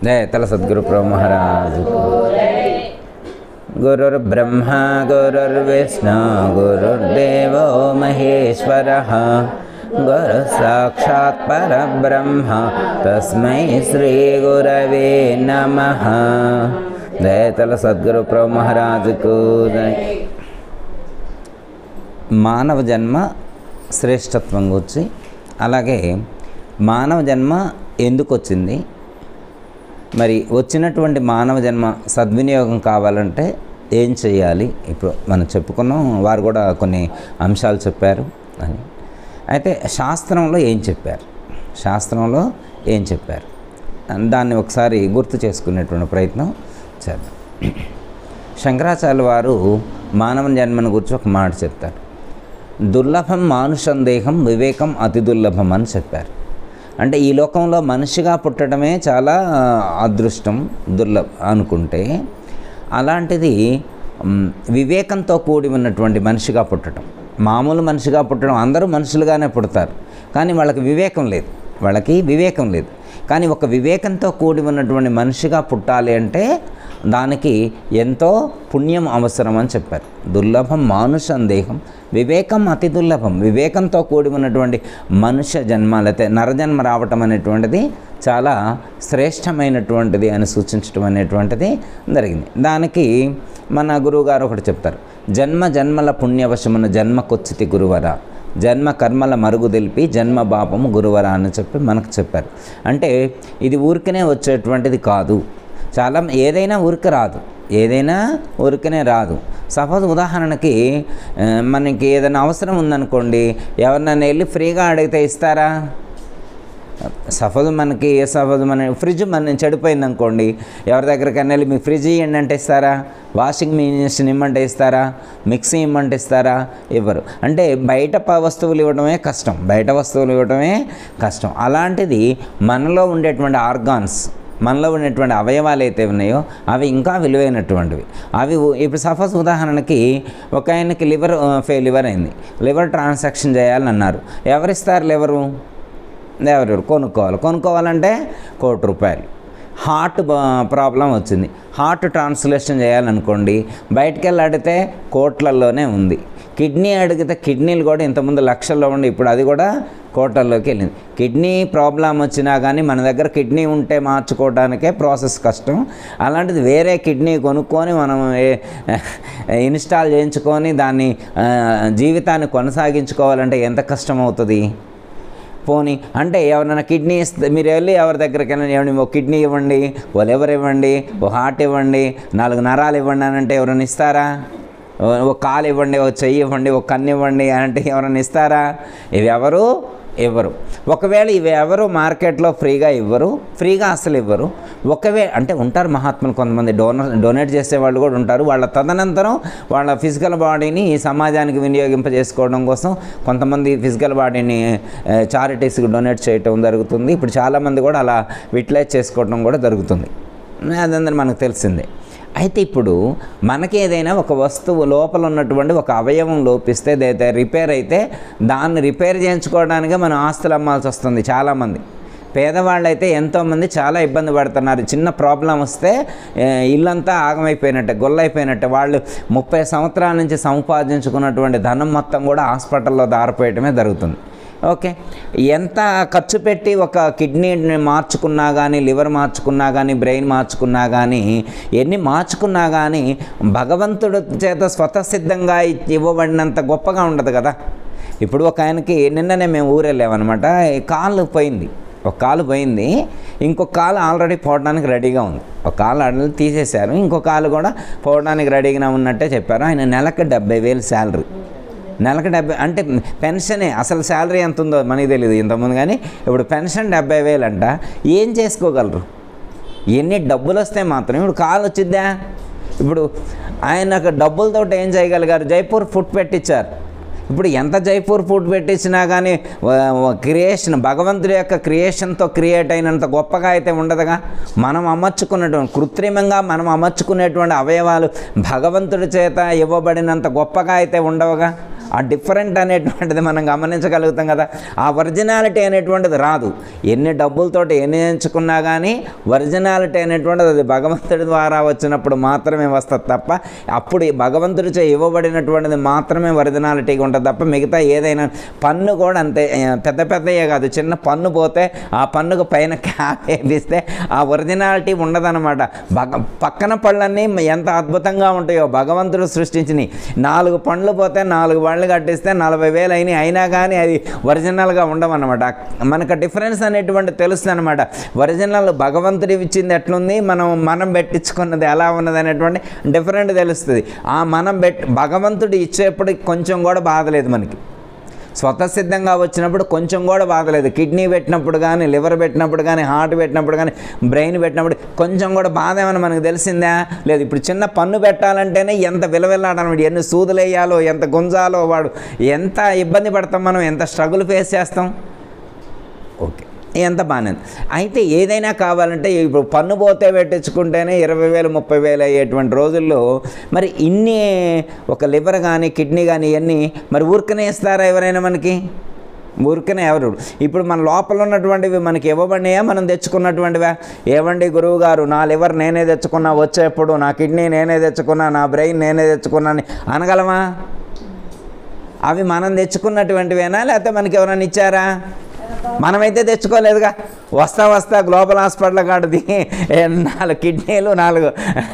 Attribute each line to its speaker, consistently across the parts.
Speaker 1: जयतल सद्गुरु प्रभु महाराज गुरुर्ब्रह्मा गुरुर्विष्णु गुरुर्देवो महेश्वरः गुरु साक्षात् परब्रह्म तस्मै श्री गुरवे नमः। जयतल सद्गुरु प्रभु महाराज को जय। మానవ జన్మ శ్రేష్టత్వం గురించి, అలాగే మానవ జన్మ ఎందుకు వచ్చింది, మరి వచ్చినటువంటి మానవ జన్మ సద్వినియోగం కావాలంటే ఏం చేయాలి, ఇప్పుడు మనం చెప్పుకున్నాం. వారు కూడా కొన్ని అంశాలు చెప్పారు అని. అయితే శాస్త్రంలో ఏం చెప్పారు దాన్ని ఒకసారి గుర్తు చేసుకునేటువంటి ప్రయత్నం చేద్దాం. శంకరాచార్యుల వారు మానవ జన్మను గురించి ఒక మాట చెప్తారు. దుర్లభం మానుషం దేహం వివేకం అతి దుర్లభం అని చెప్పారు. అంటే ఈ లోకంలో మనిషిగా పుట్టడమే చాలా అదృష్టం, దుర్లభం అనుకుంటే, అలాంటిది వివేకంతో కూడి ఉన్నటువంటి మనిషిగా పుట్టడం. మామూలు మనిషిగా పుట్టడం, అందరూ మనుషులుగానే పుడతారు, కానీ వాళ్ళకి వివేకం లేదు. కానీ ఒక వివేకంతో కూడి ఉన్నటువంటి మనిషిగా పుట్టాలి అంటే దానికి ఎంతో పుణ్యం అవసరం అని చెప్పారు. దుర్లభం మానుషం దేహం వివేకం అతి దుర్లభం. వివేకంతో కూడి ఉన్నటువంటి మనుష్య జన్మాలైతే నరజన్మ రావటం అనేటువంటిది చాలా శ్రేష్టమైనటువంటిది అని సూచించడం అనేటువంటిది జరిగింది. దానికి మన గురువుగారు ఒకటి చెప్తారు. జన్మ జన్మల పుణ్యవశమున జన్మకొచ్చితి గురువర, జన్మ కర్మల మరుగు తెలిపి జన్మ పాపము గురువర అని చెప్పి మనకు చెప్పారు. అంటే ఇది ఊరికనే వచ్చేటువంటిది కాదు. చాలా ఏదైనా ఊరికనే రాదు. సపోజ్ ఉదాహరణకి మనకి ఏదైనా అవసరం ఉందనుకోండి, ఎవరినైనా వెళ్ళి ఫ్రీగా అడిగితే ఇస్తారా? సపోజ్ మన ఫ్రిడ్జ్ చెడిపోయింది అనుకోండి, ఎవరి దగ్గరికైనా వెళ్ళి మీ ఫ్రిడ్జ్ ఇవ్వండి అంటే ఇస్తారా? వాషింగ్ మిషన్ ఇమ్మంటే ఇస్తారా? మిక్సీ ఇమ్మంటే ఇస్తారా? ఇవ్వరు. అంటే బయట వస్తువులు ఇవ్వడమే కష్టం. అలాంటిది మనలో ఉండేటువంటి ఆర్గాన్స్, మనలో ఉన్నటువంటి అవయవాలు అయితే ఉన్నాయో అవి ఇంకా విలువైనటువంటివి. అవి ఇప్పుడు సపోజ్ ఉదాహరణకి ఒక ఆయనకి లివర్ అయింది, లివర్ ట్రాన్సాక్షన్ చేయాలని అన్నారు. ఎవరిస్తారు లివరు? ఎవరెవరు కొనుక్కోవాలంటే ₹1,00,00,000. హార్ట్ ప్రాబ్లం వచ్చింది, హార్ట్ ట్రాన్స్లేషన్ చేయాలనుకోండి, బయటికి వెళ్ళి అడిగితే కోట్లలోనే ఉంది. కిడ్నీ అడిగితే కిడ్నీలు కూడా ఇంతకుముందు లక్షల్లో ఉండి ఇప్పుడు అది కూడా కోట్లలోకి వెళ్ళింది. కిడ్నీ ప్రాబ్లం వచ్చినా కానీ మన దగ్గర కిడ్నీ ఉంటే మార్చుకోవడానికే ప్రాసెస్ కష్టం. అలాంటిది వేరే కిడ్నీ కొనుక్కొని మనం ఇన్స్టాల్ చేయించుకొని దాన్ని జీవితాన్ని కొనసాగించుకోవాలంటే ఎంత కష్టం అవుతుంది. పోనీ అంటే ఎవరైనా కిడ్నీ ఇస్తే మీరు వెళ్ళి ఎవరి దగ్గరికైనా ఏమండి ఓ కిడ్నీ ఇవ్వండి, ఓ లివర్ ఇవ్వండి, ఓ హార్ట్ ఇవ్వండి, 4 నరాలు ఇవ్వండి అని అంటే ఎవరైనా ఇస్తారా? ఓ కాలు ఇవ్వండి, ఓ చెయ్యి ఇవ్వండి, ఓ కన్ను ఇవ్వండి అంటే ఎవరైనా ఇస్తారా? ఇవి ఎవరు ఇవ్వరు. ఒకవేళ ఇవి ఎవరు మార్కెట్లో ఫ్రీగా అసలు ఇవ్వరు. అంటే ఉంటారు మహాత్ములు కొంతమంది, డొనేట్ చేసేవాళ్ళు కూడా ఉంటారు. వాళ్ళ తదనంతరం వాళ్ళ ఫిజికల్ బాడీని ఈ సమాజానికి వినియోగింపజేసుకోవడం కోసం కొంతమంది ఫిజికల్ బాడీని చారిటీస్కి డొనేట్ చేయటం జరుగుతుంది. ఇప్పుడు చాలామంది కూడా అలా యూటిలైజ్ చేసుకోవడం కూడా జరుగుతుంది. అదందరూ మనకు తెలిసిందే. అయితే ఇప్పుడు మనకి ఏదైనా ఒక వస్తువు లోపల ఉన్నటువంటి ఒక అవయవం లోపిస్తే రిపేర్ అయితే దాన్ని రిపేర్ చేయించుకోవడానికే మనం ఆస్తులు అమ్మాల్సి వస్తుంది. చాలామంది పేదవాళ్ళు అయితే ఎంతోమంది చాలా ఇబ్బంది పడుతున్నారు. చిన్న ప్రాబ్లం వస్తే ఇల్లంతా ఆగమైపోయినట్టే, గొల్లైపోయినట్టే. వాళ్ళు 30 సంవత్సరాల నుంచి సంపాదించుకున్నటువంటి ధనం మొత్తం కూడా హాస్పిటల్లో దారిపోయటమే జరుగుతుంది. ఓకే, ఎంత ఖర్చు పెట్టి ఒక కిడ్నీని మార్చుకున్నా కానీ, లివర్ మార్చుకున్నా కానీ, బ్రెయిన్ మార్చుకున్నా కానీ, ఎన్ని మార్చుకున్నా కానీ భగవంతుడి చేత స్వతసిద్ధంగా ఇవ్వబడినంత గొప్పగా ఉండదు కదా. ఇప్పుడు ఒక ఆయనకి నిన్ననే మేము ఊరెళ్ళామన్నమాట. ఒక కాలు పోయింది, ఇంకొక కాలు ఆల్రెడీ పోవడానికి రెడీగా ఉంది. ఒక కాలు ఆల్రెడీ తీసేశారు, ఇంకొక కాలు కూడా పోవడానికి రెడీగా ఉన్నట్టే చెప్పారు. ఆయన నెలకు 70,000 శాలరీ. నెలకు 70 అంటే పెన్షనే. అసలు శాలరీ ఎంత ఉందో మనకి తెలియదు ఇంతకుముందు, కానీ ఇప్పుడు పెన్షన్ 70,000 అంట. ఏం చేసుకోగలరు? ఎన్ని డబ్బులు వస్తే మాత్రం ఇప్పుడు కాలు వచ్చిద్దా? ఇప్పుడు ఆయనకు డబ్బులతో ఏం చేయగలిగారు? జైపూర్ ఫుడ్ పెట్టించారు. ఇప్పుడు ఎంత జైపూర్ ఫుడ్ పెట్టించినా కానీ క్రియేషన్, భగవంతుడి యొక్క క్రియేషన్తో క్రియేట్ అయినంత గొప్పగా అయితే ఉండదుగా. మనం అమర్చుకున్నటువంటి కృత్రిమంగా మనం అమర్చుకునేటువంటి అవయవాలు భగవంతుడి చేత ఇవ్వబడినంత గొప్పగా అయితే ఉండవుగా. ఆ డిఫరెంట్ అనేటువంటిది మనం గమనించగలుగుతాం కదా. ఆ ఒరిజినాలిటీ అనేటువంటిది రాదు. ఎన్ని డబ్బులతోటి ఎన్ని ఎంచుకున్నా కానీ ఒరిజినాలిటీ అనేటువంటిది అది భగవంతుడి ద్వారా వచ్చినప్పుడు మాత్రమే వస్తుంది తప్ప, అప్పుడు భగవంతుడిచే ఇవ్వబడినటువంటిది మాత్రమే ఒరిజినాలిటీగా ఉంటుంది తప్ప మిగతా ఏదైనా పన్ను కూడా అంతే, పెద్ద పెద్దయే కాదు, చిన్న పన్ను పోతే ఆ పన్నుకు పైన క్యాప్ వేపిస్తే ఆ ఒరిజినాలిటీ ఉండదన్నమాట. పక్కన పళ్ళన్నీ ఎంత అద్భుతంగా ఉంటాయో భగవంతుడు సృష్టించినవి. 4 పండ్లు పోతే 4 పండ్లు కట్టిస్తే 40,000 అయినాయి, అయినా కానీ అది ఒరిజినల్గా ఉండవన్నమాట. మనకు డిఫరెన్స్ అనేటువంటి తెలుస్తుంది అనమాట. ఒరిజినల్ భగవంతుడి ఇచ్చింది ఎట్లుంది, మనం పెట్టించుకున్నది ఎలా ఉన్నది అనేటువంటి డిఫరెంట్ తెలుస్తుంది. ఆ భగవంతుడు ఇచ్చేప్పుడు కొంచెం కూడా బాధలేదు మనకి. స్వతసిద్ధంగా వచ్చినప్పుడు కొంచెం కూడా బాధలేదు. కిడ్నీ పెట్టినప్పుడు కానీ, లివర్ పెట్టినప్పుడు కానీ, హార్ట్ పెట్టినప్పుడు కానీ, బ్రెయిన్ పెట్టినప్పుడు కొంచెం కూడా బాధ ఏమైనా మనకు తెలిసిందా? లేదు. ఇప్పుడు చిన్న పన్ను పెట్టాలంటేనే ఎంత విలవిల్లాడనమాట, ఎన్ని సూదులు వేయాలో, ఎంత గుంజాలో, వాడు ఎంత ఇబ్బంది పడతాం, మనం ఎంత స్ట్రగుల్ ఫేస్ చేస్తాం. ఓకే, ఎంత బాగానే. అయితే ఏదైనా కావాలంటే ఇప్పుడు పన్ను పోతే పెట్టించుకుంటేనే 20,000 30,000 అయ్యేటువంటి రోజుల్లో మరి ఇన్ని ఒక లివర్ కానీ కిడ్నీ కానీ ఇవన్నీ మరి ఊరికనే ఇస్తారా ఎవరైనా మనకి? ఊరికనే ఎవరు? ఇప్పుడు మన లోపల ఉన్నటువంటివి మనకి ఇవ్వబడినాయా, మనం తెచ్చుకున్నటువంటివా? ఏవండి గురువు గారు, నా లివర్ నేనే తెచ్చుకున్నా వచ్చేప్పుడు, నా కిడ్నీ నేనే తెచ్చుకున్నా, నా బ్రెయిన్ నేనే తెచ్చుకున్నా అని అనగలమా? అవి మనం తెచ్చుకున్నటువంటివేనా, లేకపోతే మనకి ఎవరైనా ఇచ్చారా? మనమైతే తెచ్చుకోలేదుగా. వస్తా గ్లోబల్ హాస్పిటల్ కాడుది 4 కిడ్నీలు 4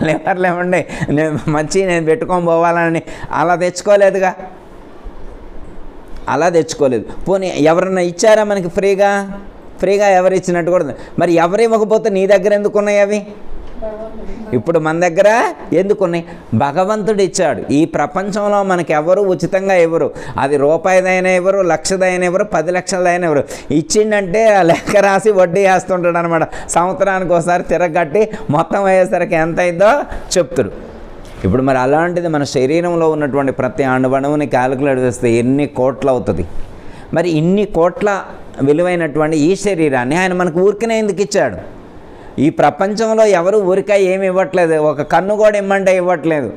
Speaker 1: లివర్లు ఏమండి నేను పెట్టుకొని పోవాలని అలా తెచ్చుకోలేదుగా. అలా తెచ్చుకోలేదు. పోనీ ఎవరన్నా ఇచ్చారా మనకి ఫ్రీగా ఎవరు ఇచ్చినట్టు కూడా? మరి ఎవరు ఇవ్వకపోతే నీ దగ్గర ఎందుకున్నాయి అవి? ఇప్పుడు మన దగ్గర ఎందుకున్నాయి? భగవంతుడు ఇచ్చాడు. ఈ ప్రపంచంలో మనకి ఎవరు ఉచితంగా ఇవ్వరు. అది రూపాయిదైనా ఇవ్వరు, లక్షదైనా ఇవ్వరు, 10 లక్షలదైనా ఇవ్వరు. ఇచ్చిండంటే లెక్క రాసి వడ్డీ వేస్తుంటాడు అనమాట. సంవత్సరానికి ఒకసారి తిరగట్టి మొత్తం అయ్యేసరికి ఎంత అయిందో చెప్తారు. ఇప్పుడు మరి అలాంటిది మన శరీరంలో ఉన్నటువంటి ప్రతి అణువణువుని క్యాలిక్యులేట్ చేస్తే ఎన్ని కోట్లు అవుతుంది. మరి ఇన్ని కోట్ల విలువైనటువంటి ఈ శరీరాన్ని ఆయన మనకు ఊరికనే ఎందుకు ఇచ్చాడు? ఈ ప్రపంచంలో ఎవరు ఊరిక ఏమి ఇవ్వట్లేదు. ఒక కన్ను కూడా ఇమ్మంటే ఇవ్వట్లేదు.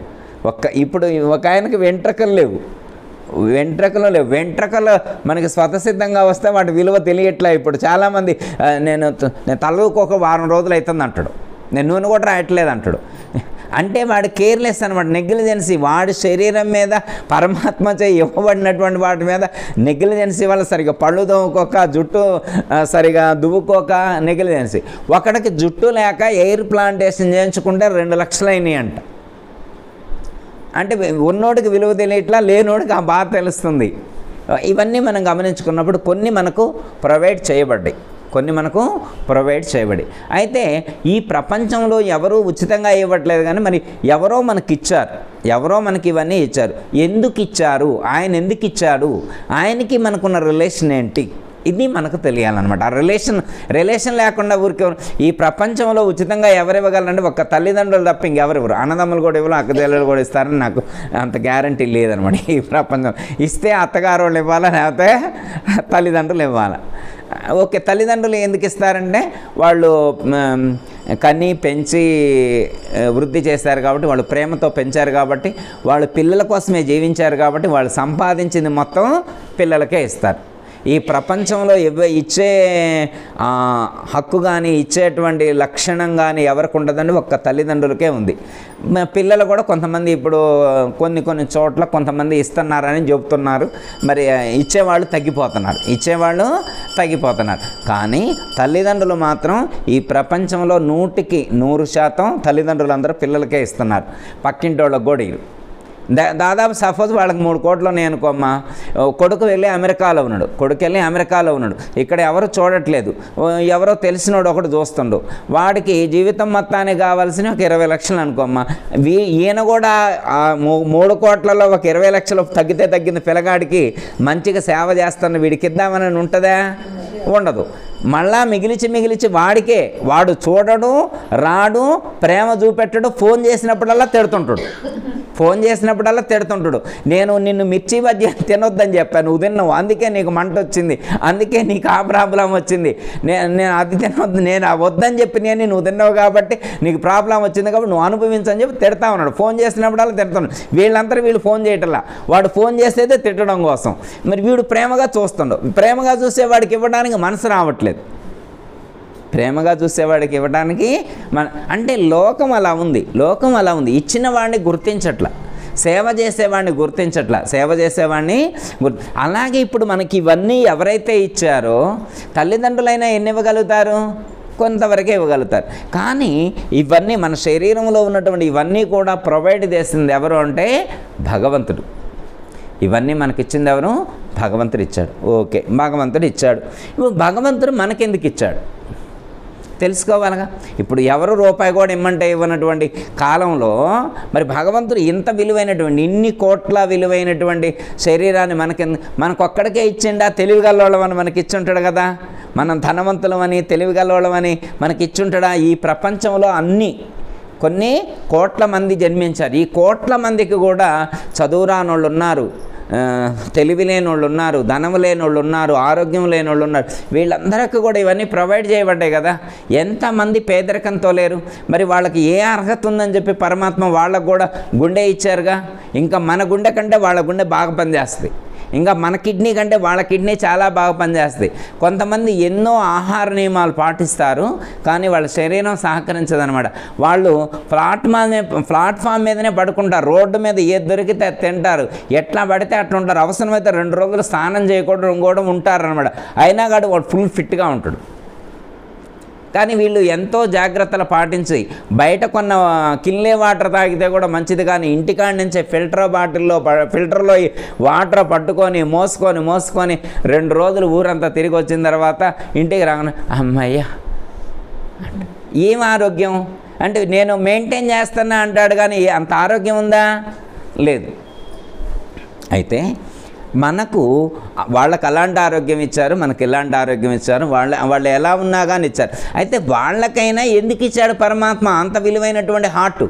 Speaker 1: ఇప్పుడు ఒక ఆయనకి వెంట్రుకలు లేవు. వెంట్రుకలు మనకి స్వతసిద్ధంగా వస్తే వాటి విలువ తెలియట్లే. ఇప్పుడు చాలామంది నేను తలవుకోక వారం రోజులు అవుతుంది అంటాడు, నేను నూనె కూడా రాయట్లేదు అంటాడు. అంటే వాడు కేర్లెస్ అనమాట, నెగ్లిజెన్సీ. వాడి శరీరం మీద పరమాత్మచే ఇవ్వబడినటువంటి వాటి మీద నెగ్లిజెన్సీ వల్ల సరిగా పళ్ళు తోముకోక, జుట్టు సరిగా దువ్వుకోక నెగ్లిజెన్సీ. ఒకడికి జుట్టు లేక ఎయిర్ ప్లాంటేషన్ చేయించుకుంటే 2 లక్షలు అయినాయి అంట. అంటే ఉన్నోడికి విలువ తెలియట్లా, లేనోడికి ఆ బాధ తెలుస్తుంది. ఇవన్నీ మనం గమనించుకున్నప్పుడు కొన్ని మనకు ప్రొవైడ్ చేయబడ్డాయి. అయితే ఈ ప్రపంచంలో ఎవరూ ఉచితంగా ఇవ్వట్లేదు, కానీ మరి ఎవరో మనకిచ్చారు. ఎవరో మనకి ఇవన్నీ ఇచ్చారు. ఎందుకు ఇచ్చారు? ఆయన ఎందుకు ఇచ్చాడు? ఆయనకి మనకున్న రిలేషన్ ఏంటి? ఇది మనకు తెలియాలన్నమాట. ఆ రిలేషన్ లేకుండా ఊరికే ఈ ప్రపంచంలో ఉచితంగా ఎవరు ఇవ్వగలరంటే ఒక్క తల్లిదండ్రులు తప్ప ఇంకెవరెవరు. అన్నదమ్ములు కూడా ఇవ్వాలి, అక్కచెల్లెలు కూడా ఇస్తారని నాకు అంత గ్యారంటీ లేదనమాట. ఈ ప్రపంచం ఇస్తే అత్తగారు వాళ్ళు ఇవ్వాలా, లేకపోతే తల్లిదండ్రులు ఇవ్వాలా. ఓకే, తల్లిదండ్రులు ఎందుకు ఇస్తారంటే వాళ్ళు కని పెంచి వృద్ధి చేశారు కాబట్టి, వాళ్ళు ప్రేమతో పెంచారు కాబట్టి, వాళ్ళు పిల్లల కోసమే జీవించారు కాబట్టి, వాళ్ళు సంపాదించింది మొత్తం పిల్లలకే ఇస్తారు. ఈ ప్రపంచంలో ఇచ్చే హక్కు కానీ ఇచ్చేటువంటి లక్షణం కానీ ఎవరికి ఉండదండి, ఒక్క తల్లిదండ్రులకే ఉంది. పిల్లలు కూడా కొంతమంది ఇప్పుడు కొన్ని చోట్ల కొంతమంది ఇస్తున్నారని చెబుతున్నారు. మరి ఇచ్చేవాళ్ళు తగ్గిపోతున్నారు. కానీ తల్లిదండ్రులు మాత్రం ఈ ప్రపంచంలో 100% తల్లిదండ్రులందరూ పిల్లలకే ఇస్తున్నారు. పక్కింటోళ్ళకి కూడా దాదాపు సపోజ్ వాళ్ళకి 3 కోట్లు ఉన్నాయి అనుకోమ్మా. కొడుకు వెళ్ళి అమెరికాలో ఉన్నాడు. ఇక్కడ ఎవరు చూడట్లేదు, ఎవరో తెలిసినోడు ఒకటి చూస్తుండు. వాడికి జీవితం మొత్తానికి కావాల్సిన ఒక 20 లక్షలు అనుకోమ్మా. ఈయన కూడా 3 కోట్లలో ఒక 20 లక్షలు తగ్గింది పిల్లగాడికి మంచిగా సేవ చేస్తున్న వీడికి ఇద్దామని ఉంటుందా? ఉండదు. మళ్ళా మిగిలిచి వాడికే, వాడు చూడడు, రాడు, ప్రేమ చూపెట్టడు, ఫోన్ చేసినప్పుడల్లా తిడుతుంటాడు. ఫోన్ చేసినప్పుడల్లా తిడుతుంటాడు, నేను నిన్ను మిర్చి బజ్జీ తినొద్దని చెప్పాను, నువ్వు తిన్నావు, అందుకే నీకు మంట వచ్చింది, అందుకే నీకు ఆ ప్రాబ్లం వచ్చింది, నేను అది తినొద్దు, నేను వద్దని చెప్పి నువ్వు తిన్నావు కాబట్టి నీకు ప్రాబ్లం వచ్చింది కాబట్టి నువ్వు అనుభవించని చెప్పి తిడతా ఉన్నాడు. ఫోన్ చేసినప్పుడల్లా తిడుతున్నాడు. వీళ్ళు ఫోన్ చేయటంలా, వాడు ఫోన్ చేసేదే తిట్టడం కోసం. మరి వీడు ప్రేమగా చూస్తుండు, ప్రేమగా చూసేవాడికి ఇవ్వడానికి మనసు రావట్లేదు, ప్రేమగా చూసేవాడికి ఇవ్వడానికి అంటే లోకం అలా ఉంది, లోకం అలా ఉంది. ఇచ్చిన వాడిని గుర్తించట్లా, సేవ చేసేవాడిని అలాగే ఇప్పుడు మనకి ఇవన్నీ ఎవరైతే ఇచ్చారో తల్లిదండ్రులైనా ఎన్ని ఇవ్వగలుగుతారు? కొంతవరకే ఇవ్వగలుగుతారు. కానీ ఇవన్నీ మన శరీరంలో ఉన్నటువంటి ఇవన్నీ కూడా ప్రొవైడ్ చేసింది ఎవరు అంటే భగవంతుడు. ఇవన్నీ మనకిచ్చింది ఎవరు? భగవంతుడు ఇచ్చాడు. ఓకే, భగవంతుడు ఇచ్చాడు. ఇప్పుడు భగవంతుడు మనకెందుకు ఇచ్చాడు తెలుసుకోవాలిగా. ఇప్పుడు ఎవరు రూపాయి కూడా ఇమ్మంటే ఇవ్వనటువంటి కాలంలో మరి భగవంతుడు ఇంత విలువైనటువంటి ఇన్ని కోట్ల విలువైనటువంటి శరీరాన్ని మనకొక్కడికే ఇచ్చిండా? తెలివిగలవాళ్ళమని మనకి ఇచ్చుంటాడు కదా. మనం ధనవంతులమని తెలివిగలవాళ్ళమని మనకి ఇచ్చుంటాడా? ఈ ప్రపంచంలో కొన్ని కోట్ల మంది జన్మించారు. ఈ కోట్ల మందికి కూడా చదువు రానోళ్ళు ఉన్నారు, తెలివి లేని వాళ్ళు ఉన్నారు, ధనం లేని వాళ్ళు ఉన్నారు, ఆరోగ్యం లేని వాళ్ళు ఉన్నారు. వీళ్ళందరికీ కూడా ఇవన్నీ ప్రొవైడ్ చేయబడ్డాయి కదా. ఎంతమంది పేదరికంతో లేరు? మరి వాళ్ళకి ఏ అర్హత ఉందని చెప్పి పరమాత్మ వాళ్ళకు కూడా గుండె ఇచ్చారుగా. ఇంకా మన గుండె కంటే వాళ్ళ గుండె బాగా పనిచేస్తుంది, ఇంకా మన కిడ్నీ కంటే వాళ్ళ కిడ్నీ చాలా బాగా పనిచేస్తుంది. కొంతమంది ఎన్నో ఆహార నియమాలు పాటిస్తారు, కానీ వాళ్ళ శరీరం సహకరించదనమాట. వాళ్ళు ప్లాట్ఫామ్ మీదనే పడుకుంటారు, రోడ్డు మీద ఏది దొరికితే తింటారు, ఎట్లా పడితే అట్లా ఉంటారు. అవసరమైతే 2 రోజులు స్నానం చేయకుండా ఉంటారనమాట. అయినా కానీ వాడు ఫుల్ ఫిట్గా ఉంటాడు. కానీ వీళ్ళు ఎంతో జాగ్రత్తలు పాటించి బయట కొన్న కిన్లే వాటర్ తాగితే కూడా మంచిది, కానీ ఇంటికాడ నుంచే ఫిల్టర్లో వాటర్ పట్టుకొని మోసుకొని 2 రోజులు ఊరంతా తిరిగి వచ్చిన తర్వాత ఇంటికి రాగానే అమ్మయ్య ఏం ఆరోగ్యం అంటే నేను మెయింటైన్ చేస్తున్నా అంటాడు, కానీ అంత ఆరోగ్యం ఉందా? లేదు. అయితే మనకు వాళ్ళకి అలాంటి ఆరోగ్యం ఇచ్చారు, మనకి ఇలాంటి ఆరోగ్యం ఇచ్చారు, వాళ్ళు ఎలా ఉన్నా కానీ ఇచ్చారు. అయితే వాళ్ళకైనా ఎందుకు ఇచ్చాడు పరమాత్మ అంత విలువైనటువంటి హార్ట్?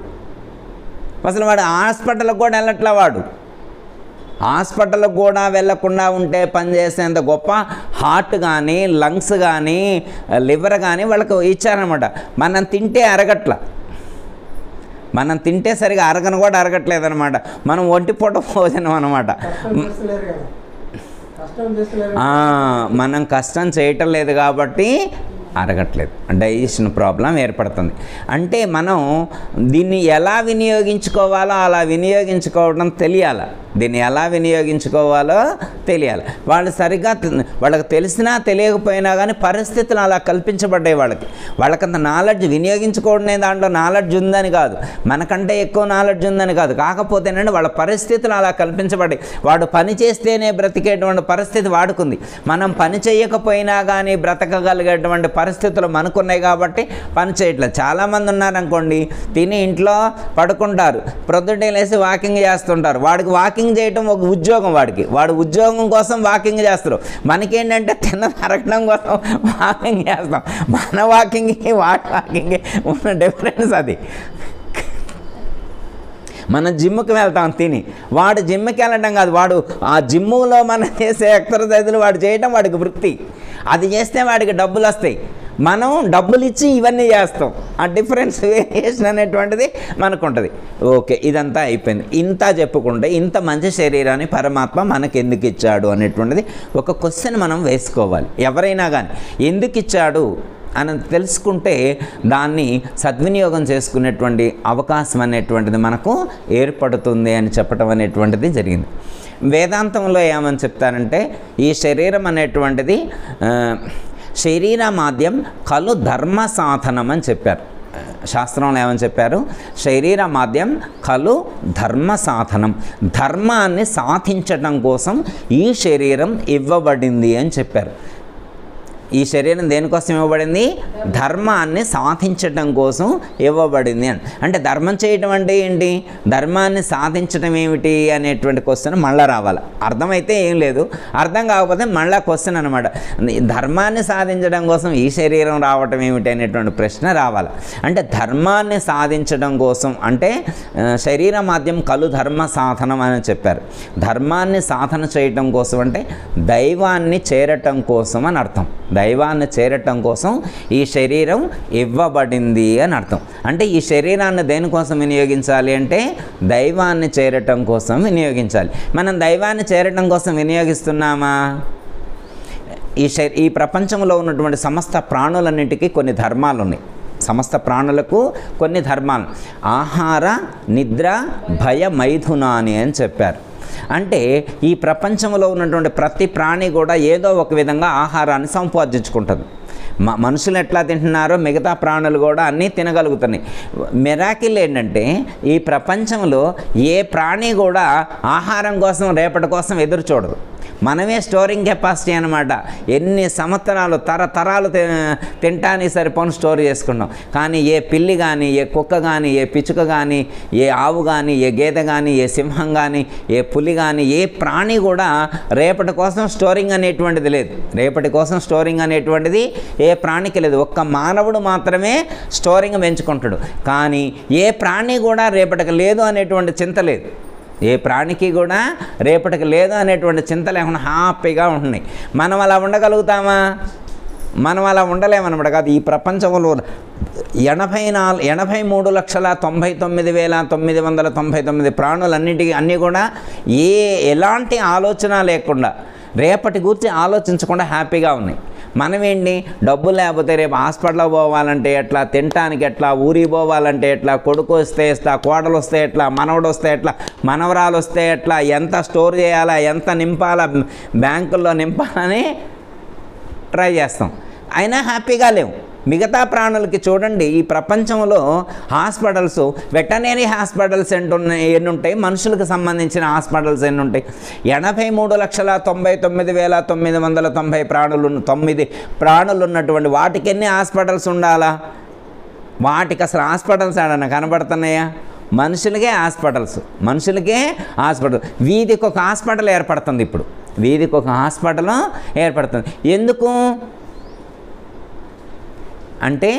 Speaker 1: అసలు వాడు హాస్పిటల్కి కూడా వెళ్ళట్లా, వాడు హాస్పిటల్కి కూడా వెళ్ళకుండా ఉంటే పనిచేసేంత గొప్ప హార్ట్ కానీ లంగ్స్ కానీ లివర్ కానీ వాళ్ళకి ఇచ్చారనమాట. మనం తింటే అరగట్ల, మనం తింటే సరిగా అరగట్లేదనమాట. మనం ఒంటిపూట భోజనం అనమాట. మనం కష్టం చేయటం లేదు కాబట్టి అరగట్లేదు, డైజెషన్ ప్రాబ్లం ఏర్పడుతుంది. అంటే మనం దీన్ని ఎలా వినియోగించుకోవాలో అలా వినియోగించుకోవడం తెలియాలి, దీన్ని ఎలా వినియోగించుకోవాలో తెలియాలి. వాళ్ళు సరిగ్గా వాళ్ళకి తెలిసినా తెలియకపోయినా కానీ పరిస్థితులు అలా కల్పించబడ్డాయి. వాళ్ళకంత నాలెడ్జ్ వినియోగించుకోవడమే దాంట్లో నాలెడ్జ్ ఉందని కాదు, మనకంటే ఎక్కువ నాలెడ్జ్ ఉందని కాదు, కాకపోతే ఏంటంటే వాళ్ళ పరిస్థితులు అలా కల్పించబడ్డాయి. వాడు పని చేస్తేనే బ్రతికేటువంటి పరిస్థితి వాడుకుంది. మనం పని చేయకపోయినా కానీ బ్రతకగలిగేటువంటి పరిస్థితులు మనకున్నాయి కాబట్టి పని చేయట్లేదు. చాలామంది ఉన్నారనుకోండి, తిని ఇంట్లో పడుకుంటారు, ప్రొద్దుటే లేసి వాకింగ్ చేస్తుంటారు. వాడికి వాకింగ్ చేయటం ఒక ఉద్యోగం, వాడు ఉద్యోగం కోసం వాకింగ్ చేస్తారు. మనకేంటంటే తిన్నది అరగడం కోసం వాకింగ్ చేస్తాం. మన వాకింగ్కి వాడి వాకింగ్కి ఉన్న డిఫరెన్స్ అది. మనం జిమ్కి వెళ్తాం తిని, వాడు జిమ్కి వెళ్ళటం కాదు, వాడు ఆ జిమ్ములో మనం చేసే ఎక్సర్సైజులు వాడు చేయటం వాడికి వృత్తి. అది చేస్తే వాడికి డబ్బులు వస్తాయి, మనం డబ్బులు ఇచ్చి ఇవన్నీ చేస్తాం. ఆ డిఫరెన్స్ వేరియేషన్ అనేటువంటిది మనకు ఉంటుంది. ఓకే, ఇదంతా అయిపోయింది. ఇంత చెప్పుకుంటే ఇంత మంచి శరీరాన్ని పరమాత్మ మనకు ఎందుకు ఇచ్చాడు అనేటువంటిది ఒక క్వశ్చన్ మనం వేసుకోవాలి. ఎవరైనా కానీ ఎందుకు ఇచ్చాడు అని తెలుసుకుంటే దాన్ని సద్వినియోగం చేసుకునేటువంటి అవకాశం అనేటువంటిది మనకు ఏర్పడుతుంది అని చెప్పడం అనేటువంటిది జరిగింది. వేదాంతంలో ఏమని చెప్తారంటే, ఈ శరీరం అనేటువంటిది శరీర మాధ్యం కలు ధర్మ సాధనం అని చెప్పారు. శాస్త్రంలో ఏమని చెప్పారు? శరీర మాధ్యం కలు ధర్మ సాధనం, ధర్మాన్ని సాధించడం కోసం ఈ శరీరం ఇవ్వబడింది అని చెప్పారు. ఈ శరీరం దేనికోసం ఇవ్వబడింది? ధర్మాన్ని సాధించటం కోసం ఇవ్వబడింది అని. అంటే ధర్మం చేయటం అంటే ఏంటి? ధర్మాన్ని సాధించడం ఏమిటి అనేటువంటి క్వశ్చన్ మళ్ళీ రావాలి. అర్థమైతే ఏం లేదు, అర్థం కాకపోతే మళ్ళీ క్వశ్చన్ అనమాట. ధర్మాన్ని సాధించడం కోసం ఈ శరీరం రావటం ఏమిటి అనేటువంటి ప్రశ్న రావాలి. అంటే ధర్మాన్ని సాధించడం కోసం అంటే శరీర మాధ్యం కలు ధర్మ సాధనం అని చెప్పారు. ధర్మాన్ని సాధన చేయటం కోసం అంటే దైవాన్ని చేరటం కోసం అని అర్థం. దైవాన్ని చేరటం కోసం ఈ శరీరం ఇవ్వబడింది అని అర్థం. అంటే ఈ శరీరాన్ని దేనికోసం వినియోగించాలి అంటే దైవాన్ని చేరటం కోసం వినియోగించాలి. మనం దైవాన్ని చేరటం కోసం వినియోగిస్తున్నామా? ఈ ప్రపంచంలో ఉన్నటువంటి సమస్త ప్రాణులన్నింటికీ కొన్ని ధర్మాలు ఉన్నాయి. సమస్త ప్రాణులకు కొన్ని ధర్మాలు. ఆహార, నిద్ర, భయ, మైథునాని అని చెప్పారు. అంటే ఈ ప్రపంచంలో ఉన్నటువంటి ప్రతి ప్రాణి కూడా ఏదో ఒక విధంగా ఆహారాన్ని సంపాదించుకుంటుంది. మనుషులు ఎట్లా తింటున్నారో మిగతా ప్రాణులు కూడా అన్నీ తినగలుగుతున్నాయి. మిరాకిల్ ఏంటంటే ఈ ప్రపంచంలో ఏ ప్రాణి కూడా ఆహారం కోసం రేపటి కోసం ఎదురు చూడదు. మనమే స్టోరింగ్ కెపాసిటీ అనమాట. ఎన్ని సంవత్సరాలు తరతరాలు తింటానికి సరిపోను స్టోర్ చేసుకున్నాం. కానీ ఏ పిల్లి కానీ, ఏ కుక్క కానీ, ఏ పిచ్చుక కానీ, ఏ ఆవు కానీ, ఏ గేదె కానీ, ఏ సింహం కానీ, ఏ పులి కానీ, ఏ ప్రాణి కూడా రేపటి కోసం స్టోరింగ్ అనేటువంటిది లేదు. రేపటి కోసం స్టోరింగ్ అనేటువంటిది ఏ ప్రాణికి లేదు. ఒక్క మానవుడు మాత్రమే స్టోరింగ్ పెంచుకుంటాడు. కానీ ఏ ప్రాణి కూడా రేపటికి లేదు అనేటువంటి చింత లేదు. ఏ ప్రాణికి కూడా రేపటికి లేదు అనేటువంటి చింత లేకుండా హ్యాపీగా ఉంటున్నాయి. మనం అలా ఉండగలుగుతామా? మనం అలా ఉండలేమన్నమాట. కాదు, ఈ ప్రపంచంలో 83,99,999 ప్రాణులన్నింటికి అన్నీ కూడా ఎలాంటి ఆలోచన లేకుండా రేపటి గురించి ఆలోచించకుండా హ్యాపీగా ఉన్నాయి. మనమేంటి, డబ్బులు లేకపోతే రేపు హాస్పిటల్కి పోవాలంటే ఎట్లా, తినటానికి ఎట్లా, ఊరికి పోవాలంటే ఎట్లా, కొడుకు వస్తే ఎట్లా, కోడలు వస్తే ఎట్లా, మనవడు వస్తే ఎట్లా, మనవరాలు వస్తే ఎట్లా, ఎంత స్టోర్ చేయాలా, ఎంత నింపాలా, బ్యాంకుల్లో నింపాలని ట్రై చేస్తాం. అయినా హ్యాపీగా లేవు. మిగతా ప్రాణులకి చూడండి, ఈ ప్రపంచంలో హాస్పిటల్స్, వెటనరీ హాస్పిటల్స్ ఎన్ని ఉంటాయి, మనుషులకు సంబంధించిన హాస్పిటల్స్ ఎన్ని ఉంటాయి? 83,99,990 9 ప్రాణులు ఉన్నటువంటి వాటికి ఎన్ని హాస్పిటల్స్ ఉండాలా? వాటికి అసలు హాస్పిటల్స్ ఏడన్నా కనబడుతున్నాయా? మనుషులకే హాస్పిటల్స్, మనుషులకే హాస్పిటల్. వీధికి ఒక హాస్పిటల్ ఏర్పడుతుంది. ఇప్పుడు వీధికి ఒక హాస్పిటల్ ఏర్పడుతుంది. ఎందుకు అంటే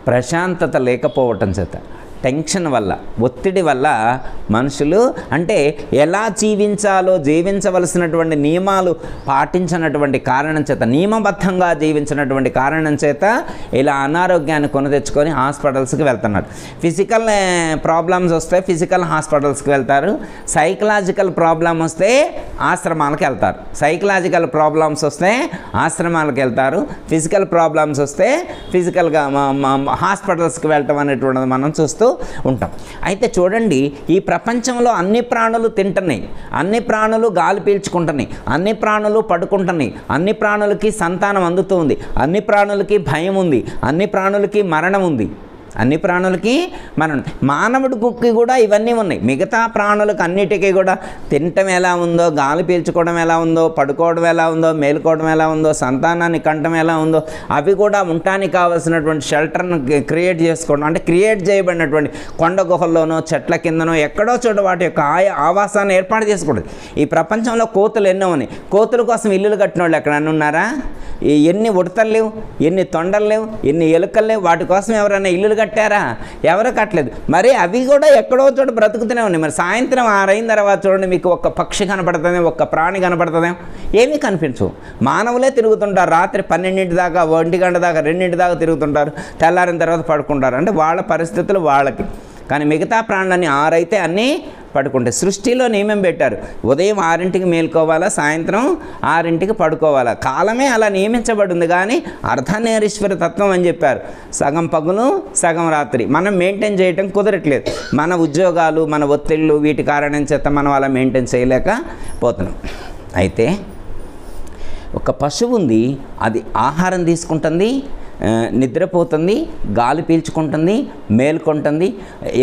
Speaker 1: ప్రశాంతత లేకపోవటం చేత, టెన్షన్ వల్ల, ఒత్తిడి వల్ల మనుషులు అంటే ఎలా జీవించవలసినటువంటి నియమాలు పాటించినటువంటి కారణం చేత, నియమబద్ధంగా జీవించినటువంటి కారణం చేత ఇలా అనారోగ్యాన్ని కొని తెచ్చుకొని హాస్పిటల్స్కి వెళ్తున్నారు. ఫిజికల్ ప్రాబ్లమ్స్ వస్తే ఫిజికల్ హాస్పిటల్స్కి వెళ్తారు. సైకలాజికల్ ప్రాబ్లమ్ వస్తే ఆశ్రమాలకు వెళ్తారు. సైకలాజికల్ ప్రాబ్లమ్స్ వస్తే ఆశ్రమాలకు వెళ్తారు. ఫిజికల్ ప్రాబ్లమ్స్ వస్తే ఫిజికల్గా హాస్పిటల్స్కి వెళ్ళటం అనేటువంటిది మనం చూస్తూ ఉంటాం. అయితే చూడండి, ఈ ప్రపంచంలో అన్ని ప్రాణులు తింటున్నాయి, అన్ని ప్రాణులు గాలి పీల్చుకుంటున్నాయి, అన్ని ప్రాణులు పడుకుంటున్నాయి, అన్ని ప్రాణులకి సంతానం అందుతుంది, అన్ని ప్రాణులకి భయం ఉంది, అన్ని ప్రాణులకి మరణం ఉంది, అన్ని ప్రాణులకి మరణం. మానవుడికి కూడా ఇవన్నీ ఉన్నాయి. మిగతా ప్రాణులకు అన్నిటికీ కూడా తినటం ఎలా ఉందో, గాలి పీల్చుకోవడం ఎలా ఉందో, పడుకోవడం ఎలా ఉందో, మేలుకోవడం ఎలా ఉందో, సంతానాన్ని కంటం ఎలా ఉందో, అవి కూడా ఉండటానికి కావాల్సినటువంటి షెల్టర్ను క్రియేట్ చేసుకోవడం, అంటే క్రియేట్ చేయబడినటువంటి కొండ గుహల్లోనో, చెట్ల కిందనో, ఎక్కడో చోట వాటి యొక్క ఆవాసాన్ని ఏర్పాటు చేసుకోవడం. ఈ ప్రపంచంలో కోతులు ఎన్నో ఉన్నాయి. కోతుల కోసం ఇల్లులు కట్టిన వాళ్ళు ఎక్కడన్నా ఉన్నారా? ఎన్ని ఉడతలు లేవు, ఎన్ని తొండలు లేవు, ఎన్ని ఎలుకలు లేవు. వాటి కోసం ఎవరైనా ఇల్లులు కట్టారా? ఎవరు కట్టలేదు. మరి అవి కూడా ఎక్కడో చోట బ్రతుకుతూనే ఉన్నాయి. మరి సాయంత్రం 6 అయిన తర్వాత చూడండి, మీకు ఒక్క పక్షి కనపడుతుంది, ఒక్క ప్రాణి కనపడుతుంది? ఏమీ కనిపించవు. మానవులే తిరుగుతుంటారు. రాత్రి 12 దాకా, 1 గంట దాకా, 2 దాకా తిరుగుతుంటారు. తెల్లారిన తర్వాత పడుకుంటారు. అంటే వాళ్ళ పరిస్థితులు వాళ్ళకి. కానీ మిగతా ప్రాణులన్నీ 6 అయితే అన్నీ పడుకుంటాయి. సృష్టిలో నియమం పెట్టారు, ఉదయం 6ంటికి మేల్కోవాలా, సాయంత్రం 6ంటికి పడుకోవాలా. కాలమే అలా నియమించబడింది. కానీ అర్ధనేరీశ్వర తత్వం అని చెప్పారు. సగం పగులు సగం రాత్రి మనం మెయింటైన్ చేయటం కుదరట్లేదు. మన ఉద్యోగాలు, మన ఒత్తిళ్ళు, వీటి కారణం చేత మనం అలా మెయింటైన్ చేయలేకపోతున్నాం. అయితే ఒక పశువు ఉంది, అది ఆహారం తీసుకుంటుంది, నిద్రపోతుంది, గాలి పీల్చుకుంటుంది, మేల్కొంటుంది,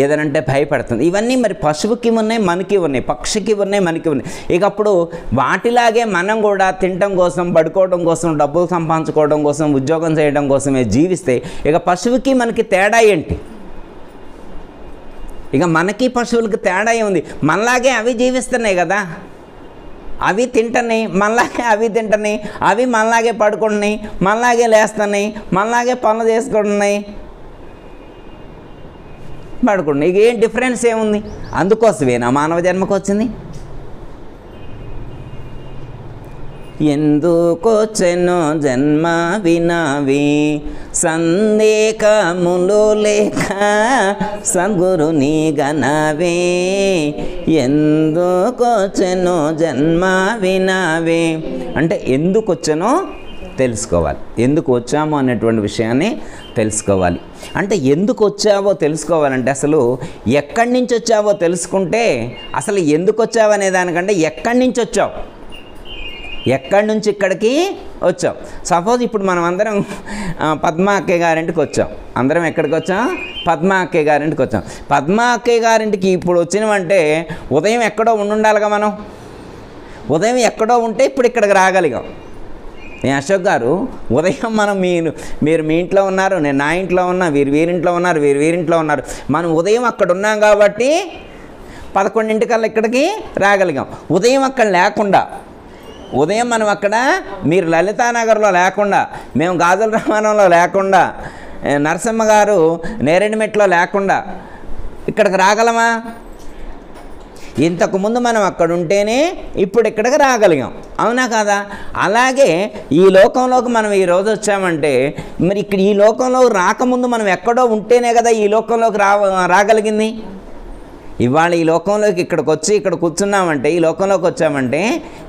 Speaker 1: ఏదనంటే భయపడుతుంది. ఇవన్నీ మరి పశువుకి ఉన్నాయి, మనకి ఉన్నాయి, పక్షికి ఉన్నాయి, మనకి ఉన్నాయి. ఇక అప్పుడు వాటిలాగే మనం కూడా తినడం కోసం, పడుకోవడం కోసం, డబ్బులు సంపాదించుకోవడం కోసం, ఉద్యోగం చేయడం కోసమే జీవిస్తే ఇక పశువుకి మనకి తేడా ఏంటి? ఇక మనకి పశువులకి తేడా ఏముంది? మనలాగే అవి జీవిస్తున్నాయి కదా, అవి తింటున్నాయి, మనలాగే అవి తింటున్నాయి, అవి మనలాగే పడుకుంటున్నాయి, మనలాగే లేస్తున్నాయి, మనలాగే పనులు చేసుకుంటున్నాయి, పడుకుంటున్నాయి. ఇక ఏం డిఫరెన్స్ ఏముంది? అందుకోసమేనా మానవ జన్మకు వచ్చింది? ఎందుకొచ్చెనో జన్మ వినవి సందేహములు లేక సద్గురుని గనవే. ఎందుకొచ్చెనో జన్మ వినవే అంటే ఎందుకు వచ్చానో తెలుసుకోవాలి, ఎందుకు వచ్చామో అనేటువంటి విషయాన్ని తెలుసుకోవాలి. అంటే ఎందుకు వచ్చావో తెలుసుకోవాలంటే అసలు ఎక్కడి నుంచి వచ్చావో తెలుసుకుంటే, అసలు ఎందుకు వచ్చావు అనే దానికంటే ఎక్కడి నుంచి వచ్చావు, ఎక్కడి నుంచి ఇక్కడికి వచ్చాం. సపోజ్ ఇప్పుడు మనం అందరం పద్మా అక్కయ్య గారింటికి వచ్చాం. అందరం ఎక్కడికి వచ్చాం? పద్మా అక్కయ్య గారింటికి వచ్చాం. పద్మా అక్కయ్య గారింటికి ఇప్పుడు వచ్చినామంటే ఉదయం ఎక్కడో ఉండాలిగా. మనం ఉదయం ఎక్కడో ఉంటే ఇప్పుడు ఇక్కడికి రాగలిగాం. నేను అశోక్ గారు ఉదయం మనం మీరు మీ ఇంట్లో ఉన్నారు, నేను నా ఇంట్లో ఉన్నా, వీరింట్లో ఉన్నారు, వీరింట్లో ఉన్నారు. మనం ఉదయం అక్కడ ఉన్నాం కాబట్టి 11 ఇక్కడికి రాగలిగాం. ఉదయం అక్కడ లేకుండా, ఉదయం మనం అక్కడ మీరు లలితానగర్లో లేకుండా, మేము గాజుల రామానంలో లేకుండా, నరసింహ గారు నేరేడుమెట్లో లేకుండా ఇక్కడికి రాగలమా? ఇంతకుముందు మనం అక్కడ ఉంటేనే ఇప్పుడు ఇక్కడికి రాగలిగాం, అవునా కాదా? అలాగే ఈ లోకంలోకి మనం ఈరోజు వచ్చామంటే మరి ఇక్కడ ఈ లోకంలో రాకముందు మనం ఎక్కడో ఉంటేనే కదా ఈ లోకంలోకి రాగలిగింది. ఇవాళ ఈ లోకంలోకి ఇక్కడికి వచ్చి ఇక్కడ కూర్చున్నామంటే, ఈ లోకంలోకి వచ్చామంటే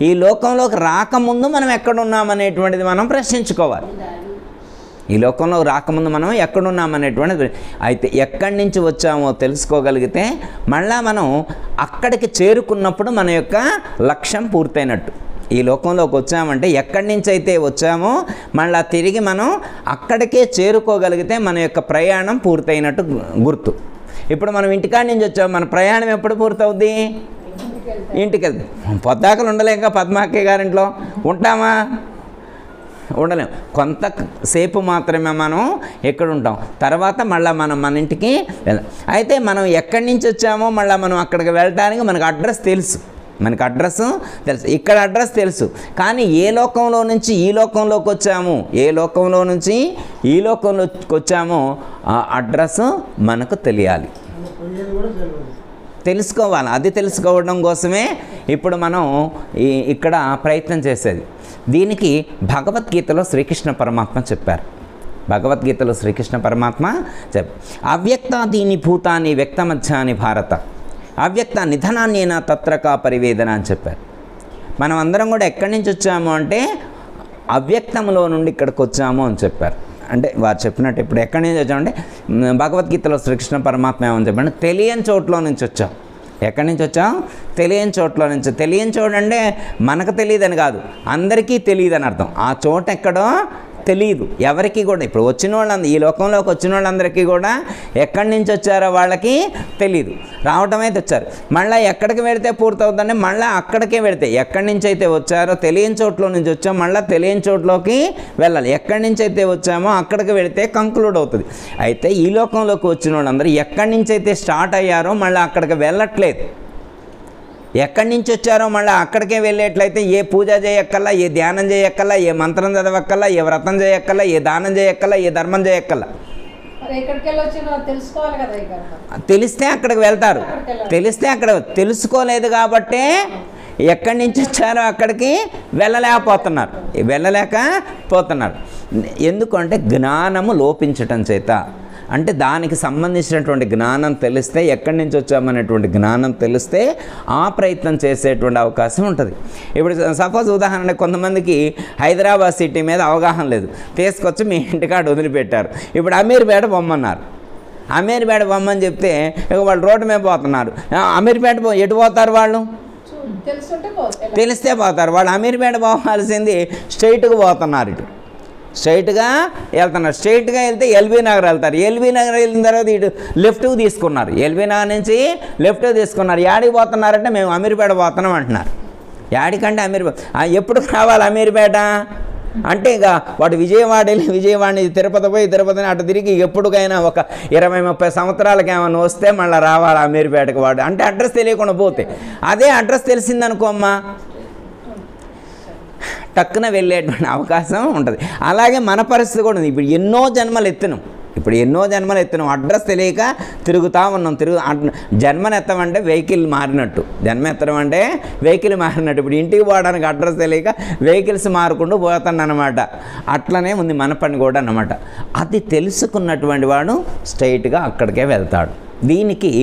Speaker 1: ఈ లోకంలోకి రాకముందు మనం ఎక్కడున్నామనేటువంటిది మనం ప్రశ్నించుకోవాలి. ఈ లోకంలో రాకముందు మనం ఎక్కడున్నామనేటువంటిది. అయితే ఎక్కడి నుంచి వచ్చామో తెలుసుకోగలిగితే మళ్ళా మనం అక్కడికి చేరుకున్నప్పుడు మన యొక్క లక్ష్యం పూర్తయినట్టు. ఈ లోకంలోకి వచ్చామంటే ఎక్కడి నుంచి అయితే వచ్చామో మళ్ళీ తిరిగి మనం అక్కడికే చేరుకోగలిగితే మన యొక్క ప్రయాణం పూర్తయినట్టు గుర్తు. ఇప్పుడు మనం ఇంటికాడి నుంచి వచ్చాము, మన ప్రయాణం ఎప్పుడు పూర్తవుద్ది? ఇంటికి వెళ్తే పొద్దాకలు ఉండలేక పద్మాక్కయ్య గారింట్లో ఉంటామా? ఉండలేం. కొంతసేపు మాత్రమే మనం ఎక్కడ ఉంటాం, తర్వాత మళ్ళీ మనం మన ఇంటికి వెళ్దాం. అయితే మనం ఎక్కడి నుంచి వచ్చామో మళ్ళీ మనం అక్కడికి వెళ్ళడానికి మనకు అడ్రస్ తెలుసు, మనకు అడ్రస్ తెలుసు, ఇక్కడ అడ్రస్ తెలుసు. కానీ ఏ లోకంలో నుంచి ఈ లోకంలోకి వచ్చాము, ఏ లోకంలో నుంచి ఈ లోకంలోకి వచ్చామో ఆ అడ్రస్ మనకు తెలియాలి, తెలుసుకోవాలి. అది తెలుసుకోవడం కోసమే ఇప్పుడు మనం ఇక్కడ ప్రయత్నం చేసేది. దీనికి భగవద్గీతలో శ్రీకృష్ణ పరమాత్మ చెప్పారు. భగవద్గీతలో శ్రీకృష్ణ పరమాత్మ అవ్యక్తాదీని భూతాని వ్యక్తమధ్యాని భారత అవ్యక్త నిధనాన్యేన తత్రకా పరివేదన అని చెప్పారు. మనం అందరం కూడా ఎక్కడి నుంచి వచ్చాము అంటే అవ్యక్తంలో నుండి ఇక్కడికి వచ్చాము అని చెప్పారు. అంటే వారు చెప్పినట్టు ఇప్పుడు ఎక్కడి నుంచి వచ్చామంటే భగవద్గీతలో శ్రీకృష్ణ పరమాత్మ ఏమని చెప్పండి, తెలియని చోట్ల నుంచి వచ్చాం. ఎక్కడి నుంచి వచ్చాం? తెలియని చోట్ల నుంచి. తెలియని చోటు అంటే మనకు తెలియదని కాదు, అందరికీ తెలియదని అర్థం. ఆ చోట ఎక్కడో తెలియదు ఎవరికి కూడా. ఇప్పుడు వచ్చిన వాళ్ళందరూ, ఈ లోకంలోకి వచ్చిన వాళ్ళందరికీ కూడా ఎక్కడి నుంచి వచ్చారో వాళ్ళకి తెలియదు. రావటం అయితే వచ్చారు, మళ్ళీ ఎక్కడికి వెళితే పూర్తవుతుందంటే మళ్ళీ అక్కడికే వెళితే, ఎక్కడి నుంచి అయితే వచ్చారో తెలియని చోట్ల నుంచి వచ్చాం, మళ్ళీ తెలియని చోట్లోకి వెళ్ళాలి. ఎక్కడి నుంచి అయితే వచ్చామో అక్కడికి వెళితే కంక్లూడ్ అవుతుంది. అయితే ఈ లోకంలోకి వచ్చిన వాళ్ళందరూ ఎక్కడి నుంచి అయితే స్టార్ట్ అయ్యారో మళ్ళీ అక్కడికి వెళ్ళట్లేదు. ఎక్కడి నుంచి వచ్చారో మళ్ళీ అక్కడికే వెళ్ళేట్లయితే ఏ పూజ చేయక్కల్లా, ఏ ధ్యానం చేయక్కల్లా, ఏ మంత్రం చదవక్కల్లా, ఏ వ్రతం చేయక్కల్లా, ఏ దానం చేయక్కల్లా, ఏ ధర్మం చేయక్కల్లా. తెలిస్తే అక్కడికి వెళ్తారు. తెలిస్తే అక్కడ తెలుసుకోలేదు కాబట్టే ఎక్కడి నుంచి వచ్చారో అక్కడికి వెళ్ళలేకపోతున్నారు. ఎందుకంటే జ్ఞానము లోపించటం చేత. అంటే దానికి సంబంధించినటువంటి జ్ఞానం తెలిస్తే, ఎక్కడి నుంచి వచ్చామనేటువంటి జ్ఞానం తెలిస్తే ఆ ప్రయత్నం చేసేటువంటి అవకాశం ఉంటుంది. ఇప్పుడు సపోజ్ ఉదాహరణ, కొంతమందికి హైదరాబాద్ సిటీ మీద అవగాహన లేదు, తీసుకొచ్చి మీ ఇంటికాడ వదిలిపెట్టారు. ఇప్పుడు అమీర్పేట బొమ్మన్నారు. అమీర్పేట బొమ్మని చెప్తే ఇక వాళ్ళు రోడ్డు మీద పోతున్నారు. అమీర్పేట ఎటు పోతారు? వాళ్ళు తెలిస్తే పోతారు. వాళ్ళు అమీర్పేట పోవాల్సింది స్ట్రైట్గా పోతున్నారు. ఇటు స్ట్రైట్గా వెళ్తున్నారు. స్ట్రైట్గా వెళ్తే ఎల్బీ నగర్ వెళ్తారు. ఎల్బీ నగర్ వెళ్ళిన తర్వాత ఇటు లెఫ్ట్కి తీసుకున్నారు. ఎల్బీ నగర్ నుంచి లెఫ్ట్కి తీసుకున్నారు. యాడికి పోతున్నారంటే మేము అమీర్పేట పోతున్నాం అంటున్నారు. యాడికంటే అమీర్పేట. ఎప్పుడు రావాలి అమీర్పేట అంటే ఇక వాడు విజయవాడ వెళ్ళి విజయవాడ నుంచి తిరుపతి పోయి తిరుపతిని అటు తిరిగి ఎప్పటికైనా ఒక 20-30 సంవత్సరాలకి ఏమైనా వస్తే మళ్ళీ రావాలి అమీర్పేటకి వాడు. అంటే అడ్రస్ తెలియకుండా పోతే, అదే అడ్రస్ తెలిసిందనుకో అమ్మా టక్కున వెళ్ళేటువంటి అవకాశం ఉంటుంది. అలాగే మన పరిస్థితి కూడా ఉంది. ఇప్పుడు ఎన్నో జన్మలు ఎత్తినాం అడ్రస్ తెలియక తిరుగుతూ ఉన్నాం. జన్మను ఎత్తమంటే వెహికల్ మారినట్టు, జన్మ ఎత్తడం అంటే వెహికల్ మారినట్టు. ఇప్పుడు ఇంటికి పోవడానికి అడ్రస్ తెలియక వెహికల్స్ మారుకుంటూ పోతాను అనమాట. అట్లనే ఉంది మన పని కూడా అన్నమాట. అది తెలుసుకున్నటువంటి వాడు స్ట్రైట్గా అక్కడికే వెళ్తాడు. దీనికి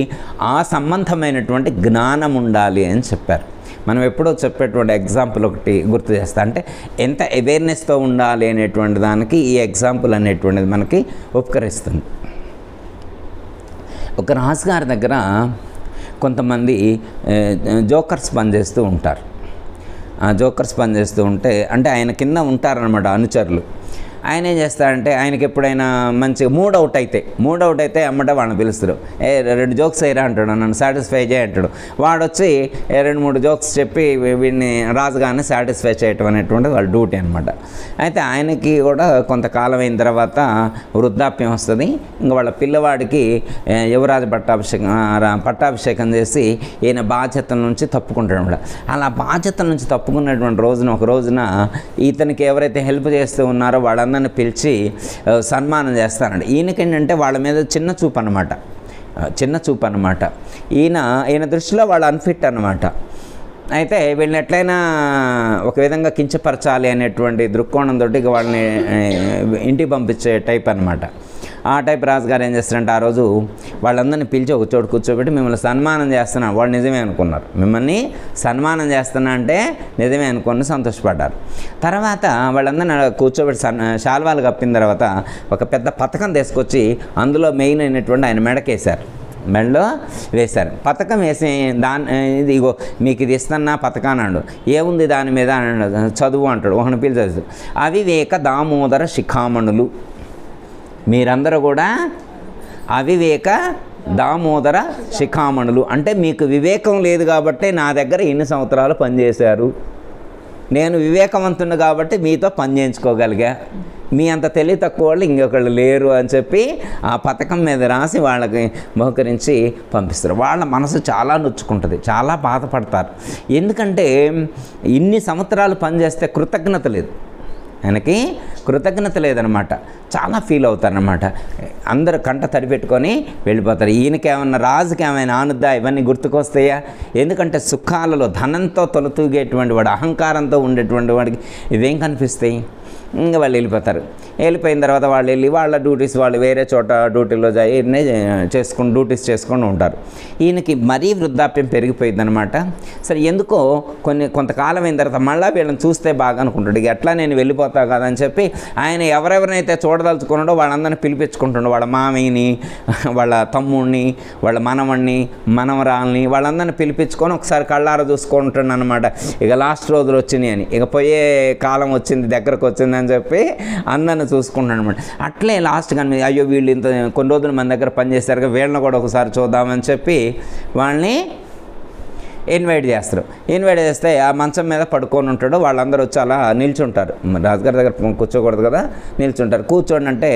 Speaker 1: ఆ సంబంధమైనటువంటి జ్ఞానం ఉండాలి అని చెప్పారు. మనం ఎప్పుడో చెప్పేటువంటి ఎగ్జాంపుల్ ఒకటి గుర్తు చేస్తా, అంటే ఎంత అవేర్నెస్తో ఉండాలి అనేటువంటి దానికి ఈ ఎగ్జాంపుల్ అనేటువంటిది మనకి ఉపకరిస్తుంది. ఒక రాజుగారి దగ్గర కొంతమంది జోకర్స్ పనిచేస్తూ ఉంటారు. ఆ జోకర్స్ పనిచేస్తూ ఉంటే అంటే ఆయన కింద ఉంటారనమాట అనుచరులు. ఆయన ఏం చేస్తారంటే ఆయనకి ఎప్పుడైనా మంచిగా మూడ్ అవుట్ అయితే అమ్మట వాళ్ళని పిలుస్తారు. 2 జోక్స్ అయ్యారా అంటాడు, నన్ను సాటిస్ఫై చేయ అంటాడు. వాడు వచ్చి 2-3 జోక్స్ చెప్పి వీడిని రాజుగారిని సాటిస్ఫై చేయటం అనేటువంటిది వాళ్ళ డ్యూటీ అనమాట. అయితే ఆయనకి కూడా కొంతకాలం అయిన తర్వాత వృద్ధాప్యం వస్తుంది. ఇంకా వాళ్ళ పిల్లవాడికి యువరాజు పట్టాభిషేకం చేసి ఈయన బాధ్యతల నుంచి తప్పుకుంటాడు అనమాట. అలా బాధ్యతల నుంచి తప్పుకున్నటువంటి ఒక రోజున ఇతనికి ఎవరైతే హెల్ప్ చేస్తూ ఉన్నారో వాళ్ళందరినీ పిలిచి సన్మానం చేస్తారండి. ఈయనకేంటంటే వాళ్ళ మీద చిన్న చూపు అన్నమాట. ఈయన దృష్టిలో వాళ్ళు అన్ఫిట్ అన్నమాట. అయితే వీళ్ళని ఎట్లయినా ఒక విధంగా కించపరచాలి అనేటువంటి దృక్కోణంతో ఇక వాళ్ళని ఇంటికి పంపించే టైప్ అన్నమాట. ఆ టైప్ రాజుగారు ఏం చేస్తారంటే ఆ రోజు వాళ్ళందరినీ పిలిచి ఒక చోటు కూర్చోబెట్టి మిమ్మల్ని సన్మానం చేస్తున్నాను. వాళ్ళు నిజమే అనుకున్నారు. మిమ్మల్ని సన్మానం చేస్తున్నా అంటే నిజమే అనుకుని సంతోషపడ్డారు. తర్వాత వాళ్ళందరినీ కూర్చోబెట్టి శాల్వాలు కప్పిన తర్వాత ఒక పెద్ద పథకం తీసుకొచ్చి అందులో మెయిన్ అయినటువంటి ఆయన మెడలో వేశారు. పథకం వేసి ఇగో మీకు ఇది ఇస్తున్నా పథకాన్ని అన్నాడు. ఏముంది దాని మీద అన్నాడు. చదువు అంటాడు. ఒకని పిలిచేది అవివేక దామోదర శిఖామణులు. మీరందరూ కూడా అవివేక దామోదర శిఖామణులు అంటే మీకు వివేకం లేదు కాబట్టి నా దగ్గర ఎన్ని సంవత్సరాలు పనిచేశారు. నేను వివేకవంతుని కాబట్టి మీతో పని చేయించుకోగలిగా. మీ అంత తెలివి తక్కువ వాళ్ళు ఇంకొకళ్ళు లేరు అని చెప్పి ఆ పథకం మీద రాసి వాళ్ళకి బహుకరించి పంపిస్తారు. వాళ్ళ మనసు చాలా నొచ్చుకుంటుంది, చాలా బాధపడతారు. ఎందుకంటే ఇన్ని సంవత్సరాలు పనిచేస్తే ఆయనకి కృతజ్ఞత లేదనమాట. చాలా ఫీల్ అవుతారనమాట. అందరూ కంట తడిపెట్టుకొని వెళ్ళిపోతారు. రాజుకి ఏమైనా ఆనుద్దా ఇవన్నీ గుర్తుకొస్తాయా? ఎందుకంటే సుఖాలలో ధనంతో తొలతూగేటువంటి వాడు, అహంకారంతో ఉండేటువంటి వాడికి ఇవేం కనిపిస్తాయి? ఇంకా వాళ్ళు వెళ్ళిపోయిన తర్వాత వాళ్ళు వెళ్ళి వాళ్ళ డ్యూటీస్ వాళ్ళు వేరే చోట డ్యూటీలో డ్యూటీస్ చేసుకొని ఉంటారు. ఈయనకి మరీ వృద్ధాప్యం పెరిగిపోయింది అనమాట. సరే ఎందుకో కొంతకాలం అయిన తర్వాత మళ్ళీ వీళ్ళని చూస్తే బాగా అనుకుంటాడు. ఇక ఎట్లా నేను వెళ్ళిపోతా కదా అని చెప్పి ఆయన ఎవరెవరినైతే చూడదలుచుకున్నాడో వాళ్ళందరినీ పిలిపించుకుంటాడు. వాళ్ళ మామయ్యని, వాళ్ళ తమ్ముడిని, వాళ్ళ మనవరాల్ని వాళ్ళందరినీ పిలిపించుకొని ఒకసారి కళ్ళారా చూసుకుంటాడు అనమాట. ఇక లాస్ట్ రోజులు వచ్చినాయి అని, ఇక పోయే కాలం వచ్చింది, దగ్గరకు వచ్చింది అని చెప్పి అందరిని చూసుకుంటాను అనమాట. అట్లే లాస్ట్ కానీ అయ్యో వీళ్ళు ఇంత కొన్ని రోజులు మన దగ్గర పనిచేస్తారు, వీళ్ళని కూడా ఒకసారి చూద్దామని చెప్పి వాళ్ళని ఇన్వైట్ చేస్తే ఆ మంచం మీద పడుకొని ఉంటాడు. వాళ్ళందరూ వచ్చి అలా నిల్చుంటారు. రాజుగారి దగ్గర కూర్చోకూడదు కదా, నిల్చుంటారు. కూర్చోండి అంటే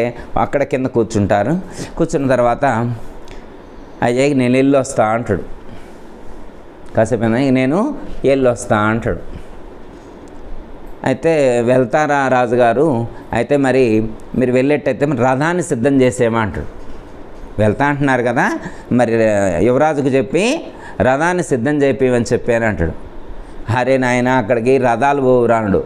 Speaker 1: అక్కడ కింద కూర్చున్న తర్వాత అయ్యా నేను వెళ్ళి వస్తా అంటాడు. కాసేపు నేను వెళ్ళి వస్తా అంటాడు. అయితే వెళ్తారా రాజుగారు? అయితే మరి మీరు వెళ్ళేట్టయితే మరి రథాన్ని సిద్ధం చేసేమా అంటాడు. వెళ్తా అంటున్నారు కదా, మరి యువరాజుకు చెప్పి రథాన్ని సిద్ధం చేపివని చెప్పాను అంటాడు. అరే నాయన అక్కడికి రథాలు పోవురా అంటాడు.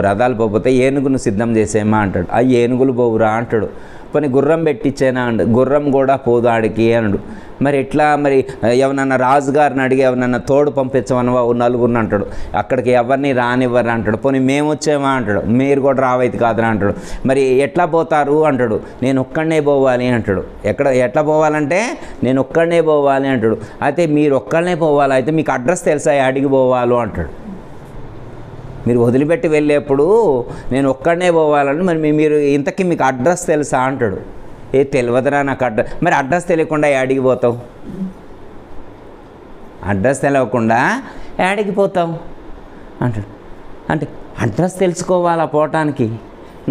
Speaker 1: రథాలు పోతే ఏనుగును సిద్ధం చేసేమా అంటాడు. ఆ ఏనుగులు పోవురా అంటాడు. పోనీ గుర్రం పెట్టించేనా అండు. గుర్రం కూడా పోదు ఆడికి అన్నాడు. మరి ఎట్లా మరి ఎవరన్నా రాజుగారిని అడిగి ఎవరన్నా తోడు పంపించమని నలుగురిని అంటాడు. అక్కడికి ఎవరిని రానివ్వరు అంటాడు. పోనీ మేము వచ్చేమా అంటాడు. మీరు కూడా రావైతే కాదురా అంటాడు. మరి ఎట్లా పోతారు అంటాడు. నేను ఒక్కడనే పోవాలి అంటాడు. ఎట్లా పోవాలంటే నేను ఒక్కడనే పోవాలి అంటాడు. అయితే మీరు ఒక్కడనే పోవాలి, అయితే మీకు అడ్రస్ తెలుసా అడిగి పోవాలో అంటాడు. మీరు వదిలిపెట్టి వెళ్ళేప్పుడు నేను ఒక్కడనే పోవాలని, మరి మీరు ఇంతకీ మీకు అడ్రస్ తెలుసా అంటాడు. తెలియదురా నాకు అడ్రస్. మరి అడ్రస్ తెలియకుండా యాడికి పోతావు? అడ్రస్ తెలియకుండా యాడికి పోతావు అంటాడు. అంటే అడ్రస్ తెలుసుకోవాలా పోవటానికి?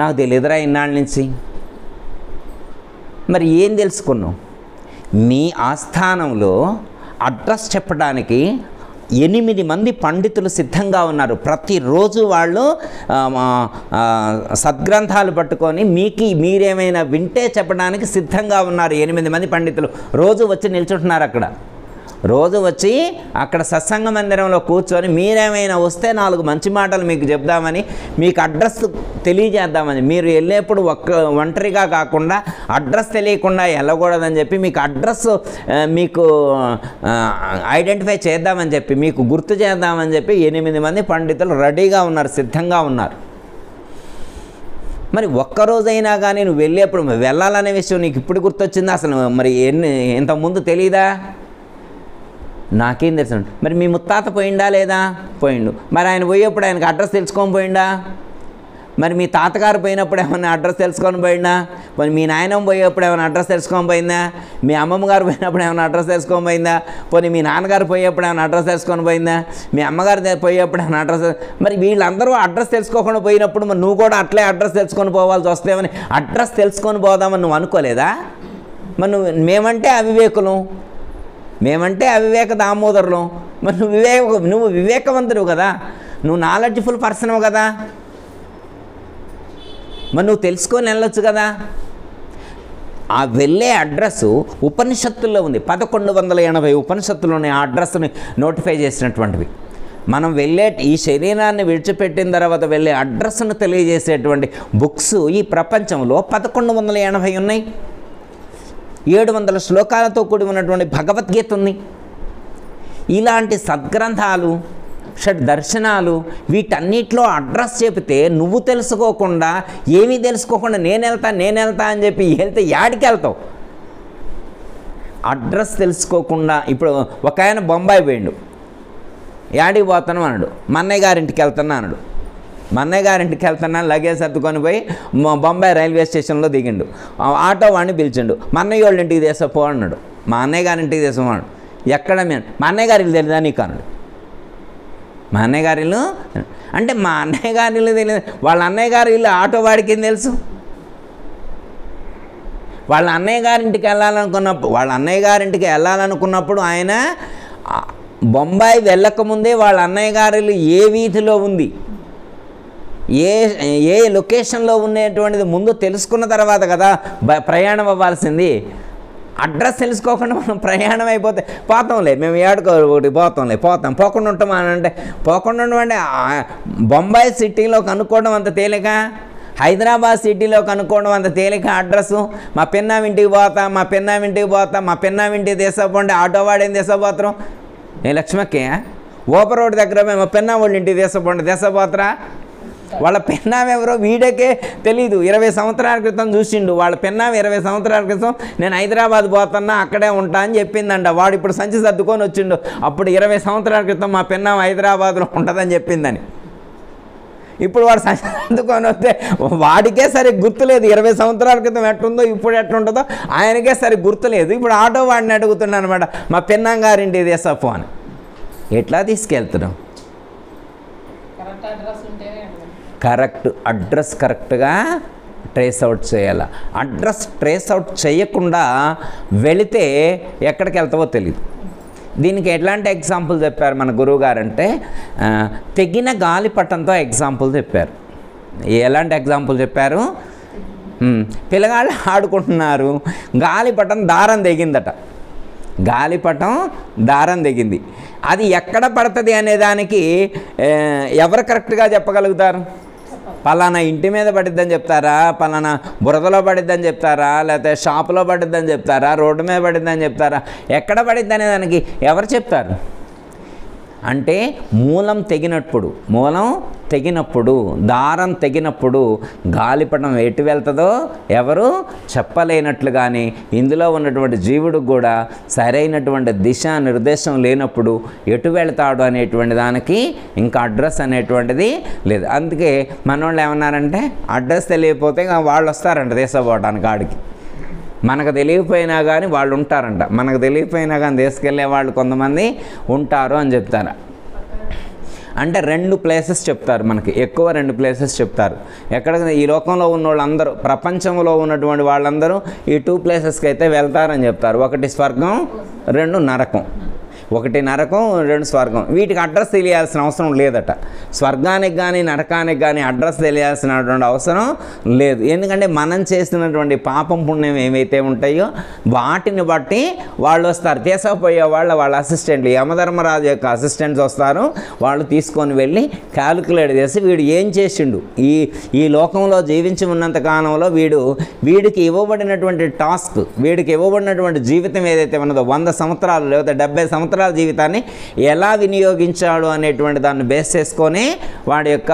Speaker 1: నాకు తెలియదురా ఇన్నాళ్ళ నుంచి. మరి ఏం తెలుసుకున్నావు? మీ ఆస్థానంలో అడ్రస్ చెప్పడానికి 8 మంది పండితులు సిద్ధంగా ఉన్నారు. ప్రతిరోజు వాళ్ళు సద్గ్రంథాలు పట్టుకొని మీరేమైనా వింటే చెప్పడానికి సిద్ధంగా ఉన్నారు. 8 మంది పండితులు రోజు వచ్చి నిల్చుంటున్నారు అక్కడ. రోజు వచ్చి అక్కడ సత్సంగ మందిరంలో కూర్చొని మీరేమైనా వస్తే 4 మంచి మాటలు మీకు చెప్దామని, మీకు అడ్రస్ తెలియజేద్దామని. మీరు వెళ్ళేప్పుడు ఒంటరిగా కాకుండా అడ్రస్ తెలియకుండా వెళ్ళకూడదని చెప్పి మీకు అడ్రస్ మీకు ఐడెంటిఫై చేద్దామని చెప్పి, మీకు గుర్తు చేద్దామని చెప్పి 8 మంది పండితులు రెడీగా ఉన్నారు, సిద్ధంగా ఉన్నారు. మరి ఒక్కరోజైనా కానీ నువ్వు వెళ్ళేప్పుడు వెళ్ళాలనే విషయం నీకు ఇప్పుడు గుర్తొచ్చిందా? అసలు మరి ఇంతకుముందు తెలీదా? నాకేం తెలుసు. మరి మీ ముత్తాత పోయిండా లేదా? పోయిండు. మరి ఆయన పోయేప్పుడు ఆయనకు అడ్రస్ తెలుసుకొని పోయిండా? మరి మీ తాతగారు పోయినప్పుడు ఏమన్నా అడ్రస్ తెలుసుకొని పోయిందా? పోనీ మీ నాయనమ్మ పోయేప్పుడు ఏమైనా అడ్రస్ తెలుసుకొని పోయిందా? మీ అమ్మమ్మ గారు పోయినప్పుడు ఏమైనా అడ్రస్ తెలుసుకొని పోయిందా? పోనీ మీ నాన్నగారు పోయేప్పుడు ఏమైనా అడ్రస్ తెలుసుకొని పోయిందా? మీ అమ్మగారు పోయేప్పుడు ఏమైనా అడ్రస్? మరి వీళ్ళందరూ అడ్రస్ తెలుసుకోకుండా పోయినప్పుడు మరి నువ్వు కూడా అట్లే అడ్రస్ తెలుసుకొని పోవాల్సి వస్తేమని అడ్రస్ తెలుసుకొని పోదామని నువ్వు అనుకోలేదా? మరి మేమంటే అవివేకులు, మేమంటే అవివేక దామోదరులు. మరి నువ్వు వివేకవంతుడు కదా, నువ్వు నాలెడ్జ్ఫుల్ పర్సన్ కదా, మరి నువ్వు తెలుసుకొని వెళ్ళొచ్చు కదా. ఆ వెళ్ళే అడ్రస్సు ఉపనిషత్తుల్లో ఉంది. 1180 ఉపనిషత్తుల్లోనే ఆ అడ్రస్ని నోటిఫై చేసినటువంటివి. మనం వెళ్ళే ఈ శరీరాన్ని విడిచిపెట్టిన తర్వాత వెళ్ళే అడ్రస్ను తెలియజేసేటువంటి బుక్స్ ఈ ప్రపంచంలో 1180 ఉన్నాయి. 700 శ్లోకాలతో కూడి ఉన్నటువంటి భగవద్గీత ఉంది. ఇలాంటి సద్గ్రంథాలు, షడ్ దర్శనాలు, వీటన్నిటిలో అడ్రస్ చెబితే నువ్వు తెలుసుకోకుండా, ఏమీ తెలుసుకోకుండా నేను వెళ్తా అని చెప్పి వెళ్తే యాడికి వెళ్తావు? అడ్రస్ తెలుసుకోకుండా. ఇప్పుడు ఒక ఆయన బొంబాయి పోయిండు, యాడికి పోతాను అన్నాడు. మా అన్నయ్య గారింటికి వెళ్తున్నా అన్నాడు. మా అన్నయ్య గారింటికి వెళ్తున్నా లగేజ్ సర్దుకొని పోయి బొంబాయి రైల్వే స్టేషన్లో దిగిండు. ఆటో వాడిని పిలిచిండు. మా అన్నయ్య వాళ్ళ ఇంటికి తీసపో అన్నాడు. మా అన్నయ్య గారింటికి తీసుకోమన్నాడు. ఎక్కడ మా అన్నయ్య గారి ఇల్లు తెలియదా నీకు అన్నాడు. మా అన్నయ్య గారి ఇల్లు అంటే మా అన్నయ్య గారి ఇల్లు తెలియదు. వాళ్ళ అన్నయ్య గారి ఇల్లు ఆటో వాడికి ఏం తెలుసు? వాళ్ళ అన్నయ్య గారింటికి వెళ్ళాలనుకున్నప్పుడు ఆయన బొంబాయి వెళ్ళకముందే వాళ్ళ అన్నయ్య గారి ఇల్లు ఏ వీధిలో ఉంది, ఏ లొకేషన్లో ఉండేటువంటిది ముందు తెలుసుకున్న తర్వాత కదా ప్రయాణం అవ్వాల్సింది. అడ్రస్ తెలుసుకోకుండా మనం ప్రయాణం అయిపోతే పోతాంలే, మేము ఒకటి పోతాం పోకుండా ఉంటాం అని అంటే పోకుండా ఉండమంటే బొంబాయి సిటీలో కనుక్కోవడం అంత తేలిక, హైదరాబాద్ సిటీలో కనుక్కోవడం అంత తేలిక. అడ్రస్సు మా పెన్నాం ఇంటికి పోతా, మా పెన్నాం ఇంటికి తీసుకోపోండి. ఆటో వాడేం తీసుకోపోతారు? నేను లక్ష్మక్కే ఓపర్ రోడ్ దగ్గర మేము పెన్నా వాళ్ళ ఇంటికి తీసుకోపోతారా? వాళ్ళ పెన్నాం ఎవరో వీడకే తెలీదు. 20 సంవత్సరాల క్రితం చూసిండు. వాళ్ళ పెన్నాం 20 సంవత్సరాల క్రితం నేను హైదరాబాద్ పోతున్నా, అక్కడే ఉంటా అని చెప్పిందంట. వాడు ఇప్పుడు సంచి సర్దుకొని వచ్చిండు. అప్పుడు 20 సంవత్సరాల క్రితం మా పెన్నాం హైదరాబాద్లో ఉంటుందని చెప్పిందని. ఇప్పుడు వాడు సంచి సర్దుకొని వస్తే వాడికే సరే గుర్తులేదు 20 సంవత్సరాల క్రితం ఎట్టుందో ఇప్పుడు ఎట్లుంటుందో ఆయనకే సరే గుర్తులేదు. ఇప్పుడు ఆటో వాడిని అడుగుతున్నాను అనమాట, మా పెన్నాం గారింటికి తీసపో అని. ఎట్లా తీసుకెళ్తున్నాం? కరెక్ట్ అడ్రస్ కరెక్ట్గా ట్రేస్ అవుట్ చేయాలి. అడ్రస్ ట్రేస్ అవుట్ చేయకుండా వెళితే ఎక్కడికి వెళ్తావో తెలియదు. దీనికి ఎట్లాంటి ఎగ్జాంపుల్ చెప్పారు మన గురువుగారు అంటే తెగిన గాలిపటంతో ఎగ్జాంపుల్ చెప్పారు. ఎలాంటి ఎగ్జాంపుల్ చెప్పారు? పిల్లగాళ్ళు ఆడుకుంటున్నారు, గాలిపటం దారం తెగిందట. గాలిపటం దారం తెగింది. అది ఎక్కడ పడుతుంది అనే దానికి ఎవరు కరెక్ట్గా చెప్పగలుగుతారు? పలానా ఇంటి మీద పడిద్దని చెప్తారా, పలానా బురదలో పడిద్దని చెప్తారా, లేకపోతే షాపులో పడిద్దని చెప్తారా, రోడ్డు మీద పడిద్దని చెప్తారా? ఎక్కడ పడిద్ది అనే దానికి ఎవరు చెప్తారు? అంటే మూలం తెగినప్పుడు, మూలం తెగినప్పుడు, దారం తెగినప్పుడు గాలిపటం ఎటు వెళ్తుందో ఎవరు చెప్పలేనట్లుగానే ఇందులో ఉన్నటువంటి జీవుడికి కూడా సరైనటువంటి దిశా నిర్దేశం లేనప్పుడు ఎటు వెళ్తాడు అనేటువంటి దానికి ఇంకా అడ్రస్ అనేటువంటిది లేదు. అందుకే మనోళ్ళు ఏమన్నారంటే అడ్రస్ తెలియకపోతే వాళ్ళు వస్తారంట తీసుకుపోవడానికి ఆడికి. మనకు తెలియకపోయినా కానీ వాళ్ళు ఉంటారంట, మనకు తెలియకపోయినా కానీ తీసుకెళ్ళే వాళ్ళు కొంతమంది ఉంటారు అని చెప్తారు. అంటే 2 ప్లేసెస్ చెప్తారు మనకి, ఎక్కువ 2 ప్లేసెస్ చెప్తారు. ఎక్కడ ఈ లోకంలో ఉన్న వాళ్ళందరూ, ప్రపంచంలో ఉన్నటువంటి వాళ్ళందరూ ఈ 2 ప్లేసెస్కి అయితే వెళ్తారని చెప్తారు. 1 స్వర్గం, 2 నరకం. 1 నరకం, 2 స్వర్గం. వీటికి అడ్రస్ తెలియాల్సిన అవసరం లేదట. స్వర్గానికి కానీ నరకానికి కానీ అడ్రస్ తెలియాల్సినటువంటి అవసరం లేదు. ఎందుకంటే మనం చేసినటువంటి పాపం పుణ్యం ఏవైతే ఉంటాయో వాటిని బట్టి వాళ్ళు వస్తారు. తీసుకుపోయే వాళ్ళ అసిస్టెంట్లు, యమధర్మరాజు యొక్క అసిస్టెంట్స్ వస్తారు. వాళ్ళు తీసుకొని వెళ్ళి క్యాలిక్యులేట్ చేసి వీడు ఏం చేసిండు, ఈ లోకంలో జీవించి ఉన్నంత కాలంలో వీడికి ఇవ్వబడినటువంటి టాస్క్, వీడికి ఇవ్వబడినటువంటి జీవితం ఏదైతే ఉన్నదో 100 సంవత్సరాలు లేదా 70 సంవత్సరాల జీవితాన్ని ఎలా వినియోగించాడు అనేటువంటి దాన్ని బేస్ చేసుకొని వాడి యొక్క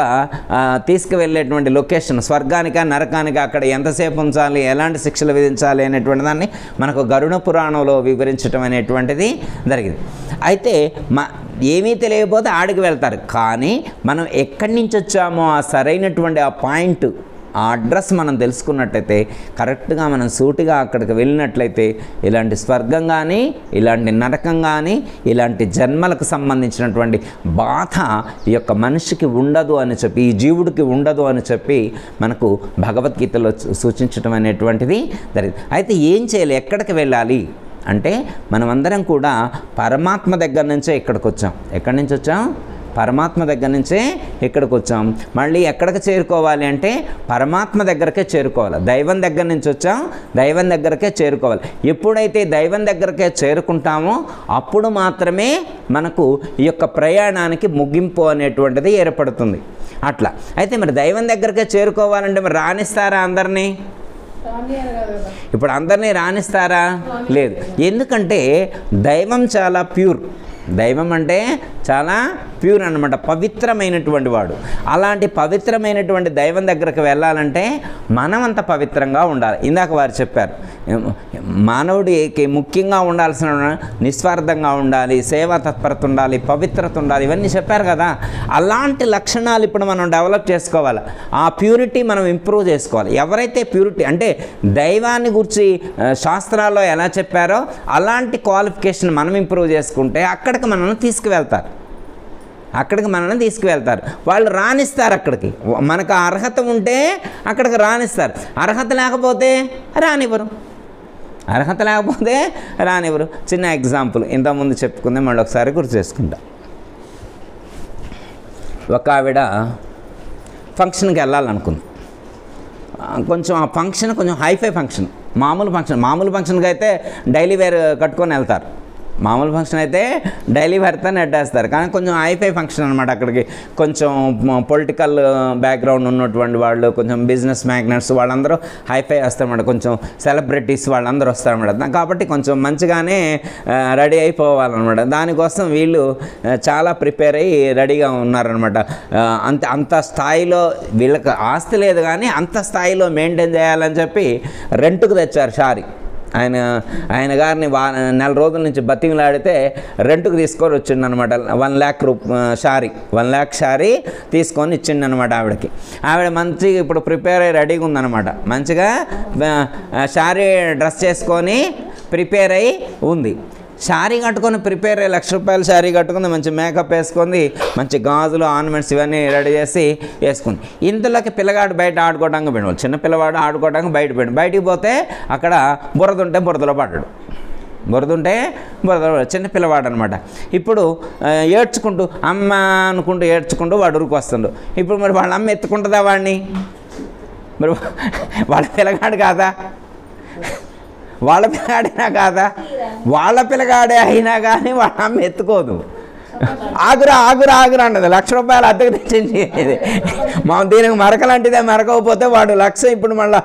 Speaker 1: తీసుకువెళ్ళేటువంటి లొకేషన్, స్వర్గానికా నరకానికా, అక్కడ ఎంతసేపు ఉంచాలి, ఎలాంటి శిక్షలు విధించాలి అనేటువంటి దాన్ని మనకు గరుడ పురాణంలో వివరించడం అనేటువంటిది జరిగింది. అయితే ఏమీ తెలియకపోతే ఆడికి వెళ్తారు. కానీ మనం ఎక్కడి నుంచి వచ్చామో ఆ సరైనటువంటి ఆ పాయింట్, ఆ అడ్రస్ మనం తెలుసుకున్నట్లయితే, కరెక్ట్గా మనం సూటిగా అక్కడికి వెళ్ళినట్లయితే ఇలాంటి స్వర్గం కానీ, ఇలాంటి నరకం కానీ, ఇలాంటి జన్మలకు సంబంధించినటువంటి బాధ ఈ యొక్క మనిషికి ఉండదు అని చెప్పి, ఈ జీవుడికి ఉండదు అని చెప్పి మనకు భగవద్గీతలో సూచించడం అనేటువంటిది జరిగింది. అయితే ఏం చేయాలి, ఎక్కడికి వెళ్ళాలి అంటే మనమందరం కూడా పరమాత్మ దగ్గర నుంచే ఇక్కడికి వచ్చాం. ఎక్కడి నుంచి వచ్చాం? పరమాత్మ దగ్గర నుంచే ఇక్కడికి వచ్చాం. మళ్ళీ ఎక్కడికి చేరుకోవాలి అంటే పరమాత్మ దగ్గరకే చేరుకోవాలి. దైవం దగ్గర నుంచి వచ్చాం, దైవం దగ్గరకే చేరుకోవాలి. ఎప్పుడైతే దైవం దగ్గరకే చేరుకుంటామో అప్పుడు మాత్రమే మనకు ఈ యొక్క ప్రయాణానికి ముగింపు అనేటువంటిది ఏర్పడుతుంది. అట్లా అయితే మరి దైవం దగ్గరకే చేరుకోవాలంటే మరి రాణిస్తారా అందరినీ? ఇప్పుడు అందరినీ రాణిస్తారా? లేదు. ఎందుకంటే దైవం చాలా ప్యూర్. దైవం అంటే చాలా ప్యూర్ అన్నమాట, పవిత్రమైనటువంటి వాడు. అలాంటి పవిత్రమైనటువంటి దైవం దగ్గరకు వెళ్ళాలంటే మనం అంత పవిత్రంగా ఉండాలి. ఇందాక వారు చెప్పారు, మానవుడికి ముఖ్యంగా ఉండాల్సిన నిస్వార్థంగా ఉండాలి, సేవా తత్పరత ఉండాలి, పవిత్రత ఉండాలి, ఇవన్నీ చెప్పారు కదా. అలాంటి లక్షణాలు ఇప్పుడు మనం డెవలప్ చేసుకోవాలి. ఆ ప్యూరిటీ మనం ఇంప్రూవ్ చేసుకోవాలి. ఎవరైతే ప్యూరిటీ అంటే దైవాన్ని గురించి శాస్త్రాల్లో ఎలా చెప్పారో అలాంటి క్వాలిఫికేషన్ మనం ఇంప్రూవ్ చేసుకుంటే అక్కడికి మనల్ని తీసుకువెళ్తారు. వాళ్ళు రాణిస్తారు. అక్కడికి మనకు అర్హత ఉంటే అక్కడికి రాణిస్తారు. అర్హత లేకపోతే రానివ్వరు. చిన్న ఎగ్జాంపుల్ ఇంతకుముందు చెప్పుకుందే మళ్ళీ ఒకసారి గుర్తు చేసుకుంటా. ఒక ఆవిడ ఫంక్షన్కి వెళ్ళాలనుకుంది. కొంచెం ఆ ఫంక్షన్ కొంచెం హైఫై ఫంక్షన్. మామూలు ఫంక్షన్కి అయితే డైలీ వేర్ కట్టుకొని వెళ్తారు. మామూలు ఫంక్షన్ అయితే డైలీ వేర్తో నెట్టేస్తారు. కానీ కొంచెం హైఫై ఫంక్షన్ అనమాట. అక్కడికి కొంచెం పొలిటికల్ బ్యాక్గ్రౌండ్ ఉన్నటువంటి వాళ్ళు, కొంచెం బిజినెస్ మ్యాగ్నెట్స్ వాళ్ళందరూ హైఫై వస్తారన్నమాట. కొంచెం సెలబ్రిటీస్ వాళ్ళందరూ వస్తారన్నమాట. కాబట్టి కొంచెం మంచిగానే రెడీ అయిపోవాలన్నమాట. దానికోసం వీళ్ళు చాలా ప్రిపేర్ అయ్యి రెడీగా ఉన్నారనమాట. అంత స్థాయిలో వీళ్ళకి ఆస్తి లేదు కానీ అంత స్థాయిలో మెయింటైన్ చేయాలని చెప్పి రెంట్కు తెచ్చారు శారీ. ఆయన గారిని నెల రోజుల నుంచి బతిమలాడితే రెంట్కు తీసుకొని వచ్చిండనమాట. 1 lakh శారీ, 1 lakh శారీ తీసుకొని ఇచ్చిండనమాట ఆవిడకి. ఆవిడ మంచిగా ఇప్పుడు ప్రిపేర్ అయ్యి రెడీగా ఉందనమాట. మంచిగా శారీ డ్రెస్ చేసుకొని ప్రిపేర్ అయ్యి ఉంది. శారీ కట్టుకొని ప్రిపేర్ అయ్యి 1 లక్ష రూపాయల శారీ కట్టుకుంది. మంచి మేకప్ వేసుకుంది, మంచి గాజులు ఆర్నమెంట్స్ ఇవన్నీ రెడీ చేసి వేసుకుంది. ఇంతలోకి పిల్లగాడు బయట ఆడుకోవడానికి పోయినాడు. చిన్న పిల్లవాడు ఆడుకోవడానికి బయటికి పోతే అక్కడ బురద ఉంటే బురదలో పడ్డాడు. చిన్న పిల్లవాడు అనమాట. ఇప్పుడు ఏడ్చుకుంటూ అమ్మ అనుకుంటూ ఏడ్చుకుంటూ వాడు ఉరికి వస్తుండు. ఇప్పుడు మరి వాళ్ళ అమ్మ ఎత్తుకుంటుందా వాడిని? మరి వాళ్ళ పిల్లగాడు కాదా? వాళ్ళ పిల్లగాడైనా కాదా? వాళ్ళ పిల్లగాడే అయినా కానీ వాళ్ళ అమ్మ ఎత్తుకోదు. ఆగురా ఆగురా ఆగురా అన్నది. 1,00,000 రూపాయలు అద్దెకు తెచ్చింది. మా దీనికి మరకలాంటిదే, మరకపోతే వాడు 1,00,000 ఇప్పుడు మళ్ళీ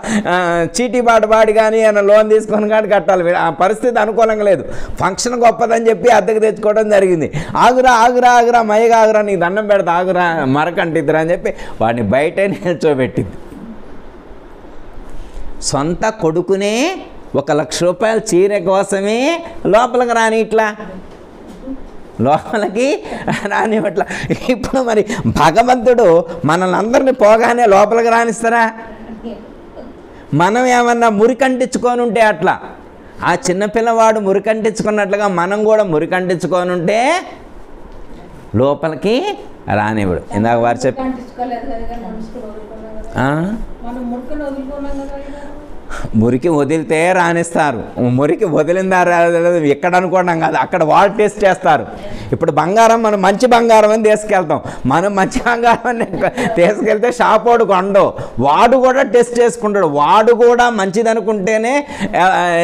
Speaker 1: చీటీ పాట పాడి కానీ ఏమైనా లోన్ తీసుకొని కానీ కట్టాలి. ఆ పరిస్థితి అనుకూలంగా లేదు. ఫంక్షన్ గొప్పదని చెప్పి అద్దెకు తెచ్చుకోవడం జరిగింది. ఆగురా ఆగురా ఆగురా మైగా ఆగురా నీకు దండం పెడతా ఆగురా మరకంటిద్దురా అని చెప్పి వాడిని బయటే నిల్చోబెట్టింది. సొంత కొడుకునే 1,00,000 రూపాయలు చీర కోసమే లోపలికి రాని ఇట్లా లోపలికి రానివట్ల. ఇప్పుడు మరి భగవంతుడు మనల్ని అందరినీ పోగానే లోపలికి రానిస్తారా? మనం ఏమన్నా మురికంటించుకొని ఉంటే అట్లా, ఆ చిన్నపిల్లవాడు మురికంటించుకున్నట్లుగా మనం కూడా మురికంటించుకొని ఉంటే లోపలికి రానివ్వడు. ఇందాక వారు చెప్పి మురికి వదిలితే రానిస్తారు. మురికి వదిలిందా ఎక్కడ అనుకోవడం కాదు, అక్కడ వాళ్ళు టెస్ట్ చేస్తారు. ఇప్పుడు బంగారం మనం మంచి బంగారం అని తీసుకెళ్తాం. మనం మంచి బంగారం అని తీసుకెళ్తే షాపోడు కొండో, వాడు కూడా టెస్ట్ చేసుకుంటాడు. వాడు కూడా మంచిది అనుకుంటేనే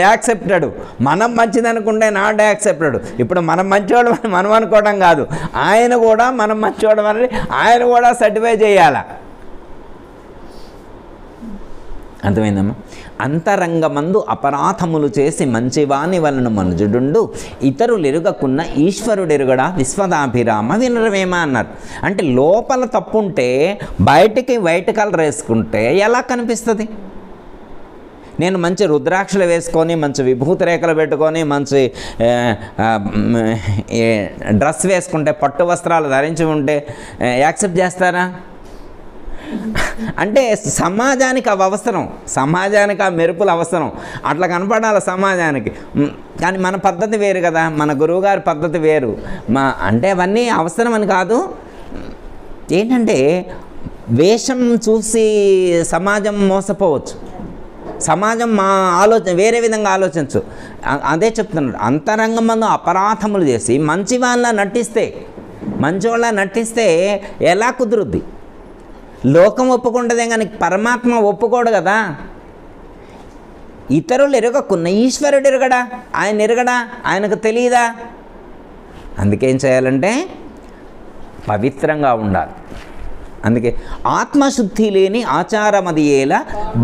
Speaker 1: యాక్సెప్టెడ్, మనం మంచిది అనుకుంటే నాట్ యాక్సెప్టెడ్. ఇప్పుడు మనం మంచివాడు అని మనం అనుకోవడం కాదు, ఆయన కూడా మనం మంచివాడు అని ఆయన కూడా సర్టిఫై చేయాలి. అర్థమైందమ్మా? అంతరంగమందు అపరాధములు చేసి మంచివాని వలన మనుజుడుండు, ఇతరులు ఎరుగకున్న ఈశ్వరుడెరుగడా విశ్వదాభిరామ వినరవేమ అన్నారు. అంటే లోపల తప్పుంటే బయటికి వైట్ కలర్ వేసుకుంటే ఎలా కనిపిస్తుంది? నేను మంచి రుద్రాక్షలు వేసుకొని, మంచి విభూతి రేఖలు పెట్టుకొని, మంచి డ్రెస్ వేసుకుంటే, పట్టు వస్త్రాలు ధరించి ఉంటే యాక్సెప్ట్ చేస్తారా? అంటే సమాజానికి అవి అవసరం, సమాజానికి ఆ మెరుపులు అవసరం, అట్లా కనపడాలి సమాజానికి. కానీ మన పద్ధతి వేరు కదా, మన గురువుగారి పద్ధతి వేరు. అంటే అవన్నీ అవసరం అని కాదు. ఏంటంటే వేషం చూసి సమాజం మోసపోవచ్చు, సమాజం మా ఆలోచన వేరే విధంగా ఆలోచించు. అదే చెప్తున్నాడు, అంతరంగమందు అపరాధములు చేసి మంచివాళ్ళ నటిస్తే ఎలా కుదురుద్ది? లోకం ఒప్పుకుంటుందే కానీ పరమాత్మ ఒప్పుకోడు కదా. ఇతరులు ఎరగకున్న ఈశ్వరుడు ఎరగడా? ఆయన ఎరగడా? ఆయనకు తెలియదా? అందుకేం చేయాలంటే పవిత్రంగా ఉండాలి. అందుకే ఆత్మశుద్ధి లేని ఆచారమదియేల,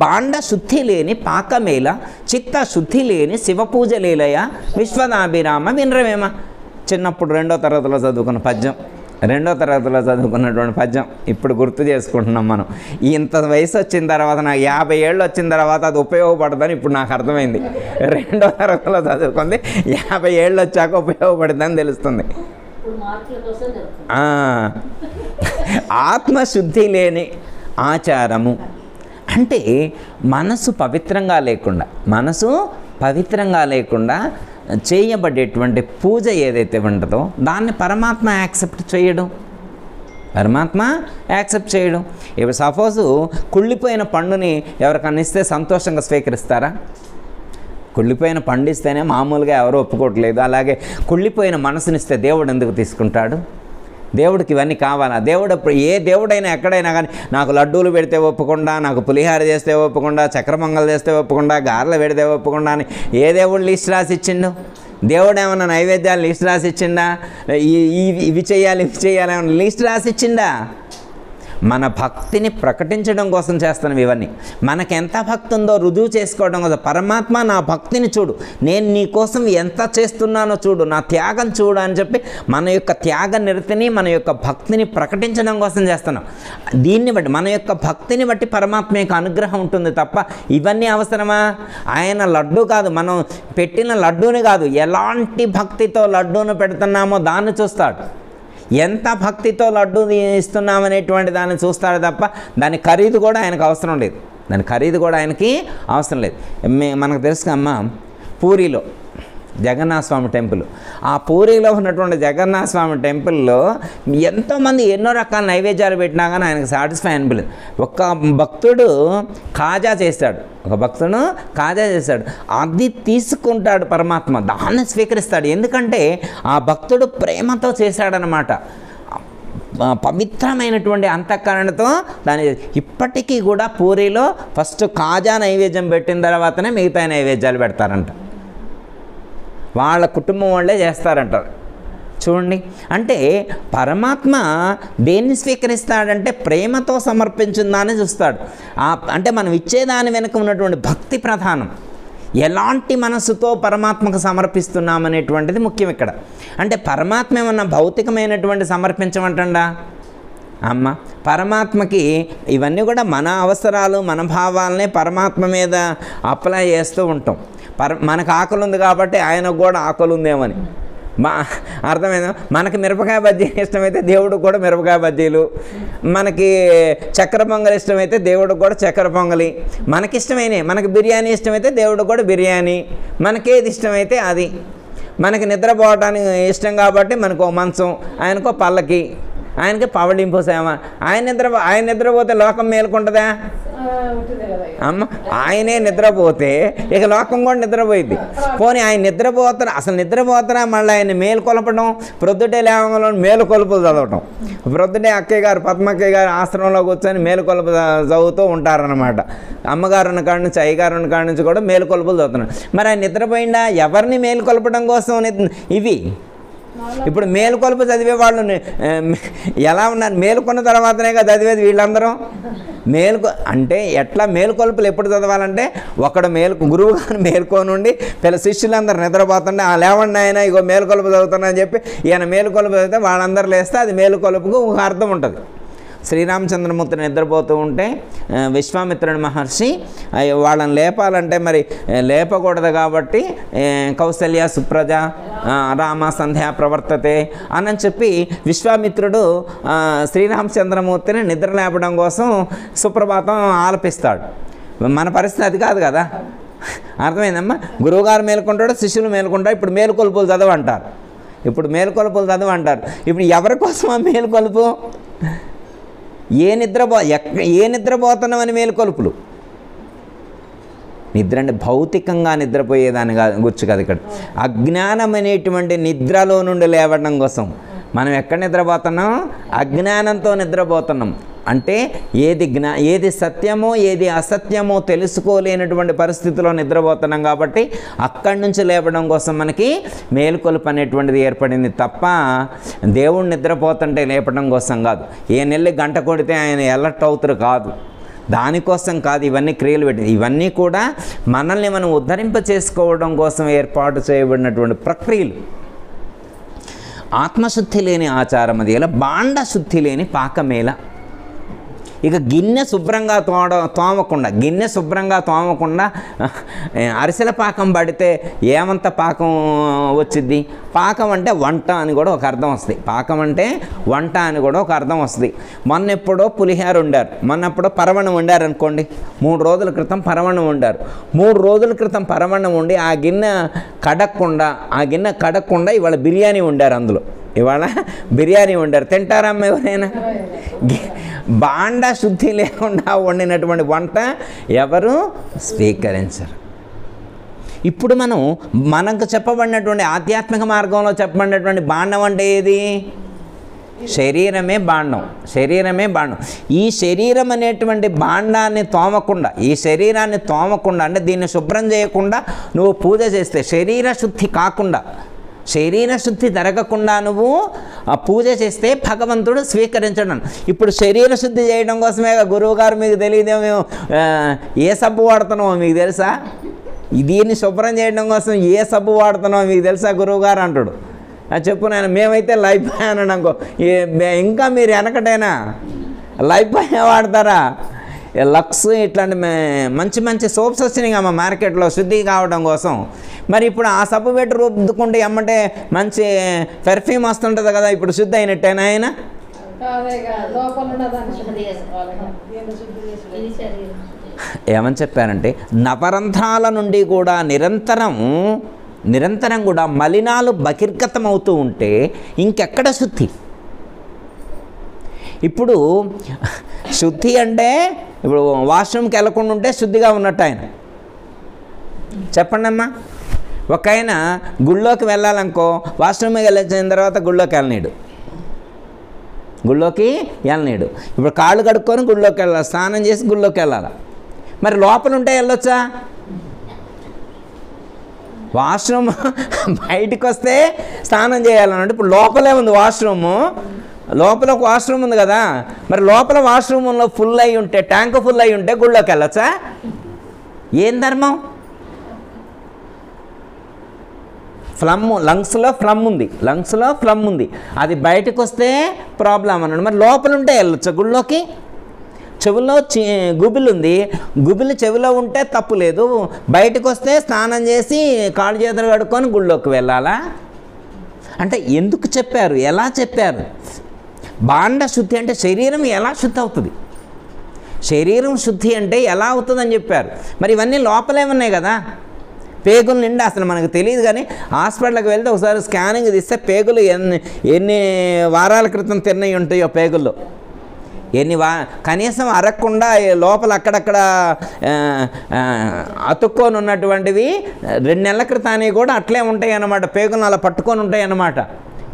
Speaker 1: బాండ శుద్ధి లేని పాకమేల, చిత్త శుద్ధి లేని శివపూజ లేలయ విశ్వదాభిరామ వినరవేమ. చిన్నప్పుడు 2వ తరగతిలో చదువుకున్న పద్యం, 2వ తరగతిలో చదువుకున్నటువంటి పద్యం ఇప్పుడు గుర్తు చేసుకుంటున్నాం మనం. ఇంత వయసు వచ్చిన తర్వాత, నాకు 50 ఏళ్ళు వచ్చిన తర్వాత అది ఉపయోగపడుతుందని ఇప్పుడు నాకు అర్థమైంది. 2వ తరగతిలో చదువుకుంది 50 ఏళ్ళు వచ్చాక ఉపయోగపడుతుందని తెలుస్తుంది. ఆత్మశుద్ధి లేని ఆచారము అంటే మనసు పవిత్రంగా లేకుండా చేయబడేటువంటి పూజ ఏదైతే ఉంటుందో దాన్ని పరమాత్మ యాక్సెప్ట్ చేయడం. ఇప్పుడు సపోజు కుళ్ళిపోయిన పండుని ఎవరికన్నా ఇస్తే సంతోషంగా స్వీకరిస్తారా? కుళ్ళిపోయిన పండు ఇస్తేనే మామూలుగా ఎవరు ఒప్పుకోవట్లేదు. అలాగే కుళ్ళిపోయిన మనసునిస్తే దేవుడు ఎందుకు తీసుకుంటాడు? దేవుడికి ఇవన్నీ కావాలా? దేవుడు ఏ దేవుడైనా ఎక్కడైనా కానీ నాకు లడ్డూలు పెడితే ఒప్పుకుండా, నాకు పులిహార చేస్తే ఒప్పుకుండా, చక్రమంగలు చేస్తే ఒప్పుకుండా, గారెలు పెడితే ఒప్పుకుండా అని ఏ దేవుడు లిస్ట్ రాసి ఇచ్చిండు? దేవుడు ఏమన్నా నైవేద్యాలు లిస్ట్ రాసి ఇచ్చిండా? ఇవి చేయాలి ఏమన్నా లిస్ట్ రాసి ఇచ్చిండా? మన భక్తిని ప్రకటించడం కోసం చేస్తున్నాం ఇవన్నీ. మనకెంత భక్తి ఉందో రుజువు చేసుకోవడం కోసం. పరమాత్మ నా భక్తిని చూడు, నేను నీ కోసం ఎంత చేస్తున్నానో చూడు, నా త్యాగం చూడు అని చెప్పి మన యొక్క త్యాగ నిరతిని, మన యొక్క భక్తిని ప్రకటించడం కోసం చేస్తున్నాం. దీన్ని బట్టి, మన యొక్క భక్తిని బట్టి పరమాత్మ యొక్క అనుగ్రహం ఉంటుంది తప్ప ఇవన్నీ అవసరమా? ఆయన లడ్డు కాదు, మనం పెట్టిన లడ్డూని కాదు, ఎలాంటి భక్తితో లడ్డూను పెడుతున్నామో దాన్ని చూస్తాడు. ఎంత భక్తితో లడ్డు ఇస్తున్నామనేటువంటి దాన్ని చూస్తాడు తప్ప దాని ఖరీదు కూడా ఆయనకు అవసరం లేదు. మనకు తెలుసు అమ్మ, పూరిలో జగన్నాథ స్వామి టెంపుల్, ఆ పూరిలో ఉన్నటువంటి జగన్నాథ స్వామి టెంపుల్లో ఎంతోమంది ఎన్నో రకాల నైవేద్యాలు పెట్టినా కానీ ఆయనకు సాటిస్ఫై అనిపించలేదు. ఒక భక్తుడు కాజా చేశాడు, అది తీసుకుంటాడు పరమాత్మ, దాన్ని స్వీకరిస్తాడు. ఎందుకంటే ఆ భక్తుడు ప్రేమతో చేశాడనమాట, పవిత్రమైనటువంటి అంతఃకరణతో దాన్ని. ఇప్పటికీ కూడా పూరిలో ఫస్ట్ కాజా నైవేద్యం పెట్టిన తర్వాతనే మిగతా నైవేద్యాలు పెడతారంట. వాళ్ళ కుటుంబం వాళ్ళే చేస్తారంటారు. చూడండి, అంటే పరమాత్మ దేన్ని స్వీకరిస్తాడంటే ప్రేమతో సమర్పించిన దాన్ని చూస్తాడు. అంటే మనం ఇచ్చేదాని వెనుక ఉన్నటువంటి భక్తి ప్రధానం. ఎలాంటి మనసుతో పరమాత్మకు సమర్పిస్తున్నామనేటువంటిది ముఖ్యం ఇక్కడ. అంటే పరమాత్మ ఏమన్నా భౌతికమైనటువంటి సమర్పించమంటండా? అమ్మ, పరమాత్మకి ఇవన్నీ కూడా మన అవసరాలు, మన భావాలనే పరమాత్మ మీద అప్లై చేస్తూ ఉంటాం. మనకు ఆకలి ఉంది కాబట్టి ఆయనకు కూడా ఆకలి ఉందేమని అర్థమైందా? మనకి మిరపకాయ బజ్జీ ఇష్టమైతే దేవుడికి కూడా మిరపకాయ బజ్జీలు, మనకి చక్కెర పొంగలి ఇష్టమైతే దేవుడికి కూడా చక్కెర పొంగలి, మనకిష్టమైనవి. మనకి బిర్యానీ ఇష్టమైతే దేవుడికి కూడా బిర్యానీ, మనకేది ఇష్టమైతే అది. మనకి నిద్రపోవడానికి ఇష్టం కాబట్టి మనకు మంచం, ఆయనకో పల్లకి, ఆయనకి పవళింపు సేవ. ఆయన నిద్రపోతే లోకం మేలుకుంటుందా? అమ్మ, ఆయనే నిద్రపోతే ఇక లోకం కూడా నిద్రపోయింది. పోనీ ఆయన నిద్రపోతారా మళ్ళీ ఆయన మేలు కొలపడం, ప్రొద్దుటే లేవడంలో మేలు కొలుపులు చదవటం. ప్రొద్దుటే అక్కయ్య గారు, పద్మక్కయ్య గారు ఆశ్రమంలో కూర్చొని మేలు కొలుపు చదువుతూ ఉంటారనమాట. అమ్మగారు ఉన్న కాడి నుంచి, అయ్యగారు ఉన్న కాడి నుంచి కూడా మేలు కొలుపులు చదువుతున్నారు. మరి ఆయన నిద్రపోయిందా? ఎవరిని మేలు కొలపడం కోసం ఇవి? ఇప్పుడు మేలుకొలుపు చదివే వాళ్ళు ఎలా ఉన్నారు? మేలుకొన్న తర్వాతనే కదా చదివేది వీళ్ళందరూ. అంటే ఎట్లా మేలుకొలుపులు ఎప్పుడు చదవాలంటే, ఒకడు గురువు గారు మేలుకోనుండి శిష్యులందరూ నిద్రపోతుండే లేవండి ఆయన ఇగో మేలుకొలుపు చదువుతున్నా అని చెప్పి ఈయన మేలుకొలుపు చదివితే వాళ్ళందరూ లేస్తే అది మేలుకొలుపుకు ఒక అర్థం ఉంటుంది. శ్రీరామచంద్రమూర్తి నిద్రపోతూ ఉంటే విశ్వామిత్రుని మహర్షి వాళ్ళని లేపాలంటే మరి లేపకూడదు కాబట్టి కౌసల్య సుప్రజ రామ సంధ్యా ప్రవర్తతే అని చెప్పి విశ్వామిత్రుడు శ్రీరామచంద్రమూర్తిని నిద్ర లేపడం కోసం సుప్రభాతం ఆలపిస్తాడు. మన పరిస్థితి అది కాదు కదా, అర్థమైందమ్మా? గురువుగారు మేలుకుంటాడు, శిష్యులు మేలుకుంటారు. ఇప్పుడు మేలుకొలుపులు చదవంటారు. ఇప్పుడు ఎవరి కోసం ఆ మేలుకొలుపు? ఏ నిద్రపోతున్నామని మేలుకొలుపులు? నిద్ర అంటే భౌతికంగా నిద్రపోయేదాన్ని గుర్చు కదా ఇక్కడ. అజ్ఞానం అనేటువంటి నిద్రలో నుండి లేవడం కోసం మనం ఎక్కడ నిద్రపోతున్నాం? అజ్ఞానంతో నిద్రపోతున్నాం. అంటే ఏది సత్యమో ఏది అసత్యమో తెలుసుకోలేనటువంటి పరిస్థితిలో నిద్రపోతున్నాం కాబట్టి అక్కడి నుంచి లేపడం కోసం మనకి మేలుకొలుపు అనేటువంటిది ఏర్పడింది తప్ప దేవుడు నిద్రపోతుంటే లేపడం కోసం కాదు. ఏ నెల్లి గంట కొడితే ఆయన ఎలర్ట్ అవుతారు కాదు, దానికోసం కాదు ఇవన్నీ క్రియలు పెట్టి. ఇవన్నీ కూడా మనల్ని మనం ఉద్ధరింప చేసుకోవడం కోసం ఏర్పాటు చేయబడినటువంటి ప్రక్రియలు. ఆత్మశుద్ధి లేని ఆచారం అది ఎలా, బాండ శుద్ధి లేని పాకమేల. ఇక గిన్నె శుభ్రంగా తోమకుండా అరిసెల పాకం పడితే ఏమంత పాకం వచ్చింది? పాకం అంటే వంట అని కూడా ఒక అర్థం వస్తుంది. పాకం అంటే వంట అని కూడా ఒక అర్థం వస్తుంది. మొన్నెప్పుడో పులిహార వండారు, మొన్నెప్పుడో పరవణం వండారు అనుకోండి. 3 రోజుల క్రితం పరవణం వండారు. 3 రోజుల క్రితం పరవణం వండి ఆ గిన్నె కడక్కుండా ఇవాళ బిర్యానీ వండారు. అందులో ఇవాళ బిర్యానీ వండారు. తింటారమ్మ ఎవరైనా? బాండ శుద్ధి లేకుండా వండినటువంటి వంట ఎవరు స్వీకరించరు. ఇప్పుడు మనకు చెప్పబడినటువంటి ఆధ్యాత్మిక మార్గంలో చెప్పబడినటువంటి బాండం అంటే ఏది? శరీరమే బాండం. ఈ శరీరం అనేటువంటి బాండాన్ని తోమకుండా, అంటే దీన్ని శుభ్రం చేయకుండా నువ్వు పూజ చేస్తే, శరీర శుద్ధి జరగకుండా నువ్వు పూజ చేస్తే భగవంతుడు స్వీకరించడం. ఇప్పుడు శరీర శుద్ధి చేయడం కోసమే గురువు గారు, మీకు తెలియదేమో ఏ సబ్బు వాడుతున్నావో మీకు తెలుసా? దీన్ని శుభ్రం చేయడం కోసం ఏ సబ్బు వాడుతున్నావో మీకు తెలుసా గురువు గారు అంటాడు. చెప్పు నాయన. మేమైతే లైఫ్ బాయ్ అన్నాడు అనుకో, ఇంకా మీరు వెనకటైనా లైఫ్ బాయ్ వాడతారా? లక్స్ ఇట్లాంటి మంచి సోప్స్ వచ్చినాయి అమ్మ మార్కెట్లో శుద్ధి కావడం కోసం. మరి ఇప్పుడు ఆ సబ్బు పెట్టి రుద్దుకుంటే ఎమ్మంటే మంచి పెర్ఫ్యూమ్ వస్తుంటుంది కదా, ఇప్పుడు శుద్ధి అయినట్టేనా ఆయన? ఏమని చెప్పారంటే, నవరంధ్రాల నుండి కూడా నిరంతరం కూడా మలినాలు బహిర్గతం అవుతూ ఉంటే ఇంకెక్కడ శుద్ధి? ఇప్పుడు శుద్ధి అంటే ఇప్పుడు వాష్రూమ్కి వెళ్ళకుండా ఉంటే శుద్ధిగా ఉన్నట్టు ఆయన. చెప్పండి అమ్మా. ఒక ఆయన గుళ్ళోకి వెళ్ళాలనుకో, వాష్రూమ్కి వెళ్ళొచ్చిన తర్వాత గుళ్ళోకి వెళ్ళనీడు. ఇప్పుడు కాళ్ళు కడుక్కొని గుళ్ళోకి వెళ్ళాలి, స్నానం చేసి గుళ్ళోకి వెళ్ళాలి. మరి లోపల ఉంటే వెళ్ళొచ్చా? వాష్రూమ్ బయటకు వస్తే స్నానం చేయాలన్నట్టు. ఇప్పుడు లోపలే ఉంది వాష్రూము, లోపల ఒక వాష్రూమ్ ఉంది కదా, మరి లోపల వాష్రూమ్లో ఫుల్ అయి ఉంటే, ట్యాంక్ ఫుల్ అయి ఉంటే గుళ్ళోకి వెళ్ళొచ్చా? ఏం ధర్మం? లంగ్స్లో ఫ్లమ్ ఉంది, అది బయటకు వస్తే ప్రాబ్లం అన్నాడు. మరి లోపల ఉంటే వెళ్ళొచ్చా గుళ్ళోకి? చెవుల్లో గుబిలు ఉంది, గుబిలు చెవిలో ఉంటే తప్పు లేదు, బయటకు వస్తే స్నానం చేసి కాళ్ళు చేతులు కడుక్కొని గుళ్ళోకి వెళ్ళాలా? అంటే ఎందుకు చెప్పారు, ఎలా చెప్పారు? భాండ శుద్ధి అంటే శరీరం ఎలా శుద్ధి అవుతుంది, శరీరం శుద్ధి అంటే ఎలా అవుతుందని చెప్పారు. మరి ఇవన్నీ లోపలే ఉన్నాయి కదా, పేగుల నిండా అసలు మనకు తెలియదు. కానీ హాస్పిటల్కి వెళ్తే ఒకసారి స్కానింగ్ తీస్తే పేగులు ఎన్ని వారాల క్రితం తిన్నవి ఉంటాయో పేగుల్లో, కనీసం అరగకుండా లోపల అక్కడక్కడ అతుక్కొని ఉన్నటువంటివి 2 నెలల క్రితాన్ని కూడా అట్లే ఉంటాయి అన్నమాట, పేగులను అలా పట్టుకొని ఉంటాయి అన్నమాట.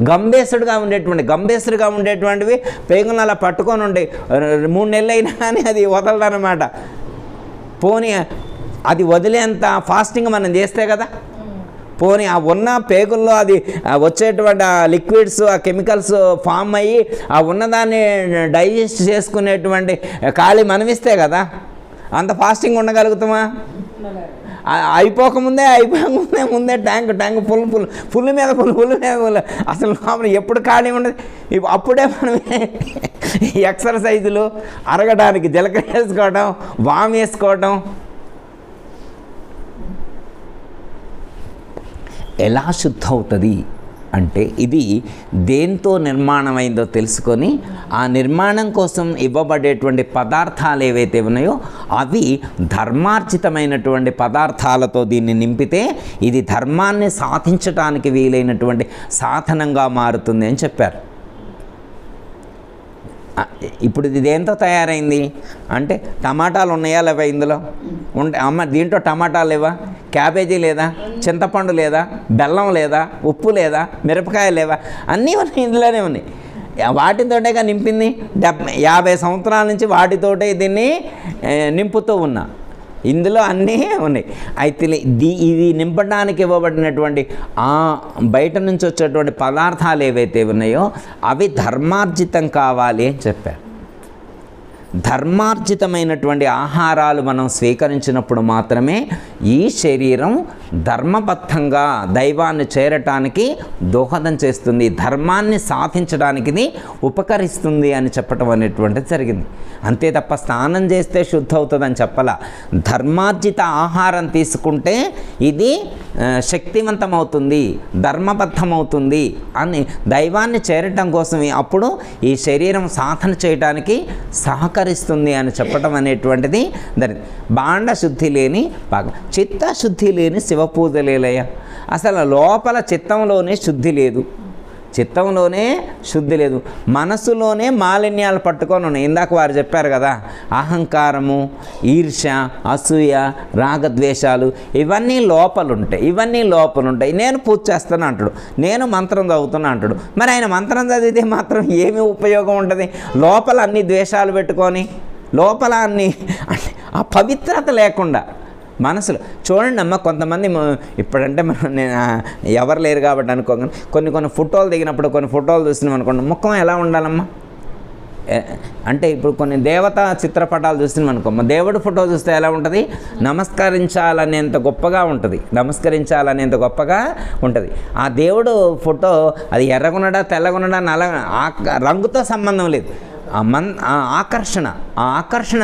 Speaker 1: గంబేసుడుగా ఉండేటువంటివి పేగులను అలా పట్టుకొని ఉంటాయి. 3 నెలలు అయినా కానీ అది వదలదన్నమాట. పోనీ అది వదిలేంత ఫాస్టింగ్ మనం చేస్తే కదా, పోనీ ఆ ఉన్న పేగుల్లో అది వచ్చేటువంటి ఆ లిక్విడ్స్, ఆ కెమికల్స్ ఫామ్ అయ్యి ఆ ఉన్నదాన్ని డైజెస్ట్ చేసుకునేటువంటి ఖాళీ మనమిస్తే కదా, అంత ఫాస్టింగ్ ఉండగలుగుతామా? అయిపోకముందే ట్యాంక్ ఫుల్ మీద అసలు ఎప్పుడు ఖాళీ ఉండదు. అప్పుడే మనం ఎక్సర్సైజులు, అరగడానికి జీలకర్ర వేసుకోవడం, వామ్ వేసుకోవడం. ఎలా శుద్ధ అవుతుంది అంటే ఇది దేంతో నిర్మాణమైందో తెలుసుకొని ఆ నిర్మాణం కోసం ఇవ్వబడేటువంటి పదార్థాలు ఏవైతే ఉన్నాయో అవి ధర్మార్జితమైనటువంటి పదార్థాలతో దీన్ని నింపితే ఇది ధర్మాన్ని సాధించడానికి వీలైనటువంటి సాధనంగా మారుతుంది అని చెప్పారు. ఇప్పుడు ఇది దేంతో తయారైంది అంటే టమాటాలు ఉన్నాయా లేవా ఇందులో? అమ్మ దీంట్లో టమాటాలు లేవా, క్యాబేజీ లేదా, చింతపండు లేదా, బెల్లం లేదా, ఉప్పు లేదా, మిరపకాయ లేవా, అన్నీ ఉన్నాయి ఇందులోనే ఉన్నాయి. వాటితోటేగా నింపింది. 50 సంవత్సరాల నుంచి వాటితోటే దీన్ని నింపుతూ ఉన్నా. ఇందులో అన్నీ ఉన్నాయి. అయితే ఇది నింపడానికి ఇవ్వబడినటువంటి ఆ బయట నుంచి వచ్చేటువంటి పదార్థాలు ఏవైతే ఉన్నాయో అవి ధర్మార్జితం కావాలి అని చెప్పారు. ధర్మార్జితమైనటువంటి ఆహారాలు మనం స్వీకరించినప్పుడు మాత్రమే ఈ శరీరం ధర్మబద్ధంగా దైవాన్ని చేరటానికి దోహదం చేస్తుంది, ధర్మాన్ని సాధించడానికి ఇది ఉపకరిస్తుంది అని చెప్పటం అనేటువంటిది జరిగింది. అంతే తప్ప స్నానం చేస్తే శుద్ధ అవుతుందని చెప్పాల. ధర్మార్జిత ఆహారం తీసుకుంటే ఇది శక్తివంతమవుతుంది, ధర్మబద్ధమవుతుంది అని దైవాన్ని చేరటం కోసం అప్పుడు ఈ శరీరం సాధన చేయడానికి సహకరిస్తుంది అని చెప్పటం అనేటువంటిది జరిగింది. భాండ శుద్ధి లేని చిత్తశుద్ధి లేని శివపూజలేలయ్య. అసలు లోపల చిత్తంలోనే శుద్ధి లేదు, మనసులోనే మాలిన్యాలు పట్టుకొని ఉన్నాయి. ఇందాక వారు చెప్పారు కదా, అహంకారము, ఈర్ష్య, అసూయ, రాగద్వేషాలు ఇవన్నీ లోపలుంటాయి. నేను పూజ చేస్తాను అంటాడు, నేను మంత్రం చదువుతున్నా అంటాడు. మరి ఆయన మంత్రం చదివితే మాత్రం ఏమి ఉపయోగం ఉంటుంది? లోపల అన్ని ద్వేషాలు పెట్టుకొని, లోపల అన్ని ఆ పవిత్రత లేకుండా మనసులో చూడండి అమ్మ. కొంతమంది ఇప్పుడంటే నేను ఎవరు లేరు కాబట్టి అనుకోగానే కొన్ని ఫోటోలు దిగినప్పుడు కొన్ని ఫోటోలు చూసినాం అనుకోండి, ముఖం ఎలా ఉండాలమ్మా అంటే ఇప్పుడు కొన్ని దేవతా చిత్రపటాలు చూసినాం అనుకోమ్మా, దేవుడు ఫోటో చూస్తే ఎలా ఉంటుంది? నమస్కరించాలనేంత గొప్పగా ఉంటుంది. ఆ దేవుడు ఫోటో అది ఎర్రగున్నడా తెల్లగున్నడా రంగుతో సంబంధం లేదు. ఆకర్షణ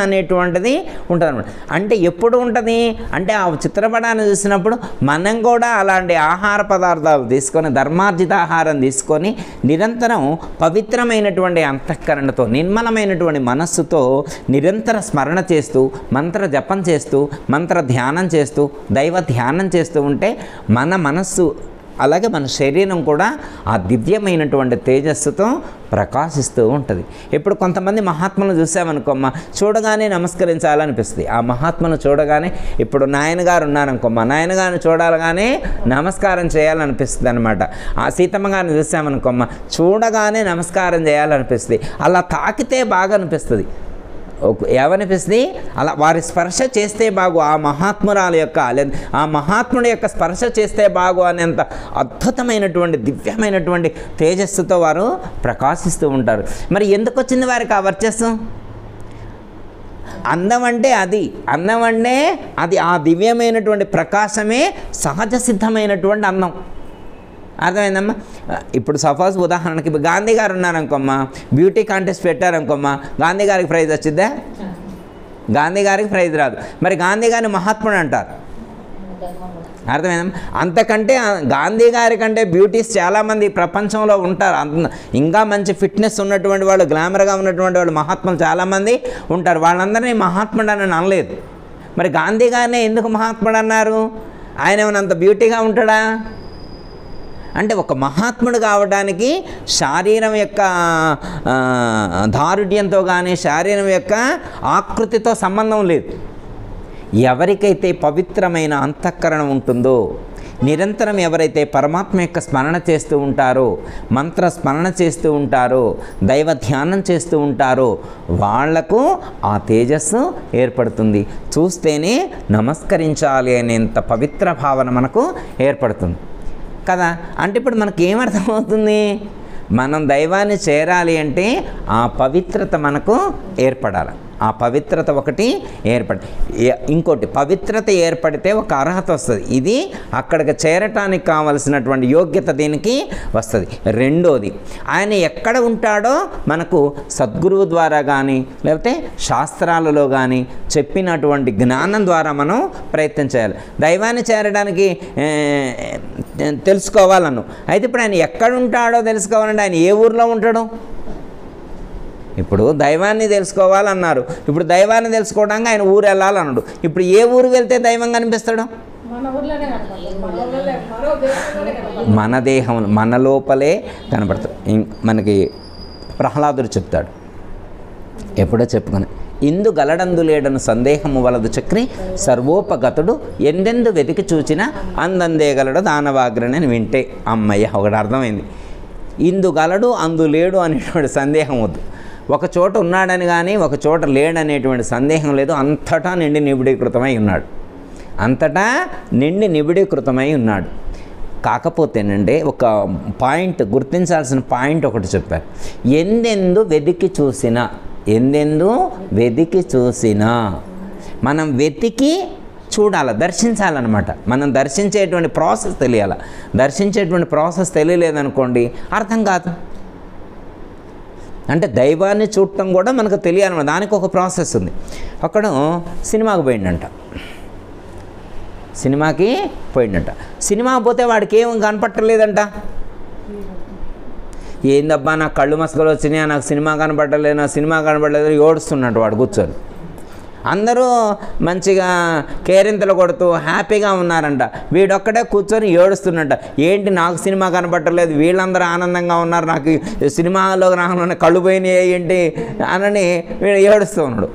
Speaker 1: అనేటువంటిది ఉంటుంది అనమాట. అంటే ఎప్పుడు ఉంటుంది అంటే ఆ చిత్రపటాన్ని చూసినప్పుడు మనం కూడా అలాంటి ఆహార పదార్థాలు తీసుకొని, ధర్మార్జిత ఆహారం తీసుకొని నిరంతరం పవిత్రమైనటువంటి అంతఃకరణతో, నిర్మలమైనటువంటి మనస్సుతో నిరంతర స్మరణ చేస్తూ, మంత్ర జపం చేస్తూ, మంత్ర ధ్యానం చేస్తూ, దైవ ధ్యానం చేస్తూ ఉంటే మన మనస్సు అలాగే మన శరీరం కూడా ఆ దివ్యమైనటువంటి తేజస్సుతో ప్రకాశిస్తూ ఉంటుంది. ఇప్పుడు కొంతమంది మహాత్ములను చూసామనుకోమ్మా, చూడగానే నమస్కరించాలనిపిస్తుంది. ఆ మహాత్మును చూడగానే, ఇప్పుడు నాయనగారు ఉన్నారనుకోమ్మా, నాయనగారిని చూడాలగానే నమస్కారం చేయాలనిపిస్తుంది అనమాట. ఆ సీతమ్మ గారిని చూసామనుకోమ్మా, చూడగానే నమస్కారం చేయాలనిపిస్తుంది. అలా తాకితే బాగా అనిపిస్తుంది. ఏమనిపిస్తుంది, అలా వారి స్పర్శ చేస్తే బాగు, ఆ మహాత్మురాలు యొక్క ఆ మహాత్ముడి యొక్క స్పర్శ చేస్తే బాగు అనేంత అద్భుతమైనటువంటి దివ్యమైనటువంటి తేజస్సుతో వారు ప్రకాశిస్తూ ఉంటారు. మరి ఎందుకు వచ్చింది వారికి ఆ వర్చస్సు? అందం అంటే అది ఆ దివ్యమైనటువంటి ప్రకాశమే సహజ సిద్ధమైనటువంటి అందం. అర్థమైందమ్మా? ఇప్పుడు సపోజ్ ఉదాహరణకి గాంధీ గారు ఉన్నారనుకోమ్మా, బ్యూటీ కాంటెస్ట్ పెట్టారనుకోమ్మా, గాంధీ గారికి ప్రైజ్ వచ్చిద్దా? గాంధీ గారికి ప్రైజ్ రాదు. మరి గాంధీ గారిని మహాత్ముడు అంటారు. అర్థమైందమ్మా? అంతకంటే గాంధీ గారి కంటే బ్యూటీస్ చాలామంది ప్రపంచంలో ఉంటారు. ఇంకా మంచి ఫిట్నెస్ ఉన్నటువంటి వాళ్ళు, గ్లామర్గా ఉన్నటువంటి వాళ్ళు, మహాత్ములు చాలామంది ఉంటారు. వాళ్ళందరినీ మహాత్ముడు అని అనలేదు. మరి గాంధీ గారిని ఎందుకు మహాత్ముడు అన్నారు? ఆయన ఏమైనా అంత బ్యూటీగా ఉంటాడా? అంటే ఒక మహాత్ముడు కావడానికి శారీరం యొక్క దారుఢ్యంతో కానీ శారీరం యొక్క ఆకృతితో సంబంధం లేదు. ఎవరికైతే పవిత్రమైన అంతఃకరణం ఉంటుందో, నిరంతరం ఎవరైతే పరమాత్మ యొక్క స్మరణ చేస్తూ ఉంటారో, మంత్ర స్మరణ చేస్తూ ఉంటారో, దైవ ధ్యానం చేస్తూ ఉంటారో, వాళ్లకు ఆ తేజస్సు ఏర్పడుతుంది. చూస్తేనే నమస్కరించాలి అనేంత పవిత్ర భావన మనకు ఏర్పడుతుంది కదా. అంటే ఇప్పుడు మనకి ఏమర్థమవుతుంది? మనం దైవాన్ని చేరాలి అంటే ఆ పవిత్రత మనకు ఏర్పడాలి. ఆ పవిత్రత ఒకటి ఇంకోటి పవిత్రత ఏర్పడితే ఒక అర్హత వస్తుంది. ఇది అక్కడికి చేరటానికి కావలసినటువంటి యోగ్యత దీనికి వస్తుంది. రెండోది, ఆయన ఎక్కడ ఉంటాడో మనకు సద్గురువు ద్వారా కానీ లేకపోతే శాస్త్రాలలో కానీ చెప్పినటువంటి జ్ఞానం ద్వారా మనం ప్రయత్నం చేయాలి. దైవాన్ని చేరడానికి తెలుసుకోవాలను. అయితే ఇప్పుడు ఆయన ఎక్కడ ఉంటాడో తెలుసుకోవాలంటే ఆయన ఏ ఊరిలో ఉంటాడో? ఇప్పుడు దైవాన్ని తెలుసుకోవాలన్నారు. ఇప్పుడు దైవాన్ని తెలుసుకోవడానికి ఆయన ఊరు వెళ్ళాలన్నాడు. ఇప్పుడు ఏ ఊరు వెళ్తే దైవం కనిపిస్తాడు? మన దేహం, మన లోపలే కనపడతాడు. మనకి ప్రహ్లాదుడు చెప్తాడు, ఎప్పుడో చెప్పుకొని, ఇందు గలడందు లేడను సందేహము వలదు చక్రి సర్వోపగతుడు ఎందెందు వెతికి చూచిన అందందేగలడు దానవాగ్రని అని వింటే అమ్మయ్య ఒకటి అర్థమైంది. ఇందు గలడు అందు లేడు అనేటువంటి సందేహం వద్దు. ఒక చోట ఉన్నాడని కానీ ఒక చోట లేడనేటువంటి సందేహం లేదు. అంతటా నిండి నిబిడీకృతమై ఉన్నాడు. అంతటా నిండి నిబిడీకృతమై ఉన్నాడు. కాకపోతేనంటే ఒక పాయింట్, గుర్తించాల్సిన పాయింట్ ఒకటి చెప్పారు. ఎందెందు వెతికి చూసినా మనం వెతికి చూడాలి, దర్శించాలన్నమాట. మనం దర్శించేటువంటి ప్రాసెస్ తెలియాలి. దర్శించేటువంటి ప్రాసెస్ తెలియలేదనుకోండి అర్థం కాదు. అంటే దైవాన్ని చూడటం కూడా మనకు తెలియాలన్నమాట. దానికి ఒక ప్రాసెస్ ఉంది. అక్కడ సినిమాకి పోయిండంట. సినిమా పోతే వాడికి ఏం కనపట్టలేదంట. ఏందబ్బా నాకు కళ్ళు మసకలు వచ్చినాయా, నాకు సినిమా కనపడలేదు ఏడుస్తున్నట్టు వాడు కూర్చొని. అందరూ మంచిగా కేరింతలు కొడుతూ హ్యాపీగా ఉన్నారంట. వీడొక్కడే కూర్చొని ఏడుస్తున్నట్ట. ఏంటి నాకు సినిమా కనపట్టలేదు, వీళ్ళందరూ ఆనందంగా ఉన్నారు, నాకు సినిమాలో రాగానే కళ్ళు పోయినాయి ఏంటి అని వీడు ఏడుస్తూ ఉన్నాడు.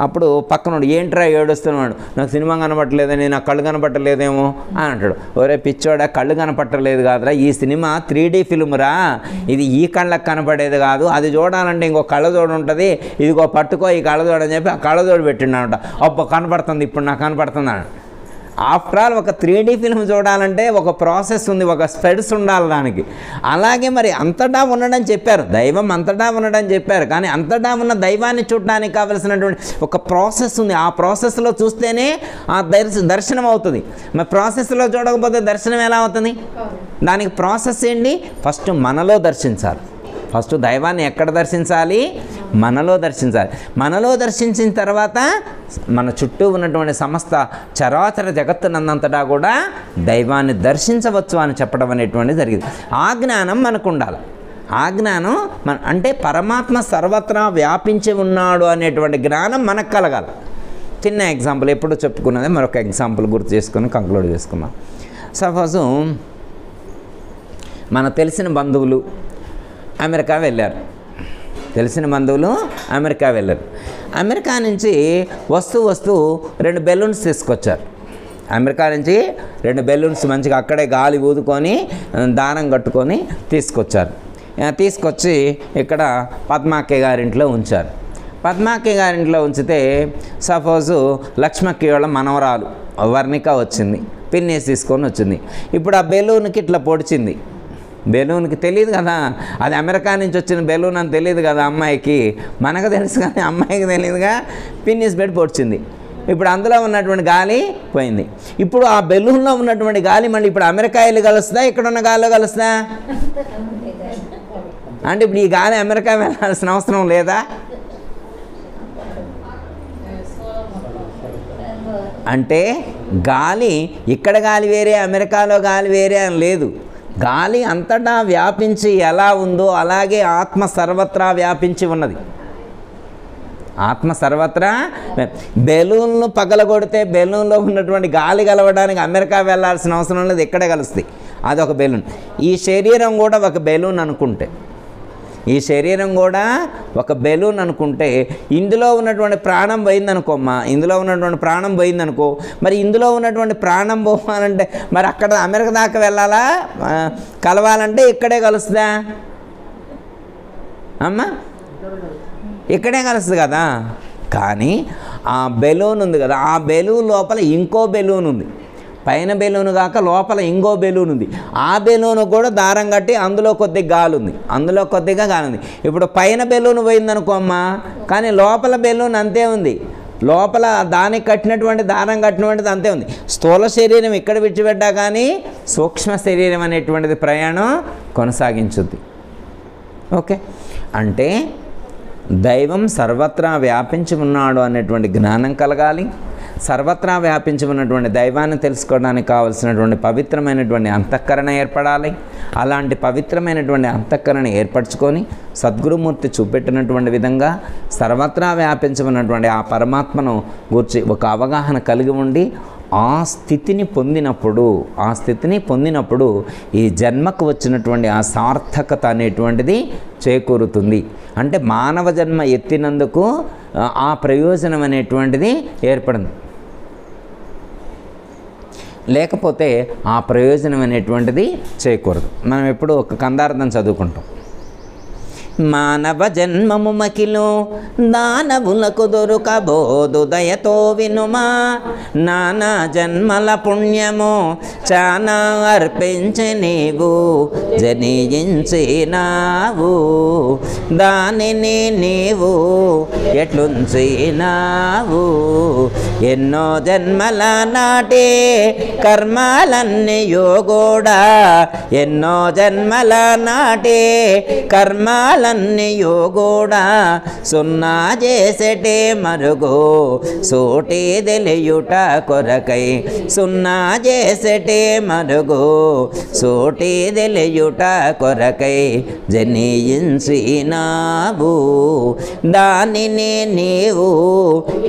Speaker 1: అప్పుడు పక్కనోడు ఏంట్రా ఏడుస్తున్నాడు, నాకు సినిమా కనపట్టలేదని, నాకు కళ్ళు కనపట్టలేదేమో అని అంటాడు. ఒరే పిచ్చోడా, కళ్ళు కనపట్టలేదు కాదురా, ఈ సినిమా 3D ఫిల్మ్రా, ఇది ఈ కళ్ళకు కనపడేది కాదు, అది చూడాలంటే ఇంకో కళ్ళజోడు ఉంటుంది, ఇదిగో పట్టుకో ఈ కళ్ళజోడు అని చెప్పి ఆ కళ్ళజోడు పెట్టినాడంట. అబ్బో కనపడుతుంది, ఇప్పుడు నాకు కనపడుతుంది అని. ఆఫ్టర్ ఆల్ ఒక 3D ఫిల్మ్ చూడాలంటే ఒక ప్రాసెస్ ఉంది, ఒక స్పెడ్స్ ఉండాలి దానికి. అలాగే మరి అంతటా ఉండడం చెప్పారు, దైవం అంతటా ఉండడం చెప్పారు. కానీ అంతటా ఉన్న దైవాన్ని చూడడానికి కావలసినటువంటి ఒక ప్రాసెస్ ఉంది. ఆ ప్రాసెస్లో చూస్తేనే ఆ దర్శనం అవుతుంది. మరి ప్రాసెస్లో చూడకపోతే దర్శనం ఎలా అవుతుంది? దానికి ప్రాసెస్ ఏంటి? ఫస్ట్ మనలో దర్శించాలి. ఫస్ట్ దైవాన్ని ఎక్కడ దర్శించాలి? మనలో దర్శించాలి. మనలో దర్శించిన తర్వాత మన చుట్టూ ఉన్నటువంటి సమస్త చరాచర జగత్తునందంతటా కూడా దైవాన్ని దర్శించవచ్చు అని చెప్పడం అనేటువంటిది జరిగింది. ఆ జ్ఞానం మనకు ఉండాలి. ఆ జ్ఞానం అంటే పరమాత్మ సర్వత్రా వ్యాపించి ఉన్నాడు అనేటువంటి జ్ఞానం మనకు కలగాలి. చిన్న ఎగ్జాంపుల్, ఎప్పుడు చెప్పుకున్నది మరొక ఎగ్జాంపుల్ గుర్తు చేసుకొని కంక్లూడ్ చేసుకున్నాం. సపోజు మన తెలిసిన బంధువులు అమెరికా వెళ్ళారు. అమెరికా నుంచి వస్తూ 2 బెలూన్స్ తీసుకొచ్చారు. అమెరికా నుంచి 2 బెలూన్స్ మంచిగా అక్కడే గాలి ఊదుకొని దారం కట్టుకొని తీసుకొచ్చారు. తీసుకొచ్చి ఇక్కడ పద్మాక్కయ్య గారింట్లో ఉంచారు. పద్మాకి గారింట్లో ఉంచితే సపోజు లక్ష్మక్కి వాళ్ళ మనవరాలు వర్ణిక వచ్చింది, పిన్నేసి తీసుకొని వచ్చింది. ఇప్పుడు ఆ బెలూన్కి ఇట్లా పొడిచింది. బెలూన్కి తెలియదు కదా, అది అమెరికా నుంచి వచ్చిన బెలూన్ అని తెలియదు కదా అమ్మాయికి. మనకు తెలుసు కానీ అమ్మాయికి తెలియదుగా. పిన్నేసి పెట్టి పొడిచింది. ఇప్పుడు అందులో ఉన్నటువంటి గాలి పోయింది. ఇప్పుడు ఆ బెలూన్లో ఉన్నటువంటి గాలి మళ్ళీ ఇప్పుడు అమెరికా వెళ్ళి కలుస్తుందా, ఇక్కడ ఉన్న గాలిలో కలుస్తుందా? అంటే ఇప్పుడు ఈ గాలి అమెరికా వెళ్ళాల్సిన అవసరం లేదా? అంటే గాలి ఇక్కడ గాలి వేరే, అమెరికాలో గాలి వేరే అని లేదు. గాలి అంతటా వ్యాపించి ఎలా ఉందో అలాగే ఆత్మ సర్వత్రా వ్యాపించి ఉన్నది. ఆత్మ సర్వత్రా. బెలూన్ను పగలగొడితే బెలూన్లో ఉన్నటువంటి గాలి కలవడానికి అమెరికా వెళ్ళాల్సిన అవసరం లేదు, ఇక్కడే కలుస్తుంది. అదొక బెలూన్. ఈ శరీరం కూడా ఒక బెలూన్ అనుకుంటే, ఈ శరీరం కూడా ఒక బెలూన్ అనుకుంటే, ఇందులో ఉన్నటువంటి ప్రాణం పోయిందనుకోమ్మా, ఇందులో ఉన్నటువంటి ప్రాణం పోయిందనుకో, మరి ఇందులో ఉన్నటువంటి ప్రాణం పోవాలంటే మరి అక్కడ అమెరికా దాకా వెళ్ళాలా? కలవాలంటే ఇక్కడే కలుస్తుందా అమ్మా? ఇక్కడే కలుస్తుంది కదా. కానీ ఆ బెలూన్ ఉంది కదా, ఆ బెలూన్ లోపల ఇంకో బెలూన్ ఉంది. పైన బెలూన్ కాక లోపల ఇంకో బెలూన్ ఉంది. ఆ బెలూన్ కూడా దారం కట్టి అందులో కొద్దిగా గాలి ఉంది, అందులో కొద్దిగా గాలి ఉంది. ఇప్పుడు పైన బెలూన్ పోయిందనుకోమ్మా, కానీ లోపల బెలూన్ అంతే ఉంది. లోపల దానికి కట్టినటువంటి దారం కట్టినటువంటిది అంతే ఉంది. స్థూల శరీరం ఇక్కడ విడిచిపెట్టా కానీ సూక్ష్మ శరీరం అనేటువంటిది ప్రయాణం కొనసాగించుద్ది. ఓకే, అంటే దైవం సర్వత్రా వ్యాపించి ఉన్నాడు అనేటువంటి జ్ఞానం కలగాలి. సర్వత్రా వ్యాపించి ఉన్నటువంటి దైవాన్ని తెలుసుకోవడానికి కావలసినటువంటి పవిత్రమైనటువంటి అంతఃకరణ ఏర్పడాలి. అలాంటి పవిత్రమైనటువంటి అంతఃకరణ ఏర్పరచుకొని సద్గురుమూర్తి చూపెట్టినటువంటి విధంగా సర్వత్రా వ్యాపించి ఉన్నటువంటి ఆ పరమాత్మను గురించి ఒక అవగాహన కలిగి ఉండి ఆ స్థితిని పొందినప్పుడు ఈ జన్మకు వచ్చినటువంటి ఆ సార్థకత అనేటువంటిది చేకూరుతుంది. అంటే మానవ జన్మ ఎత్తినందుకు ఆ ప్రయోజనం అనేటువంటిది ఏర్పడింది. లేకపోతే ఆ ప్రయోజనం అనేటువంటిది చేకూరదు. మనం ఎప్పుడు ఒక కందార్థం చదువుకుంటాం. మానవ జన్మము మకిలో దానవులకు దొరకబోదు దయతో వినుమా, నానా జన్మల పుణ్యము చానా అర్పించి నీవు జనించినావు, దానిని నీవు ఎట్లుంచినావు. ఎన్నో జన్మల నాటే కర్మాలన్నీయో కూడా, ఎన్నో జన్మల నాటే కర్మాలన్నీయో కూడా సున్నా చేసేటే మరుగు సోటి తెలియుట కొరకై, సున్నా చేసేటే మరుగు సోటి తెలియుట కొరకై జనించినావు, దానిని నీవు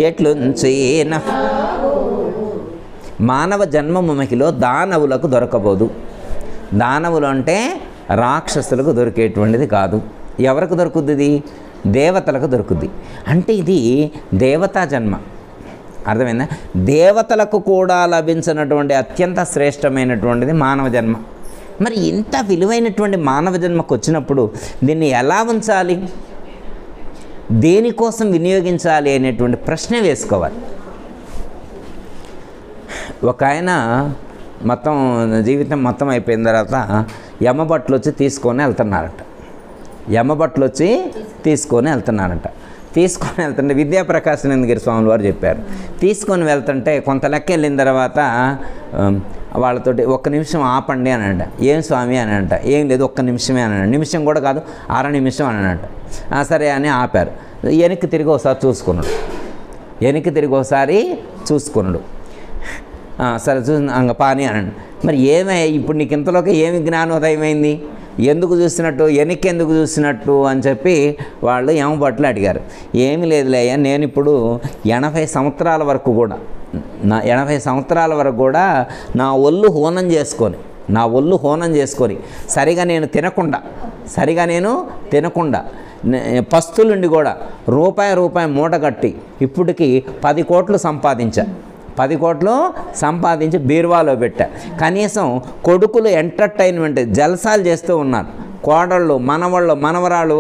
Speaker 1: ఎట్లుంచినా. మానవ జన్మము మహిలో దానవులకు దొరకబోదు. దానవులు అంటే రాక్షసులకు దొరికేటువంటిది కాదు. ఎవరికి దొరుకుద్ది? ఇది దేవతలకు దొరుకుద్ది. అంటే ఇది దేవతా జన్మ. అర్థమైందా? దేవతలకు కూడా లభించినటువంటి అత్యంత శ్రేష్టమైనటువంటిది మానవ జన్మ. మరి ఇంత విలువైనటువంటి మానవ జన్మకు వచ్చినప్పుడు దీన్ని ఎలా ఉంచాలి, దేనికోసం వినియోగించాలి అనేటువంటి ప్రశ్న వేసుకోవాలి. ఒక ఆయన మొత్తం జీవితం మొత్తం అయిపోయిన తర్వాత యమభట్లు వచ్చి తీసుకొని వెళ్తున్నారట. తీసుకొని వెళ్తుంటే విద్యాప్రకాశానందగిరి స్వాములు వారు చెప్పారు. తీసుకొని వెళ్తుంటే కొంత లెక్క వెళ్ళిన తర్వాత వాళ్ళతోటి ఒక్క నిమిషం ఆపండి అని అంట. ఏం స్వామి అని అంట. ఏం లేదు, ఒక్క నిమిషమే అని అంట. నిమిషం కూడా కాదు, అర నిమిషం అని అంట. సరే అని ఆపారు. వెనక్కి తిరిగి ఒకసారి చూసుకున్నాడు. సరే చూసి అంగ పాని అనండి. మరి ఇప్పుడు నీకు ఇంతలోకి ఏమి జ్ఞానోదయం అయింది, ఎందుకు చూసినట్టు, వెనక్కి ఎందుకు చూసినట్టు అని చెప్పి వాళ్ళు యమభట్లు అడిగారు. ఏమీ లేదులే, నేను ఇప్పుడు 80 సంవత్సరాల వరకు కూడా నా ఒళ్ళు హోనం చేసుకొని సరిగా నేను తినకుండా పస్తులుండి కూడా రూపాయి మూట కట్టి ఇప్పటికి 10 కోట్లు సంపాదించి బీరువాలో పెట్టా. కనీసం కొడుకులు ఎంటర్టైన్మెంట్ జల్సాలు చేస్తూ ఉన్నారు. కోడళ్ళు, మనవాళ్ళు, మనవరాలు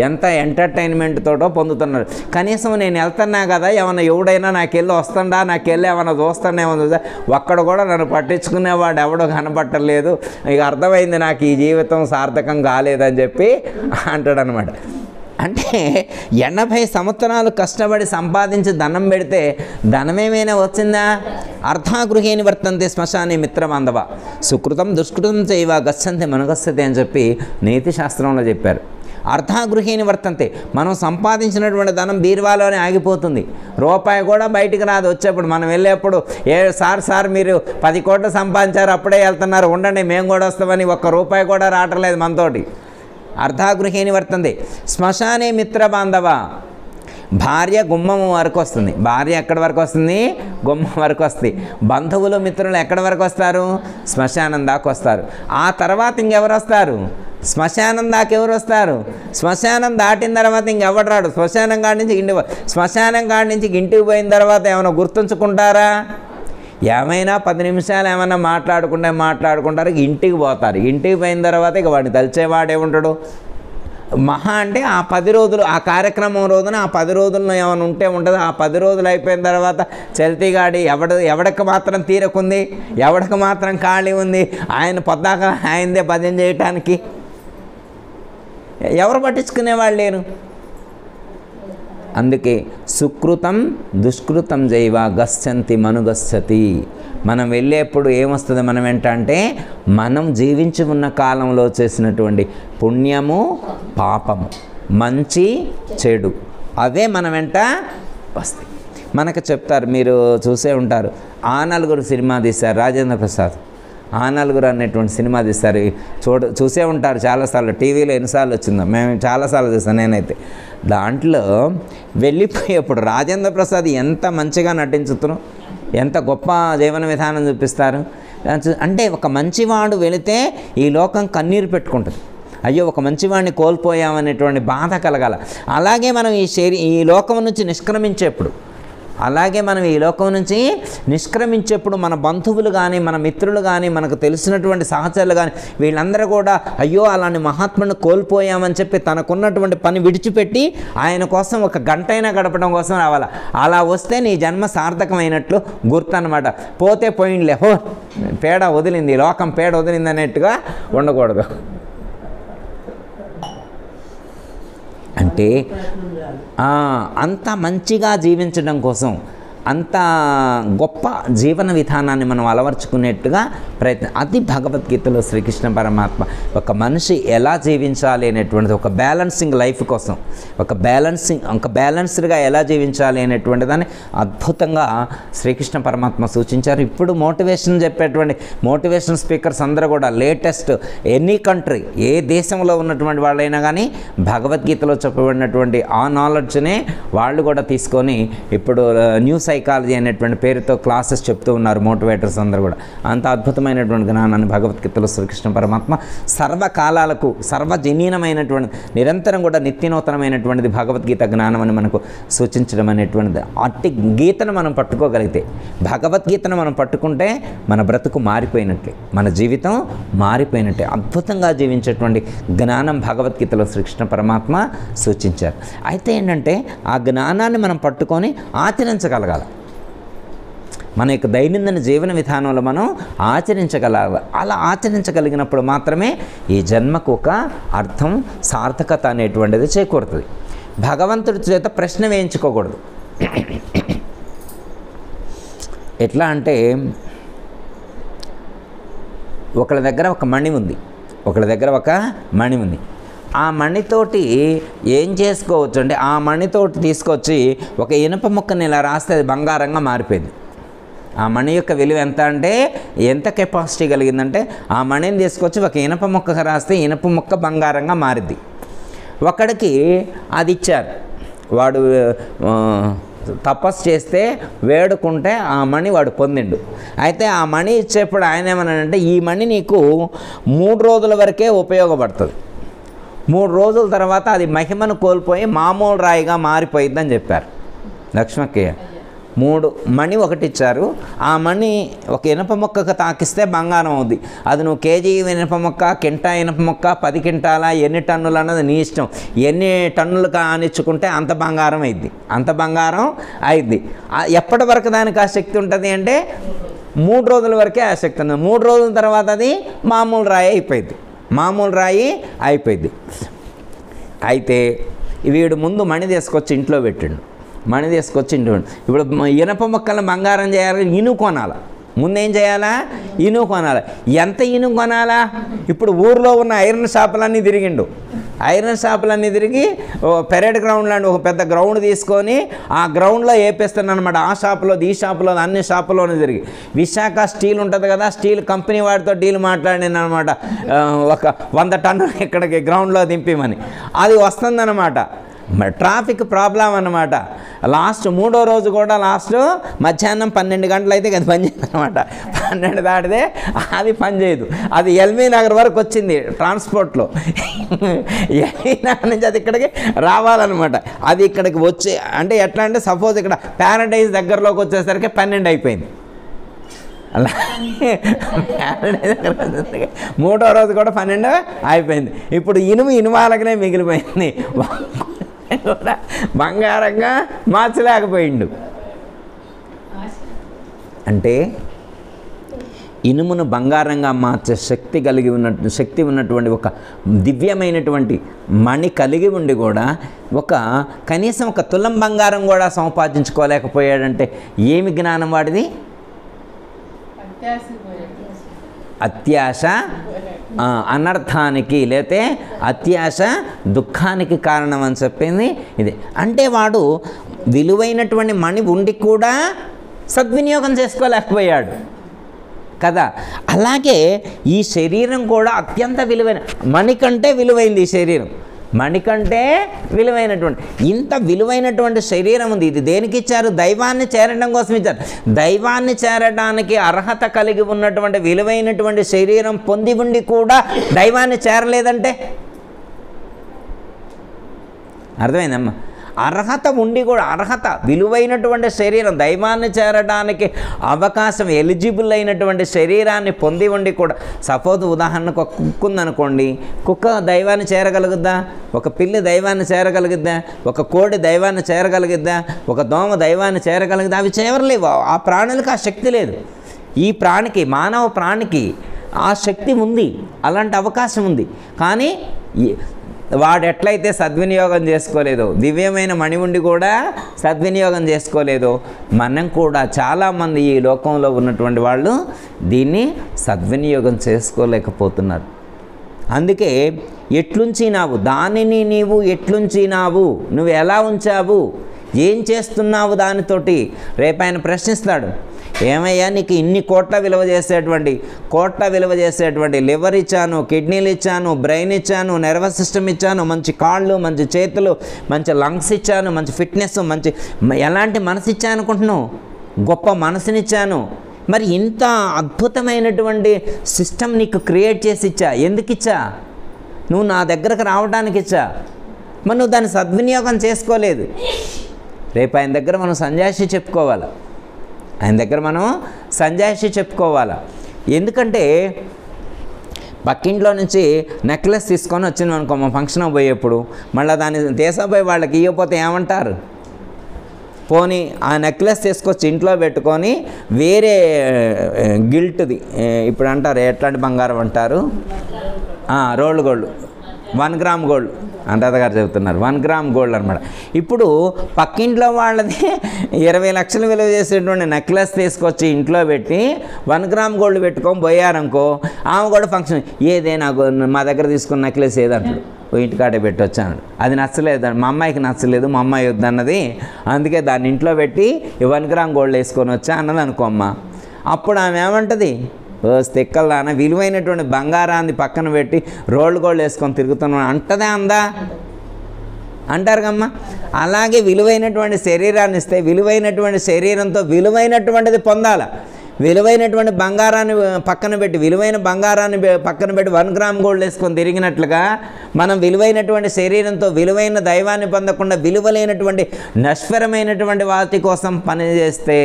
Speaker 1: ఎంత ఎంటర్టైన్మెంట్ తోటో పొందుతున్నారు. కనీసం నేను వెళ్తున్నా కదా, ఏమన్నా ఎవడైనా నాకెళ్ళి వస్తుండా, నాకెళ్ళి ఏమన్నా చూస్తానేమో చూసా, ఒక్కడ కూడా నన్ను పట్టించుకునేవాడు ఎవడో కనపట్టలేదు, ఇక అర్థమైంది నాకు ఈ జీవితం సార్థకం కాలేదని చెప్పి అంటాడనమాట. అంటే 80 సంవత్సరాలు కష్టపడి సంపాదించి ధనం పెడితే ధనమేమైనా వచ్చిందా? అర్థాగృహేని వర్తంతే శ్మశానే మిత్రబాంధవ సుకృతం దుష్కృతం చైవ గచ్చంతే మనగచ్చతే అని చెప్పి నీతి శాస్త్రంలో చెప్పారు. అర్థాగృహేని వర్తంతే, మనం సంపాదించినటువంటి ధనం బీరువాలోనే ఆగిపోతుంది, రూపాయి కూడా బయటికి రాదు. వచ్చేప్పుడు మనం వెళ్ళేప్పుడు సార్ మీరు 10 కోట్లు సంపాదించారు, అప్పుడే వెళ్తున్నారు, ఉండండి మేము కూడా వస్తామని ఒక్క రూపాయి కూడా రావట్లేదు మనతోటి. అర్ధాగృహేని వర్తంది. శ్మశానే మిత్ర బాంధవ, భార్య గుమ్మం వరకు వస్తుంది. భార్య ఎక్కడి వరకు వస్తుంది? గుమ్మం వరకు వస్తుంది. బంధువులు మిత్రులు ఎక్కడి వరకు వస్తారు? శ్మశానం దాకా వస్తారు. ఆ తర్వాత ఇంకెవరు వస్తారు? శ్మశానం దాకా ఎవరు వస్తారు? శ్మశానం దాటిన తర్వాత ఇంకెవడు రాడు. శ్మశానం కాడి నుంచి ఇంటికి పోయిన తర్వాత ఏమైనా గుర్తుంచుకుంటారా? ఏమైనా 10 నిమిషాలు ఏమైనా మాట్లాడుకుంటారు, ఇంటికి పోతారు. ఇంటికి పోయిన తర్వాత ఇక వాడిని తలిచేవాడే ఉంటాడు. మహా అంటే ఆ 10 రోజులు, ఆ కార్యక్రమం రోజున ఆ 10 రోజుల్లో ఏమైనా ఉంటుంది. ఆ 10 రోజులు అయిపోయిన తర్వాత చల్తీగాడి ఎవడికి మాత్రం తీరకుంది, ఎవడికి మాత్రం ఖాళీ ఉంది, ఆయన పొద్దాక ఆయనదే భజన చేయటానికి ఎవరు పట్టించుకునేవాళ్ళు లేరు. అందుకే సుకృతం దుష్కృతం జైవ గచ్చంతి మనుగచ్చతి. మనం వెళ్ళేప్పుడు ఏమొస్తుంది మనం వెంట అంటే, మనం జీవించి ఉన్న కాలంలో చేసినటువంటి పుణ్యము పాపము, మంచి చెడు, అవే మన వెంట వస్తాయి. మనకు చెప్తారు, మీరు చూసే ఉంటారు, ఆ నలుగురు సినిమా తీశారు రాజేంద్ర ప్రసాద్. ఆ నలుగురు అనేటువంటి సినిమా తీస్తారు, చూసే ఉంటారు చాలాసార్లు. టీవీలో ఎన్నిసార్లు వచ్చిందో, మేము చాలాసార్లు చూస్తాను నేనైతే. దాంట్లో వెళ్ళిపోయేప్పుడు రాజేంద్ర ప్రసాద్ ఎంత మంచిగా నటించుతున్నారు, ఎంత గొప్ప జీవన విధానం చూపిస్తారు. అంటే ఒక మంచివాడు వెళితే ఈ లోకం కన్నీరు పెట్టుకుంటుంది, అయ్యో ఒక మంచివాడిని కోల్పోయామనేటువంటి బాధ కలగాల. అలాగే మనం ఈ లోకం నుంచి నిష్క్రమించేప్పుడు మన బంధువులు కానీ, మన మిత్రులు కానీ, మనకు తెలిసినటువంటి సహచరులు కానీ, వీళ్ళందరూ కూడా అయ్యో అలాంటి మహాత్ముని కోల్పోయామని చెప్పి తనకున్నటువంటి పని విడిచిపెట్టి ఆయన కోసం ఒక గంటైనా గడపడం కోసం రావాలా. అలా వస్తే నీ జన్మ సార్థకమైనట్లు గుర్తు అనమాట. పోతే పోయిండ్లే, పేడ వదిలింది, లోకం పేడ వదిలింది అన్నట్టుగా ఉండకూడదు. అంటే అంత మంచిగా జీవించడం కోసం, అంత గొప్ప జీవన విధానాన్ని మనం అలవర్చుకునేట్టుగా ప్రయత్నం. అది భగవద్గీతలో శ్రీకృష్ణ పరమాత్మ ఒక మనిషి ఎలా జీవించాలి అనేటువంటిది, ఒక బ్యాలెన్సింగ్ లైఫ్ కోసం, ఒక బ్యాలెన్స్డ్గా ఎలా జీవించాలి అనేటువంటి దాన్ని అద్భుతంగా శ్రీకృష్ణ పరమాత్మ సూచించారు. ఇప్పుడు మోటివేషన్ చెప్పేటువంటి మోటివేషన్ స్పీకర్స్ అందరూ కూడా లేటెస్ట్ ఎనీ కంట్రీ, ఏ దేశంలో ఉన్నటువంటి వాళ్ళైనా కానీ భగవద్గీతలో చెప్పబడినటువంటి ఆ నాలెడ్జ్నే వాళ్ళు కూడా తీసుకొని ఇప్పుడు న్యూ సైకాలజీ అనేటువంటి పేరుతో క్లాసెస్ చెప్తూ ఉన్నారు మోటివేటర్స్ అందరూ కూడా. అంత అద్భుతమైనటువంటి జ్ఞానాన్ని భగవద్గీతలో శ్రీకృష్ణ పరమాత్మ సర్వకాలాలకు సర్వజనీనమైనటువంటి, నిరంతరం కూడా నిత్యనూతనమైనటువంటిది భగవద్గీత జ్ఞానం అని మనకు సూచించడం అనేటువంటిది. అట్టి గీతను మనం పట్టుకోగలిగితే, భగవద్గీతను మనం పట్టుకుంటే మన బ్రతుకు మారిపోయినట్లే, మన జీవితం మారిపోయినట్లే. అద్భుతంగా జీవించేటువంటి జ్ఞానం భగవద్గీతలో శ్రీకృష్ణ పరమాత్మ సూచించారు. అయితే ఏంటంటే ఆ జ్ఞానాన్ని మనం పట్టుకొని ఆచరించగలగాలి. మన యొక్క దైనందిన జీవన విధానంలో మనం ఆచరించగలగాలి. అలా ఆచరించగలిగినప్పుడు మాత్రమే ఈ జన్మకు ఒక అర్థం, సార్థకత అనేటువంటిది చేకూరుతుంది. భగవంతుడి చేత ప్రశ్న వేయించుకోకూడదు. ఎట్లా అంటే, ఒకళ్ళ దగ్గర ఒక మణి ఉంది, ఆ మణితోటి ఏం చేసుకోవచ్చు అంటే, ఆ మణితోటి తీసుకొచ్చి ఒక ఇనుప ముక్కని ఇలా రాస్తే అది బంగారంగా మారిపోయింది. ఆ మణి యొక్క విలువ ఎంత అంటే, ఎంత కెపాసిటీ కలిగిందంటే, ఆ మణిని తీసుకొచ్చి ఒక ఇనుప ముక్క రాస్తే ఇనుప ముక్క బంగారంగా మారిద్ది. ఒకడికి అది ఇచ్చారు, వాడు తపస్సు చేస్తే వేడుకుంటే ఆ మణి వాడు పొందిండు. అయితే ఆ మణి ఇచ్చేప్పుడు ఆయన ఏమన్నాడంటే, ఈ మణి నీకు 3 రోజుల వరకే ఉపయోగపడుతుంది, 3 రోజుల తర్వాత అది మహిమను కోల్పోయి మామూలు రాయిగా మారిపోయిద్దని చెప్పారు లక్ష్మక్కయ్య. 3 మణి ఒకటి ఇచ్చారు, ఆ మణి ఒక ఇనప మొక్కకు తాకిస్తే బంగారం అవుద్ది. అది నువ్వు కేజీ ఇనప మొక్క, కింటా ఇనప మొక్క, 10 కింటాల, ఎన్ని టన్నులు అన్నది నీ ఇష్టం. ఎన్ని టన్నులు కానిచ్చుకుంటే అంత బంగారం అయింది, అంత బంగారం అయింది. ఎప్పటి వరకు దానికి ఆ శక్తి ఉంటుంది అంటే 3 రోజుల వరకే ఆ శక్తి ఉంది. 3 రోజుల తర్వాత అది మామూలు రాయి అయిపోయింది, మామూలు రాయి అయిపోయింది. అయితే వీడు ముందు మణి తీసుకొచ్చి ఇంట్లో పెట్టిండు, మణి తీసుకొచ్చి ఇంట్లో. ఇప్పుడు ఇనప మొక్కలను బంగారం చేయాలి, ఇనుము కొనాలా. ముందేం చేయాలా? ఇనుము కొనాలి. ఎంత ఇనుము కొనాలా? ఇప్పుడు ఊర్లో ఉన్న ఐరన్ షాపులన్నీ తిరిగిండు, ఐరన్ షాపులన్నీ తిరిగి పెరేడ్ గ్రౌండ్ లాంటి ఒక పెద్ద గ్రౌండ్ తీసుకొని ఆ గ్రౌండ్లో వేపిస్తాను అనమాట. ఆ షాపులో, ఈ షాపులో, అన్ని షాపుల్లోనే తిరిగి. విశాఖ స్టీల్ ఉంటుంది కదా, స్టీల్ కంపెనీ వాడితో డీల్ మాట్లాడిన అనమాట. ఒక 100 టన్నులు ఇక్కడికి గ్రౌండ్లో దింపిమని. అది వస్తుందన్నమాట. ట్రాఫిక్ ప్రాబ్లం అన్నమాట. లాస్ట్ 3వ రోజు కూడా లాస్ట్ మధ్యాహ్నం 12 గంటలు అయితే అది పనిచేయదు అనమాట. 12 దాటితే అది పనిచేయదు. అది ఎల్బీ నగర్ వరకు వచ్చింది ట్రాన్స్పోర్ట్లో. ఎల్బీ నగర్ నుంచి అది ఇక్కడికి రావాలన్నమాట. అది ఇక్కడికి వచ్చి అంటే ఎట్లా అంటే సపోజ్ ఇక్కడ ప్యారడైజ్ దగ్గరలోకి వచ్చేసరికి 12 అయిపోయింది. అలా ప్యారడైజ్ దగ్గర 3వ రోజు కూడా 12 అయిపోయింది. ఇప్పుడు ఇనుమాలకనే మిగిలిపోయింది, కూడా బంగారంగా మార్చలేకపోయిండు. అంటే ఇనుమును బంగారంగా మార్చే శక్తి ఉన్నటువంటి ఒక దివ్యమైనటువంటి మణి కలిగి ఉండి కూడా కనీసం ఒక తులం బంగారం కూడా సంపాదించుకోలేకపోయాడంటే ఏమి జ్ఞానం వాడిది? అత్యాశ అనర్థానికి, లేతే అత్యాశ దుఃఖానికి కారణం అని చెప్పింది ఇది. అంటే వాడు విలువైనటువంటి మణి ఉండి కూడా సద్వినియోగం చేసుకోలేకపోయాడు కదా. అలాగే ఈ శరీరం కూడా అత్యంత విలువైన, మణి కంటే విలువైంది ఈ శరీరం, మణి కంటే విలువైనటువంటి, ఇంత విలువైనటువంటి శరీరం ఉంది. ఇది దేనికి ఇచ్చారు? దైవాన్ని చేరడం కోసం ఇచ్చారు. దైవాన్ని చేరడానికి అర్హత కలిగి ఉన్నటువంటి విలువైనటువంటి శరీరం పొంది ఉండి కూడా దైవాన్ని చేరలేదంటే అర్థమైందమ్మా? అర్హత ఉండి కూడా, అర్హత విలువైనటువంటి శరీరం, దైవాన్ని చేరడానికి అవకాశం ఎలిజిబుల్ అయినటువంటి శరీరాన్ని పొంది ఉండి కూడా, సపోజ్ ఉదాహరణకు ఒక కుక్క ఉందనుకోండి, కుక్క దైవాన్ని చేరగలుగుద్దా? ఒక పిల్లి దైవాన్ని చేరగలుగుద్దా? ఒక కోడి దైవాన్ని చేరగలుగుద్దా? ఒక దోమ దైవాన్ని చేరగలుగుద్దా? అవి చేరలేవు. ఆ ప్రాణులకు ఆ శక్తి లేదు. ఈ ప్రాణికి, మానవ ప్రాణికి ఆ శక్తి ఉంది, అలాంటి అవకాశం ఉంది. కానీ వాడు ఎట్లయితే సద్వినియోగం చేసుకోలేదో, దివ్యమైన మణి ఉండి కూడా సద్వినియోగం చేసుకోలేదో, మనం కూడా చాలామంది ఈ లోకంలో ఉన్నటువంటి వాళ్ళు దీన్ని సద్వినియోగం చేసుకోలేకపోతున్నారు. అందుకే ఎట్లుంచినావు దానిని, నీవు ఎట్లుంచినావు, నువ్వు ఎలా ఉంచావు, ఏం చేస్తున్నావు దానితోటి. రేపు ఆయన ప్రశ్నిస్తాడు, ఏమయ్యా నీకు ఇన్ని కోట్ల విలువ చేసేటువంటి లివర్ ఇచ్చాను, కిడ్నీలు ఇచ్చాను, బ్రెయిన్ ఇచ్చాను, నర్వస్ సిస్టమ్ ఇచ్చాను, మంచి కాళ్ళు, మంచి చేతులు, మంచి లంగ్స్ ఇచ్చాను, మంచి ఫిట్నెస్, మంచి ఎలాంటి మనసు ఇచ్చాను అనుకుంటున్నావు? గొప్ప మనసునిచ్చాను. మరి ఇంత అద్భుతమైనటువంటి సిస్టమ్ నీకు క్రియేట్ చేసి ఇచ్చా. ఎందుకు ఇచ్చా? నువ్వు నా దగ్గరకు రావడానికి ఇచ్చా. మరి నువ్వు దాన్ని సద్వినియోగం చేసుకోలేదు. రేపు ఆయన దగ్గర మనం సంజాయిషి చెప్పుకోవాలి, ఆయన దగ్గర మనం సంజాయిషి చెప్పుకోవాలా. ఎందుకంటే పక్కింట్లో నుంచి నెక్లెస్ తీసుకొని వచ్చింది అనుకో, మా ఫంక్షన్కి పోయేప్పుడు, మళ్ళీ దాన్ని దేశపోయి వాళ్ళకి ఇవ్వకపోతే ఏమంటారు? పోనీ ఆ నెక్లెస్ తీసుకొచ్చి ఇంట్లో పెట్టుకొని వేరే గిల్ట్ది, ఇప్పుడు అంటారు ఎట్లాంటి బంగారం అంటారు, రోల్డ్ గోల్డ్, 1 గ్రామ్ గోల్డ్ అంతగారు చెబుతున్నారు, 1 గ్రామ్ గోల్డ్ అనమాట. ఇప్పుడు పక్కింట్లో వాళ్ళది 20 లక్షలు విలువ చేసేటువంటి నెక్లెస్ తీసుకొచ్చి ఇంట్లో పెట్టి 1 గ్రామ్ గోల్డ్ పెట్టుకొని పోయారనుకో, ఆమె కూడా ఫంక్షన్ నాకు మా దగ్గర తీసుకున్న నెక్లెస్ ఏదంటాడు, ఇంటికాడే పెట్టి వచ్చాను, అది నచ్చలేదు, మా అమ్మాయికి నచ్చలేదు, మా అమ్మాయి వద్దన్నది, అందుకే దాన్ని ఇంట్లో పెట్టి 1 గ్రామ్ గోల్డ్ వేసుకొని వచ్చా అన్నది అనుకో అమ్మ. అప్పుడు ఆమె ఏమంటుంది, తెక్కల్లాన విలువైనటువంటి బంగారాన్ని పక్కన పెట్టి రోల్డ్ గోల్డ్ వేసుకొని తిరుగుతున్నాను అంటదే అందా? అంటారు కమ్మా. అలాగే విలువైనటువంటి శరీరాన్ని ఇస్తే విలువైనటువంటి శరీరంతో విలువైనటువంటిది పొందాలి. విలువైనటువంటి బంగారాన్ని పక్కన పెట్టి పక్కన పెట్టి 1 గ్రామ్ గోల్డ్ వేసుకొని తిరిగినట్లుగా మనం విలువైనటువంటి శరీరంతో విలువైన దైవాన్ని పొందకుండా విలువలేనటువంటి నశ్వరమైనటువంటి వాటి కోసం పనిచేస్తే,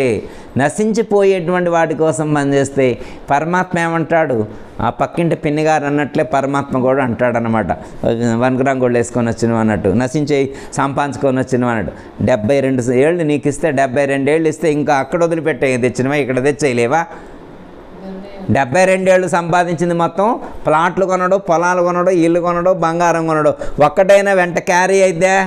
Speaker 1: నశించిపోయేటువంటి వాటి కోసం పనిచేస్తే పరమాత్మ ఏమంటాడు? ఆ పక్కింటి పిన్నిగారు అన్నట్లే పరమాత్మ కూడా అంటాడనమాట. 1 గ్రామ్ గోల్డ్ వేసుకొని వచ్చినవి అన్నట్టు, నశించే సంపాదించుకొని వచ్చినవి అన్నట్టు. 72 ఏళ్ళు నీకు ఇస్తే 72 ఏళ్ళు ఇస్తే ఇంకా అక్కడ వదిలిపెట్టే తెచ్చినవా, ఇక్కడ తెచ్చేయలేవా? 72 ఏళ్ళు సంపాదించింది మొత్తం ప్లాట్లు కొనడు, పొలాలు కొనడు, ఇల్లు కొనడు, బంగారం కొనడు, ఒక్కటైనా వెంట క్యారీ అయిద్దా?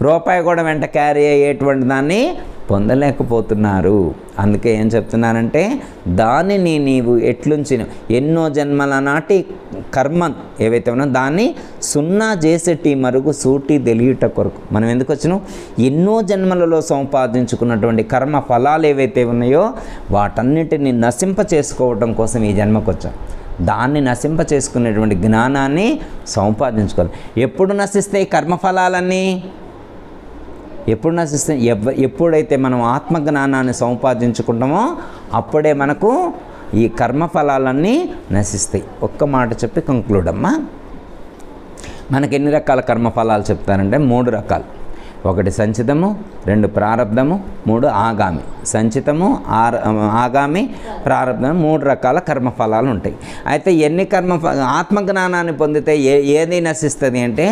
Speaker 1: రూపాయి కూడా వెంట క్యారీ అయ్యేటువంటి దాన్ని పొందలేకపోతున్నారు. అందుకే ఏం చెప్తున్నానంటే, దానిని నీవు ఎట్లుంచిన ఎన్నో జన్మల నాటి కర్మ ఏవైతే ఉన్నాయో దాన్ని సున్నా చేసేటి మరుగు సూటి తెలియట కొరకు. మనం ఎందుకు వచ్చినాం? ఎన్నో జన్మలలో సంపాదించుకున్నటువంటి కర్మ ఫలాలు ఏవైతే ఉన్నాయో వాటన్నిటిని నశింప చేసుకోవటం కోసం ఈ జన్మకు వచ్చాం. దాన్ని నశింప చేసుకునేటువంటి జ్ఞానాన్ని సంపాదించుకోవాలి. ఎప్పుడు నశిస్తాయి కర్మఫలాలన్నీ? ఎప్పుడు నశిస్తాయి? ఎప్పుడైతే మనం ఆత్మజ్ఞానాన్ని సంపాదించుకుంటామో అప్పుడే మనకు ఈ కర్మఫలాలన్నీ నశిస్తాయి. ఒక్క మాట చెప్పి కంక్లూడ్ అమ్మా. మనకి ఎన్ని రకాల కర్మఫలాలు చెప్తారంటే 3 రకాలు. 1 సంచితము, 2 ప్రారబ్ధము, 3 ఆగామి. సంచితము, ఆగామి, ప్రారబ్ధము 3 రకాల కర్మఫలాలు ఉంటాయి. అయితే ఎన్ని ఆత్మజ్ఞానాన్ని పొందితే ఏది నశిస్తుంది అంటే,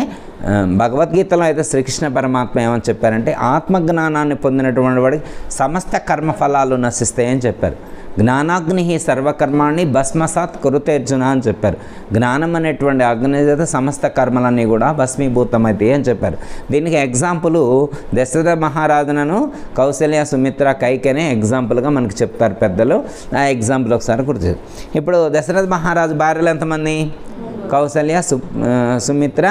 Speaker 1: భగవద్గీతలో అయితే శ్రీకృష్ణ పరమాత్మ ఏమని చెప్పారంటే, ఆత్మజ్ఞానాన్ని పొందినటువంటి వాడికి సమస్త కర్మఫలాలు నశిస్తాయని చెప్పారు. జ్ఞానాగ్ని సర్వకర్మాణి భస్మసాత్ కురుతేర్జున అని చెప్పారు. జ్ఞానం అనేటువంటి అగ్ని చేత సమస్త కర్మలన్నీ కూడా భస్మీభూతమవుతాయి అని చెప్పారు. దీనికి ఎగ్జాంపుల్ దశరథ మహారాజునను కౌసల్య, సుమిత్ర, కైకేనే ఎగ్జాంపుల్గా మనకి చెప్తారు పెద్దలు. ఆ ఎగ్జాంపుల్ ఒకసారి గుర్తు. ఇప్పుడు దశరథ మహారాజు భార్యలు ఎంతమంది? కౌసల్య, సుమిత్ర,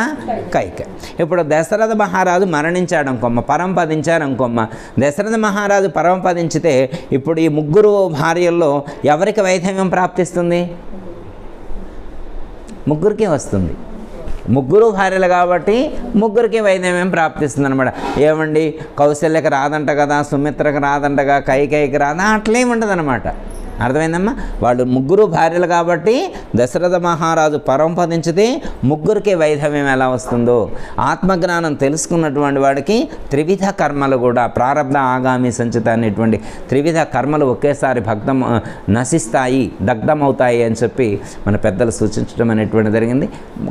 Speaker 1: కైకే. ఇప్పుడు దశరథ మహారాజు మరణించాడు అనుకోమ్మ, పరంపదించారు అనుకోమ్మ. దశరథ మహారాజు పరంపదించితే ఇప్పుడు ఈ 3 భార్యల్లో ఎవరికి వైధవ్యం ప్రాప్తిస్తుంది? 3కి వస్తుంది. 3 భార్యలు కాబట్టి 3కి వైధవ్యం ప్రాప్తిస్తుంది అనమాట. ఏమండి కౌశల్యకి రాదంట కదా, సుమిత్రకు రాదంటగా, కైకేయికి రాదా? అట్లేముండదు అనమాట. అర్థమైందమ్మా? వాళ్ళు 3 భార్యలు కాబట్టి దశరథ మహారాజు పరంపదించితే 3కి వైధవ్యం ఎలా వస్తుందో, ఆత్మజ్ఞానం తెలుసుకున్నటువంటి వాడికి త్రివిధ కర్మలు కూడా ప్రారబ్ధ, ఆగామి, సంచిత అనేటువంటి త్రివిధ కర్మలు ఒకేసారి నశిస్తాయి, దగ్ధమవుతాయి అని చెప్పి మన పెద్దలు సూచించడం అనేటువంటి జరిగింది.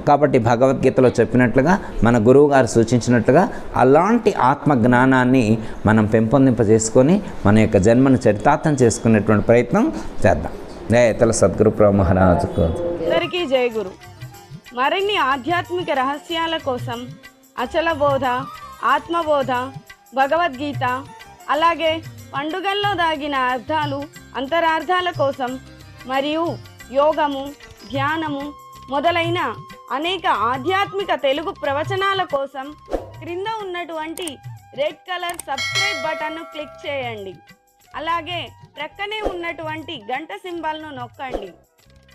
Speaker 1: కాబట్టి భగవద్గీతలో చెప్పినట్లుగా, మన గురువు గారు సూచించినట్లుగా అలాంటి ఆత్మజ్ఞానాన్ని మనం పెంపొందింపజేసుకొని మన యొక్క జన్మను చరితార్థం చేసుకునేటువంటి ప్రయత్నం చేద్దాం. జయ సద్గురు ప్రభు మహారాజుకు
Speaker 2: అందరికీ జయ గురు. మరిన్ని ఆధ్యాత్మిక రహస్యాల కోసం అచల బోధ, ఆత్మబోధ, భగవద్గీత, అలాగే పండుగల్లో దాగిన అర్థాలు, అంతరార్థాల కోసం మరియు యోగము, ధ్యానము మొదలైన అనేక ఆధ్యాత్మిక తెలుగు ప్రవచనాల కోసం క్రింద ఉన్నటువంటి రెడ్ కలర్ సబ్స్క్రైబ్ బటన్ను క్లిక్ చేయండి. అలాగే ప్రక్కనే ఉన్నటువంటి గంట సింబల్ను నొక్కండి.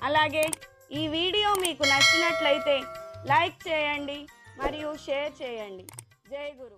Speaker 2: అలాగే ఈ వీడియో మీకు నచ్చినట్లయితే లైక్ చేయండి మరియు షేర్ చేయండి. జై గురు.